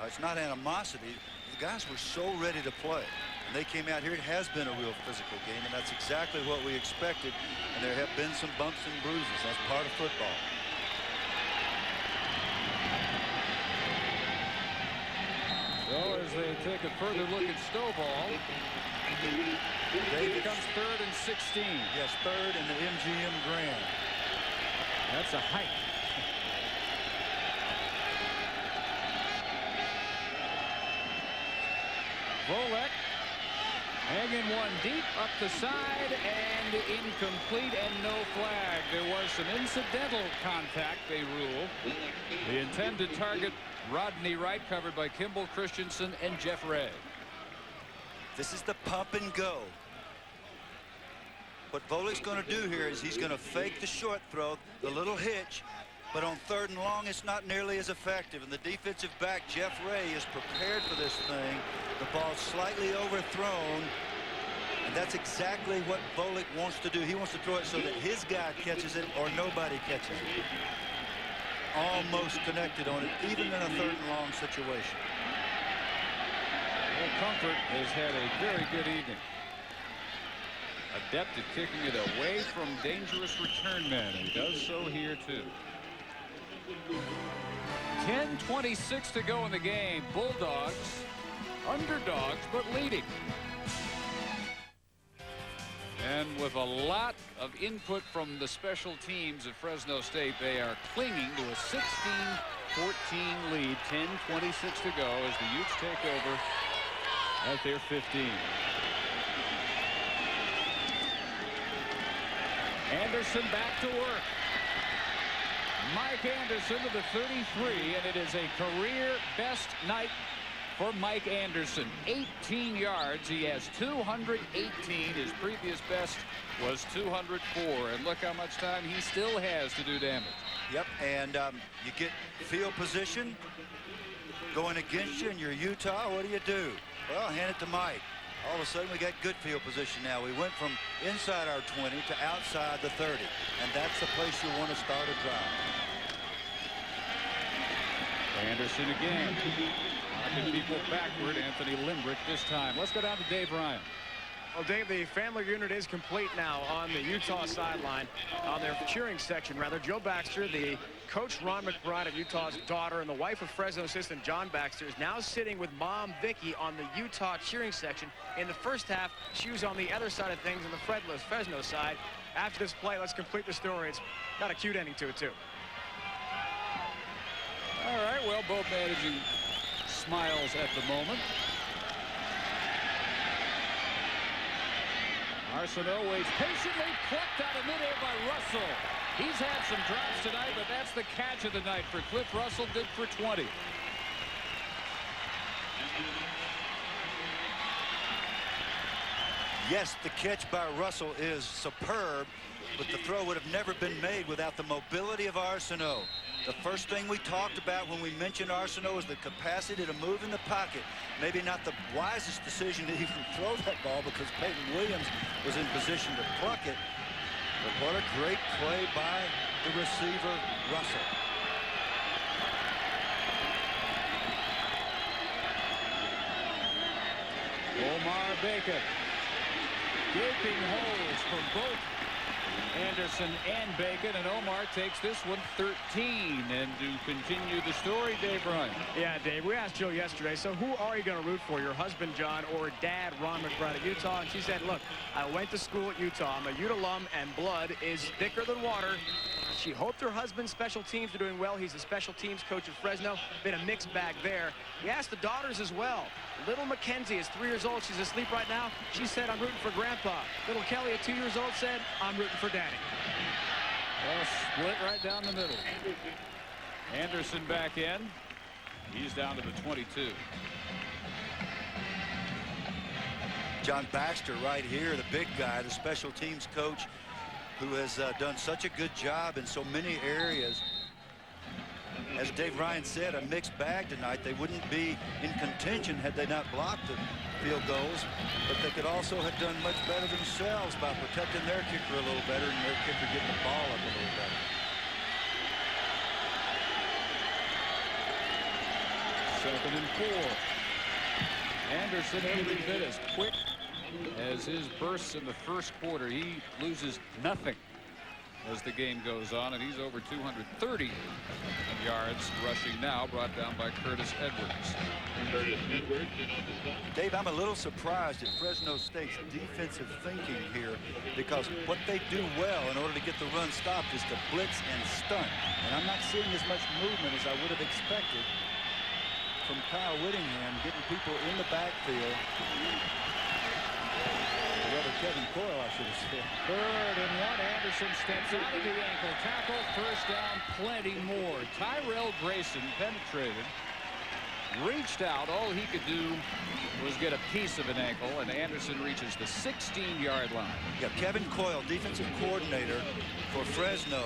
it's not animosity. The guys were so ready to play. And they came out here. It has been a real physical game, and that's exactly what we expected. And there have been some bumps and bruises. That's part of football.
So as they take a further look at Stovall,
David
comes 3rd and 16.
Yes, 3rd in the MGM Grand.
That's a hike. Volek hanging one deep up the side and incomplete and no flag. There was some incidental contact, they rule. The intended target, Rodney Wright, covered by Kimball Christensen and Jeff Ray.
This is the pump and go. What Volek's going to do here is he's going to fake the short throw, the little hitch, but on 3rd and long, it's not nearly as effective. And the defensive back, Jeff Ray, is prepared for this thing. The ball's slightly overthrown, and that's exactly what Volek wants to do. He wants to throw it so that his guy catches it or nobody catches it. Almost connected on it, even in a 3rd and long situation.
Well, Comfort has had a very good evening. Adept at kicking it away from dangerous return men. He does so here too. 10:26 to go in the game. Bulldogs underdogs but leading. And with a lot of input from the special teams at Fresno State, they are clinging to a 16-14 lead. 10:26 to go as the Utes take over at their 15. Anderson back to work. Mike Anderson to the 33, and it is a career best night for Mike Anderson. 18 yards. He has 218. His previous best was 204. And look how much time he still has to do damage.
Yep, and you get field position going against you, and you're Utah. What do? Well, hand it to Mike. All of a sudden, we got good field position now. We went from inside our 20 to outside the 30, and that's the place you want to start a drive.
Anderson again. Knocking people backward. Anthony Limbrick this time. Let's go down to Dave Ryan.
Well, Dave, the family unit is complete now on the Utah sideline, on their cheering section, rather. Joe Baxter, the coach Ron McBride of Utah's daughter, and the wife of Fresno assistant John Baxter, is now sitting with mom Vicky on the Utah cheering section. In the first half, she was on the other side of things on the Fresno side. After this play, let's complete the story. It's got a cute ending to it, too.
All right, well, both managing smiles at the moment. Arsenault waits patiently, plucked out of midair by Russell. He's had some drops tonight, but that's the catch of the night for Cliff Russell. Good for 20.
Yes, the catch by Russell is superb, but the throw would have never been made without the mobility of Arsenault. The first thing we talked about when we mentioned Arsenault is the capacity to move in the pocket. Maybe not the wisest decision to even throw that ball because Peyton Williams was in position to pluck it. But what a great play by the receiver, Russell.
Omar Bacon. Gaping holes from both Anderson and Bacon, and Omar takes this one 13. And to continue the story, Dave Ryan.
Yeah, Dave, we asked Jill yesterday, so who are you going to root for, your husband John or dad Ron McBride at Utah? And she said, look, I went to school at Utah. I'm a Ute alum, and blood is thicker than water. She hoped her husband's special teams are doing well. He's the special teams coach at Fresno. Been a mixed bag there. We asked the daughters as well. Little Mackenzie is 3 years old. She's asleep right now. She said, I'm rooting for Grandpa. Little Kelly at 2 years old said, I'm rooting for Daddy.
Well, split right down the middle. Anderson back in. He's down to the 22.
John Baxter right here, the big guy, the special teams coach, who has done such a good job in so many areas. As Dave Ryan said, a mixed bag tonight. They wouldn't be in contention had they not blocked the field goals, but they could also have done much better themselves by protecting their kicker a little better and their kicker getting the ball up a little better.
Second and 4. Anderson every bit as quick as his bursts in the first quarter. He loses nothing as the game goes on, and he's over 230 yards rushing now, brought down by Curtis Edwards.
Dave, I'm a little surprised at Fresno State's defensive thinking here, because what they do well in order to get the run stopped is to blitz and stunt. And I'm not seeing as much movement as I would have expected from Kyle Whittingham, getting people in the backfield. Kevin Coyle, I should have said.
3rd and 1. Anderson steps out of the ankle tackle. First down, plenty more. Tyrell Grayson penetrated, reached out. All he could do was get a piece of an ankle, and Anderson reaches the 16-yard line.
Yeah, Kevin Coyle, defensive coordinator for Fresno,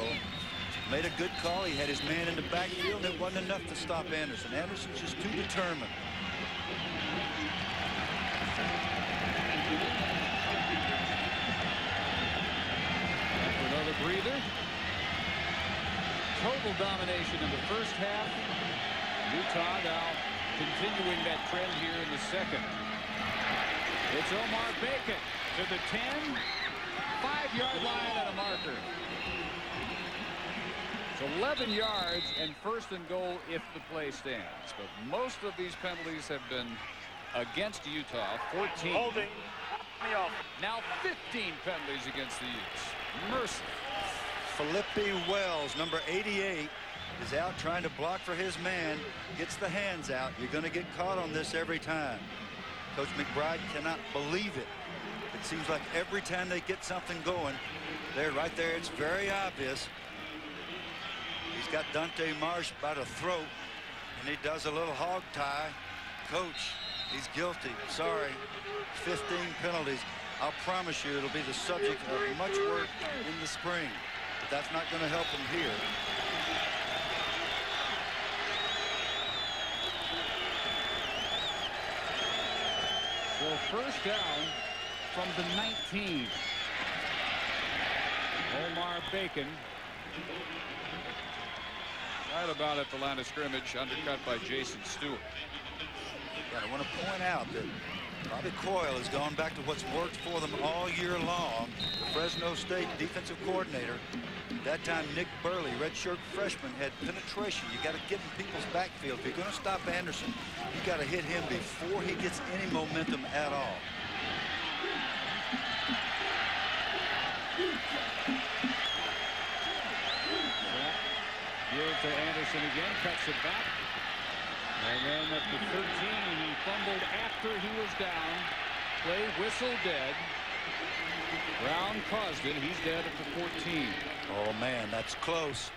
made a good call. He had his man in the backfield. It wasn't enough to stop Anderson. Anderson's just too determined.
Breather. Total domination in the first half. Utah now continuing that trend here in the second. It's Omar Bacon to the 10, 5-yard line and a marker. It's 11 yards and first and goal if the play stands. But most of these penalties have been against Utah. 14.
Holding.
Now 15 penalties against the Utes. Mercy.
Felipe Wells, number 88, is out trying to block for his man. Gets the hands out. You're going to get caught on this every time. Coach McBride cannot believe it. It seems like every time they get something going, there, right there, it's very obvious. He's got Dante Marsh by the throat, and he does a little hog tie. Coach, he's guilty. Sorry. 15 penalties. I'll promise you it'll be the subject of much work in the spring. But that's not going to help him here.
So first down from the 19. Omar Bacon. Right about at the line of scrimmage, undercut by Jason Stewart.
Yeah, I want to point out that Bobby Coyle has gone back to what's worked for them all year long. The Fresno State defensive coordinator. That time, Nick Burley, redshirt freshman, had penetration. You got to get in people's backfield. If you're going to stop Anderson, you got to hit him before he gets any momentum at all.
Gives to Anderson again, cuts it back. And then at the 13, he fumbled after he was down. Play whistle dead. Brown caused it. He's dead at the 14.
Oh, man, that's close.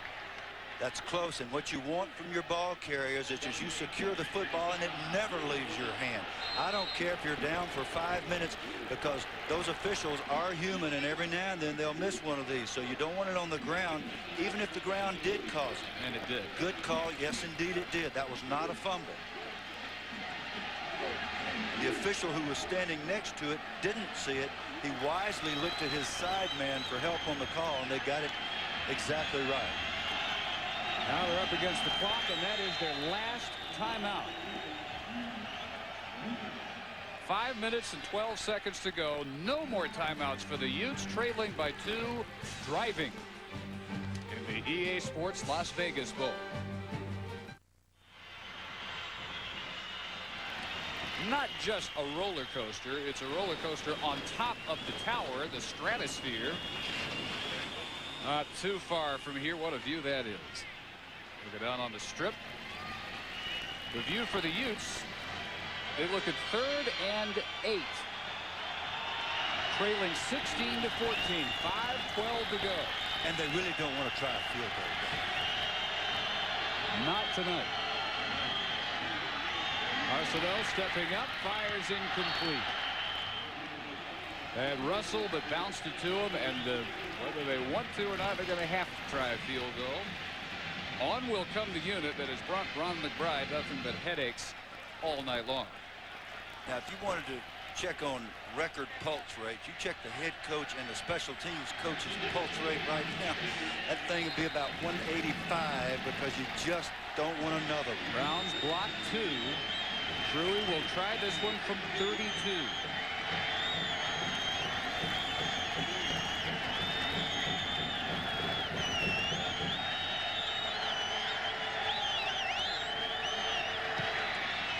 That's close. And what you want from your ball carriers is just you secure the football and it never leaves your hand. I don't care if you're down for 5 minutes, because those officials are human, and every now and then they'll miss one of these. So you don't want it on the ground, even if the ground did cause it.
And it did.
Good call. Yes, indeed it did. That was not a fumble. The official who was standing next to it didn't see it. He wisely looked at his side man for help on the call, and they got it exactly right.
Now they're up against the clock, and that is their last timeout. 5 minutes and 12 seconds to go. No more timeouts for the Utes, trailing by 2, driving in the EA Sports Las Vegas Bowl. Not just a roller coaster, it's a roller coaster on top of the tower, the stratosphere. Not too far from here. What a view that is. We'll go down on the strip. The view for the Utes. They look at 3rd and 8. Trailing 16 to 14. 5:12 to go.
And they really don't want to try a field goal.
Not tonight. Arsenault stepping up, fires incomplete. They had Russell, but bounced it to him, and whether they want to or not, they're going to have to try a field goal. On will come the unit that has brought Ron McBride nothing but headaches all night long.
Now, if you wanted to check on record pulse rates, you check the head coach and the special teams coach's pulse rate right now. That thing would be about 185, because you just don't want another one.
Brown's block 2. Drewy will try this one from 32.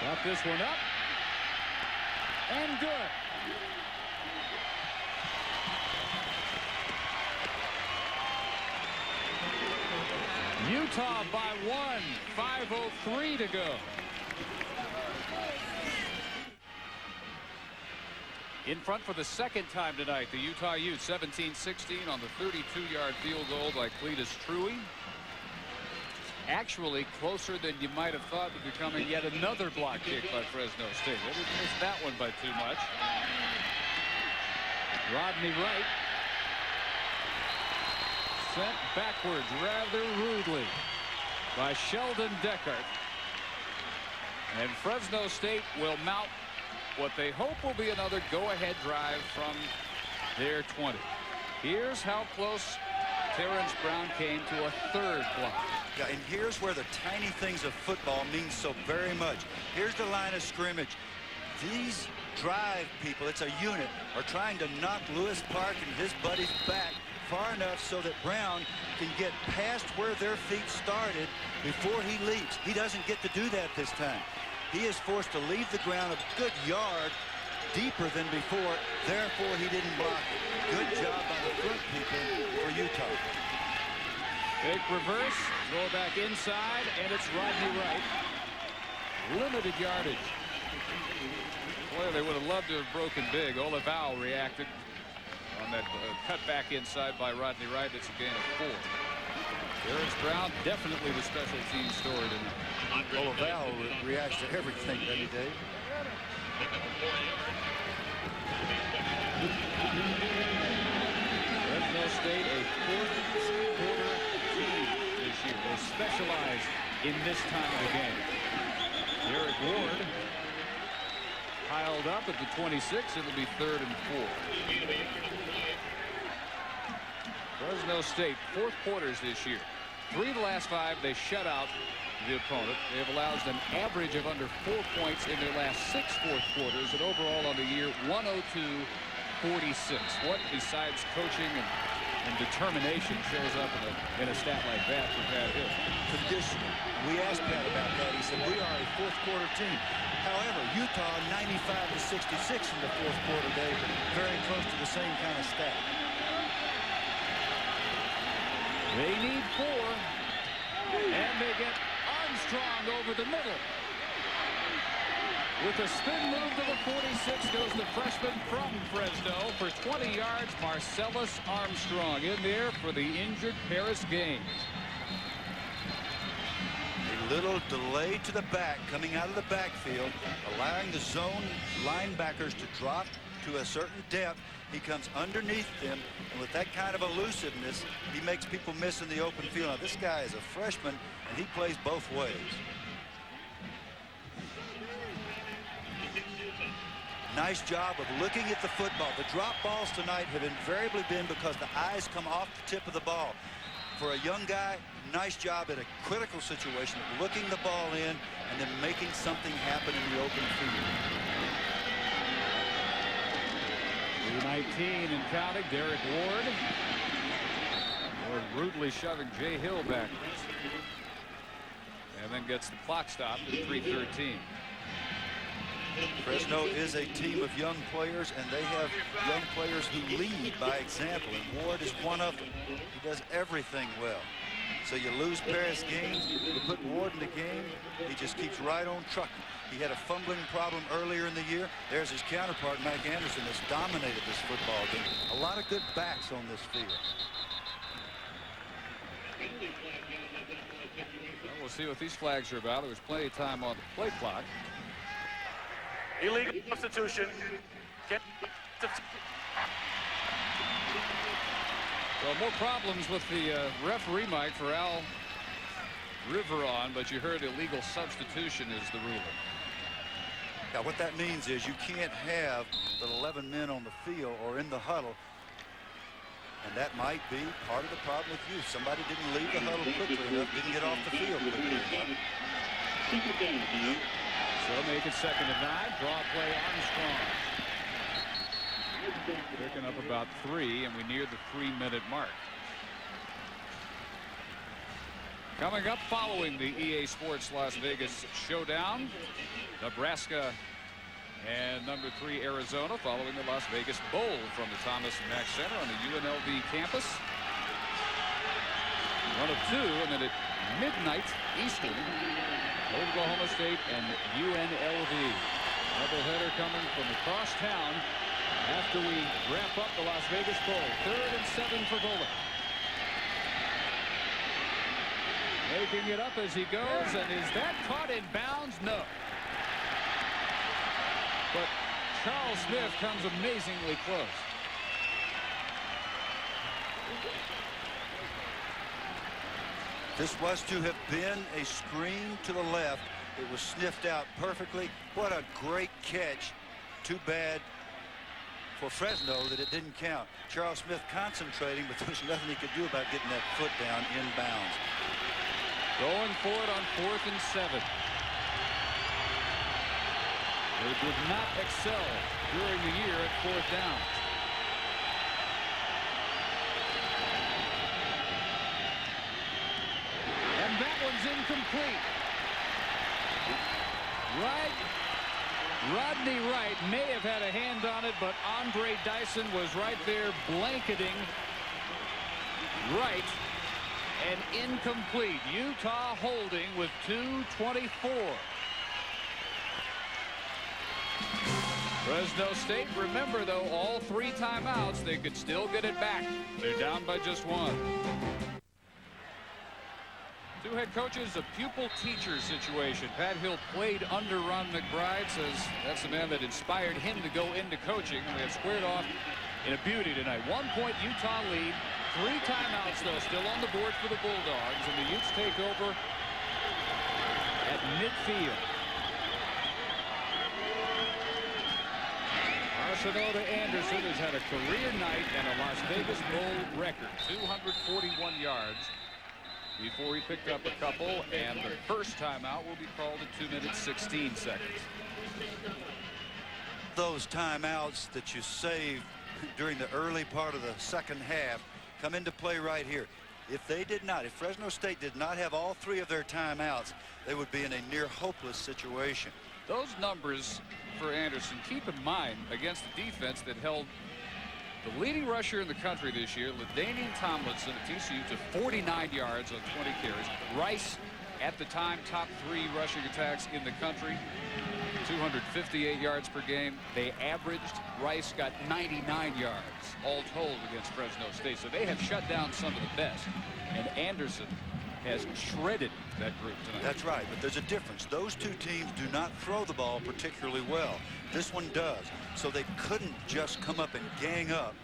Got this one up. And good. Utah by 1. 5:03 to go. In front for the second time tonight, the Utah Utes, 17-16 on the 32-yard field goal by Cletus Truey. Actually closer than you might have thought, to becoming yet another block kick by Fresno State. They didn't miss that one by too much. Rodney Wright sent backwards rather rudely by Sheldon Deckard. And Fresno State will mount what they hope will be another go-ahead drive from their 20. Here's how close Terrence Brown came to a third block.
Yeah, and here's where the tiny things of football mean so very much. Here's the line of scrimmage. These drive people, it's a unit, are trying to knock Lewis Park and his buddies back far enough so that Brown can get past where their feet started before he leaps. He doesn't get to do that this time. He is forced to leave the ground a good yard deeper than before. Therefore, he didn't block it. Good job by the front people for Utah.
Big reverse, throw back inside, and it's Rodney Wright. Limited yardage. Boy, they would have loved to have broken big. Olivao reacted on that cut back inside by Rodney Wright. It's a gain of 4. Terrence Brown, definitely the special team story tonight.
Olivao reacts to everything, doesn't he, Dave?
Fresno State, a fourth-quarter team this year. They specialize in this time of the game. Derek Ward piled up at the 26. It'll be 3rd and 4. Fresno State, 4th quarters this year. 3 of the last 5, they shut out the opponent. They have allowed an average of under 4 points in their last 6 fourth quarters, and overall on the year, 102-46. What besides coaching and determination shows up in a stat like that for Pat Hill?
Conditioning. We asked Pat about that. He said, we are a 4th quarter team. However, Utah 95-66 in the 4th quarter, Dave. Very close to the same kind of stat.
They need 4, and they get Armstrong over the middle. With a spin move to the 46 goes the freshman from Fresno for 20 yards. Marcellus Armstrong in there for the injured Paris Gaines.
A little delay to the back coming out of the backfield, allowing the zone linebackers to drop to a certain depth. He comes underneath them, and with that kind of elusiveness, he makes people miss in the open field. Now, this guy is a freshman, and he plays both ways. Nice job of looking at the football. The drop balls tonight have invariably been because the eyes come off the tip of the ball. For a young guy, nice job at a critical situation of looking the ball in and then making something happen in the open field.
19 and counting. Derek Ward. Ward brutally shoving Jay Hill backwards. And then gets the clock stopped at 3:13.
Fresno is a team of young players, and they have young players who lead by example, and Ward is one of them. He does everything well. So you lose Paris Gaines, you put Ward in the game, he just keeps right on trucking. He had a fumbling problem earlier in the year. There's his counterpart, Mike Anderson, that's dominated this football game. A lot of good backs on this field.
Well, we'll see what these flags are about. There was plenty of time on the play clock.
Illegal substitution.
Well, more problems with the referee, Mike, for Al Riveron, but you heard illegal substitution is the ruling.
Now, what that means is you can't have the 11 men on the field or in the huddle, and that might be part of the problem with you. Somebody didn't leave the huddle quickly enough, didn't get off the field quickly enough.
So make it 2nd and 9. Draw play Armstrong. Picking up about 3, and we near the 3-minute mark. Coming up following the EA Sports Las Vegas showdown, Nebraska and number 3 Arizona following the Las Vegas Bowl from the Thomas and Mack Center on the UNLV campus. 1 of 2, and then at midnight Eastern, Oklahoma State and UNLV. Doubleheader coming from across town after we wrap up the Las Vegas Bowl. 3rd and 7 for Bowling. Making it up as he goes, and is that caught in bounds? No. But Charles Smith comes amazingly close.
This was to have been a screen to the left. It was sniffed out perfectly. What a great catch. Too bad for Fresno that it didn't count. Charles Smith concentrating, but there was nothing he could do about getting that foot down in bounds.
Going for it on 4th and 7. They did not excel during the year at 4th down. And that one's incomplete. Rodney Wright may have had a hand on it, but Andre Dyson was right there blanketing Wright, and incomplete. Utah holding with 2:24. Fresno State, remember though, all 3 timeouts, they could still get it back. They're down by just 1. 2 head coaches, a pupil-teacher situation. Pat Hill played under Ron McBride, says that's the man that inspired him to go into coaching. And they have squared off in a beauty tonight. 1-point Utah lead. 3 timeouts, though, still on the board for the Bulldogs. And the Utes take over at midfield. Arsenault to Anderson has had a career night and a Las Vegas Bowl record. 241 yards. Before he picked up a couple, and the first timeout will be called at 2 minutes 16 seconds.
Those timeouts that you saved during the early part of the second half come into play right here. If Fresno State did not have all 3 of their timeouts, they would be in a near hopeless situation.
Those numbers for Anderson, keep in mind, against the defense that held the leading rusher in the country this year, LaDainian Tomlinson at TCU, to 49 yards on 20 carries. Rice, at the time, top 3 rushing attacks in the country, 258 yards per game. They averaged. Rice got 99 yards all told against Fresno State. So they have shut down some of the best. And Anderson has shredded that group tonight.
That's right, but there's a difference. Those 2 teams do not throw the ball particularly well. This one does. So they couldn't just come up and gang up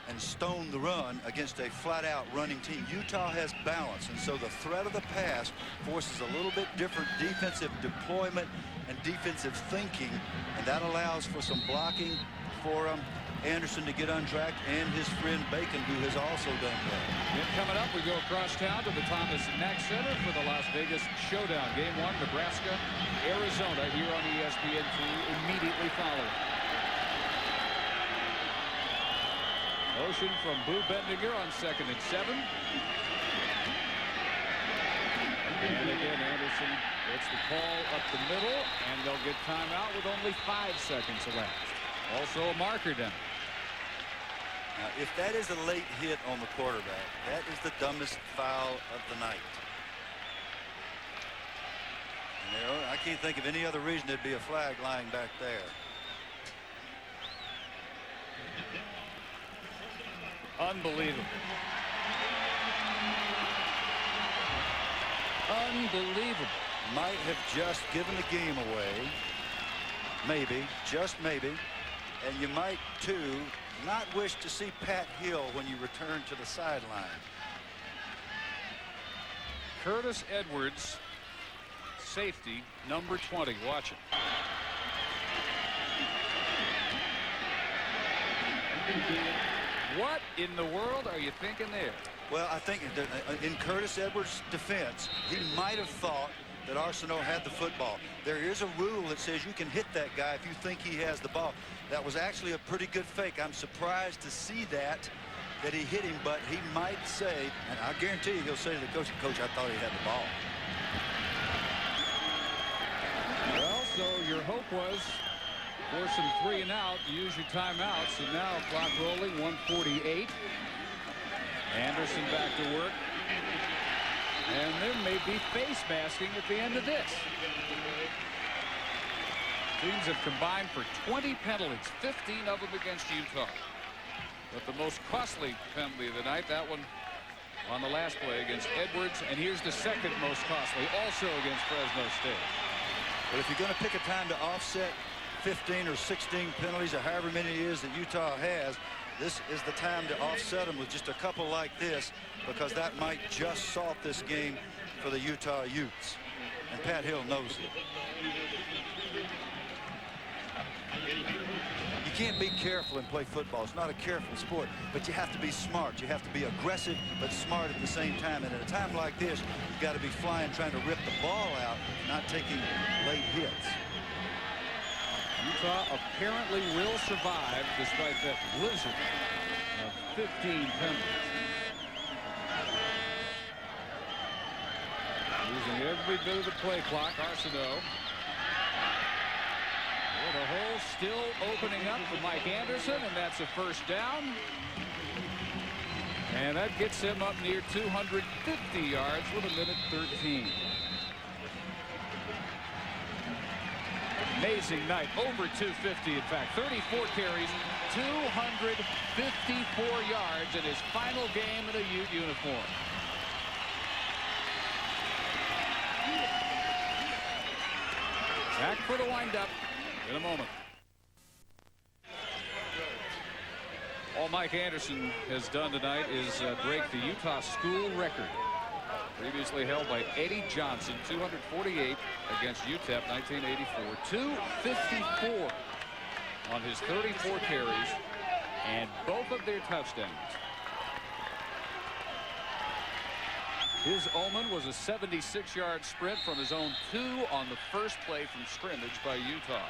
and stone the run against a flat-out running team. Utah has balance, and so the threat of the pass forces a little bit different defensive deployment and defensive thinking, and that allows for some blocking for Anderson to get untracked, and his friend Bacon, who has also done well.
Then coming up, we go across town to the Thomas and Mack Center for the Las Vegas Showdown. Game 1, Nebraska, Arizona, here on ESPN2 immediately following. Motion from Boo Bendinger on 2nd and 7. And again, Anderson gets the call up the middle, and they'll get timeout with only 5 seconds elapsed. Also a marker down.
Now, if that is a late hit on the quarterback, that is the dumbest foul of the night. And I can't think of any other reason there'd be a flag lying back there.
Unbelievable. Unbelievable.
Might have just given the game away. Maybe, just maybe. And you might, too, not wish to see Pat Hill when you return to the sideline.
Curtis Edwards, safety, number 20. Watch it. What in the world are you thinking there?
Well, I think in Curtis Edwards' defense, he might have thought that Arsenault had the football. There is a rule that says you can hit that guy if you think he has the ball. That was actually a pretty good fake. I'm surprised to see that he hit him, but he might say, and I guarantee you he'll say to the coach, "Coach, I thought he had the ball."
Well, so your hope was for some 3 and out, use your timeouts, and now clock rolling, 1:48. Anderson back to work. And there may be face masking at the end of this. Teams have combined for 20 penalties, 15 of them against Utah. But the most costly penalty of the night, that one on the last play against Edwards. And here's the second most costly, also against Fresno State.
But if you're going to pick a time to offset 15 or 16 penalties, or however many it is that Utah has, this is the time to offset them with just a couple like this, because that might just salt this game for the Utah Utes. And Pat Hill knows it. You can't be careful and play football. It's not a careful sport, but you have to be smart. You have to be aggressive but smart at the same time. And at a time like this, you've got to be flying, trying to rip the ball out, not taking late hits.
Utah apparently will survive despite that blizzard of 15 penalties. Using every bit of the play clock, Arsenault. Well, the hole still opening up for Mike Anderson, and that's a first down. And that gets him up near 250 yards with 1:13. Amazing night, over 250 in fact, 34 carries, 254 yards in his final game in a Ute uniform. Back for the windup in a moment. All Mike Anderson has done tonight is break the Utah school record, previously held by Eddie Johnson, 248 against UTEP 1984. 254 on his 34 carries and both of their touchdowns. His omen was a 76-yard sprint from his own 2 on the first play from scrimmage by Utah.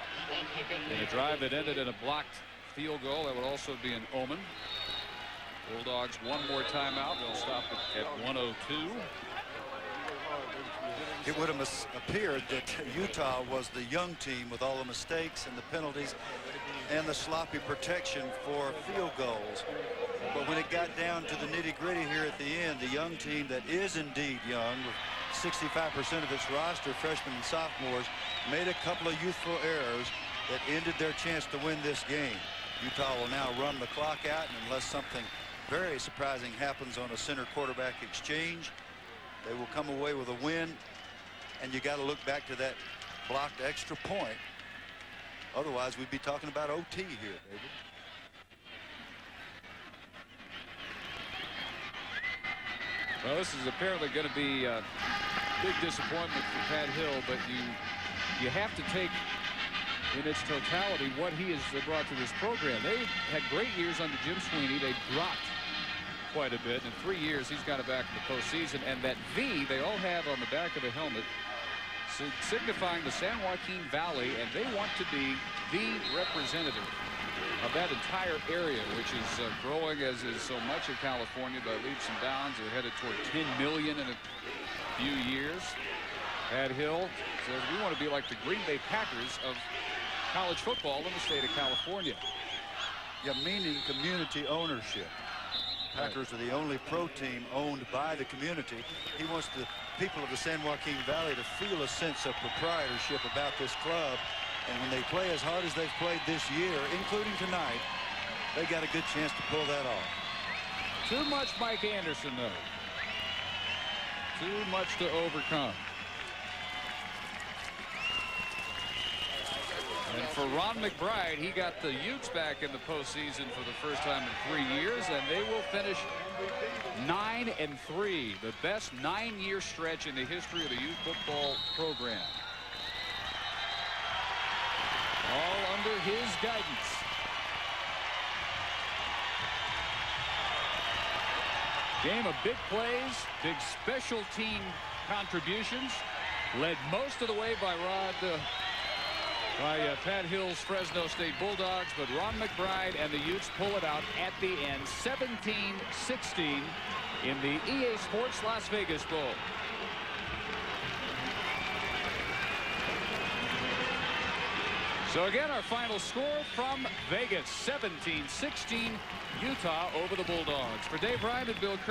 In a drive that ended in a blocked field goal, that would also be an omen. Bulldogs one more timeout. They'll stop at 1:02.
It would have appeared that Utah was the young team with all the mistakes and the penalties and the sloppy protection for field goals. But when it got down to the nitty-gritty here at the end, the young team that is indeed young, with 65% of its roster freshmen and sophomores, made a couple of youthful errors that ended their chance to win this game. Utah will now run the clock out, and unless something very surprising happens on a center quarterback exchange, they will come away with a win. And you got to look back to that blocked extra point. Otherwise, we'd be talking about OT here, David.
Well, this is apparently going to be a big disappointment for Pat Hill, but you have to take in its totality what he has brought to this program. They had great years under Jim Sweeney. They dropped quite a bit. In 3 years, he's got it back in the postseason. And that V they all have on the back of the helmet, signifying the San Joaquin Valley, and they want to be the representative of that entire area, which is growing, as is so much of California, by leaps and bounds. They're headed toward 10 million in a few years. Pat Hill says we want to be like the Green Bay Packers of college football in the state of California.
Yeah, meaning community ownership. Packers are the only pro team owned by the community. He wants the people of the San Joaquin Valley to feel a sense of proprietorship about this club. And when they play as hard as they've played this year, including tonight, they got a good chance to pull that off.
Too much Mike Anderson, though. Too much to overcome. And for Ron McBride, he got the Utes back in the postseason for the first time in 3 years, and they will finish 9-3, the best 9-year stretch in the history of the youth football program. All under his guidance. Game of big plays, big special team contributions, led most of the way by Pat Hill's Fresno State Bulldogs, but Ron McBride and the Utes pull it out at the end, 17-16 in the EA Sports Las Vegas Bowl. So again, our final score from Vegas, 17-16 Utah over the Bulldogs. For Dave Ryan and Bill Curry.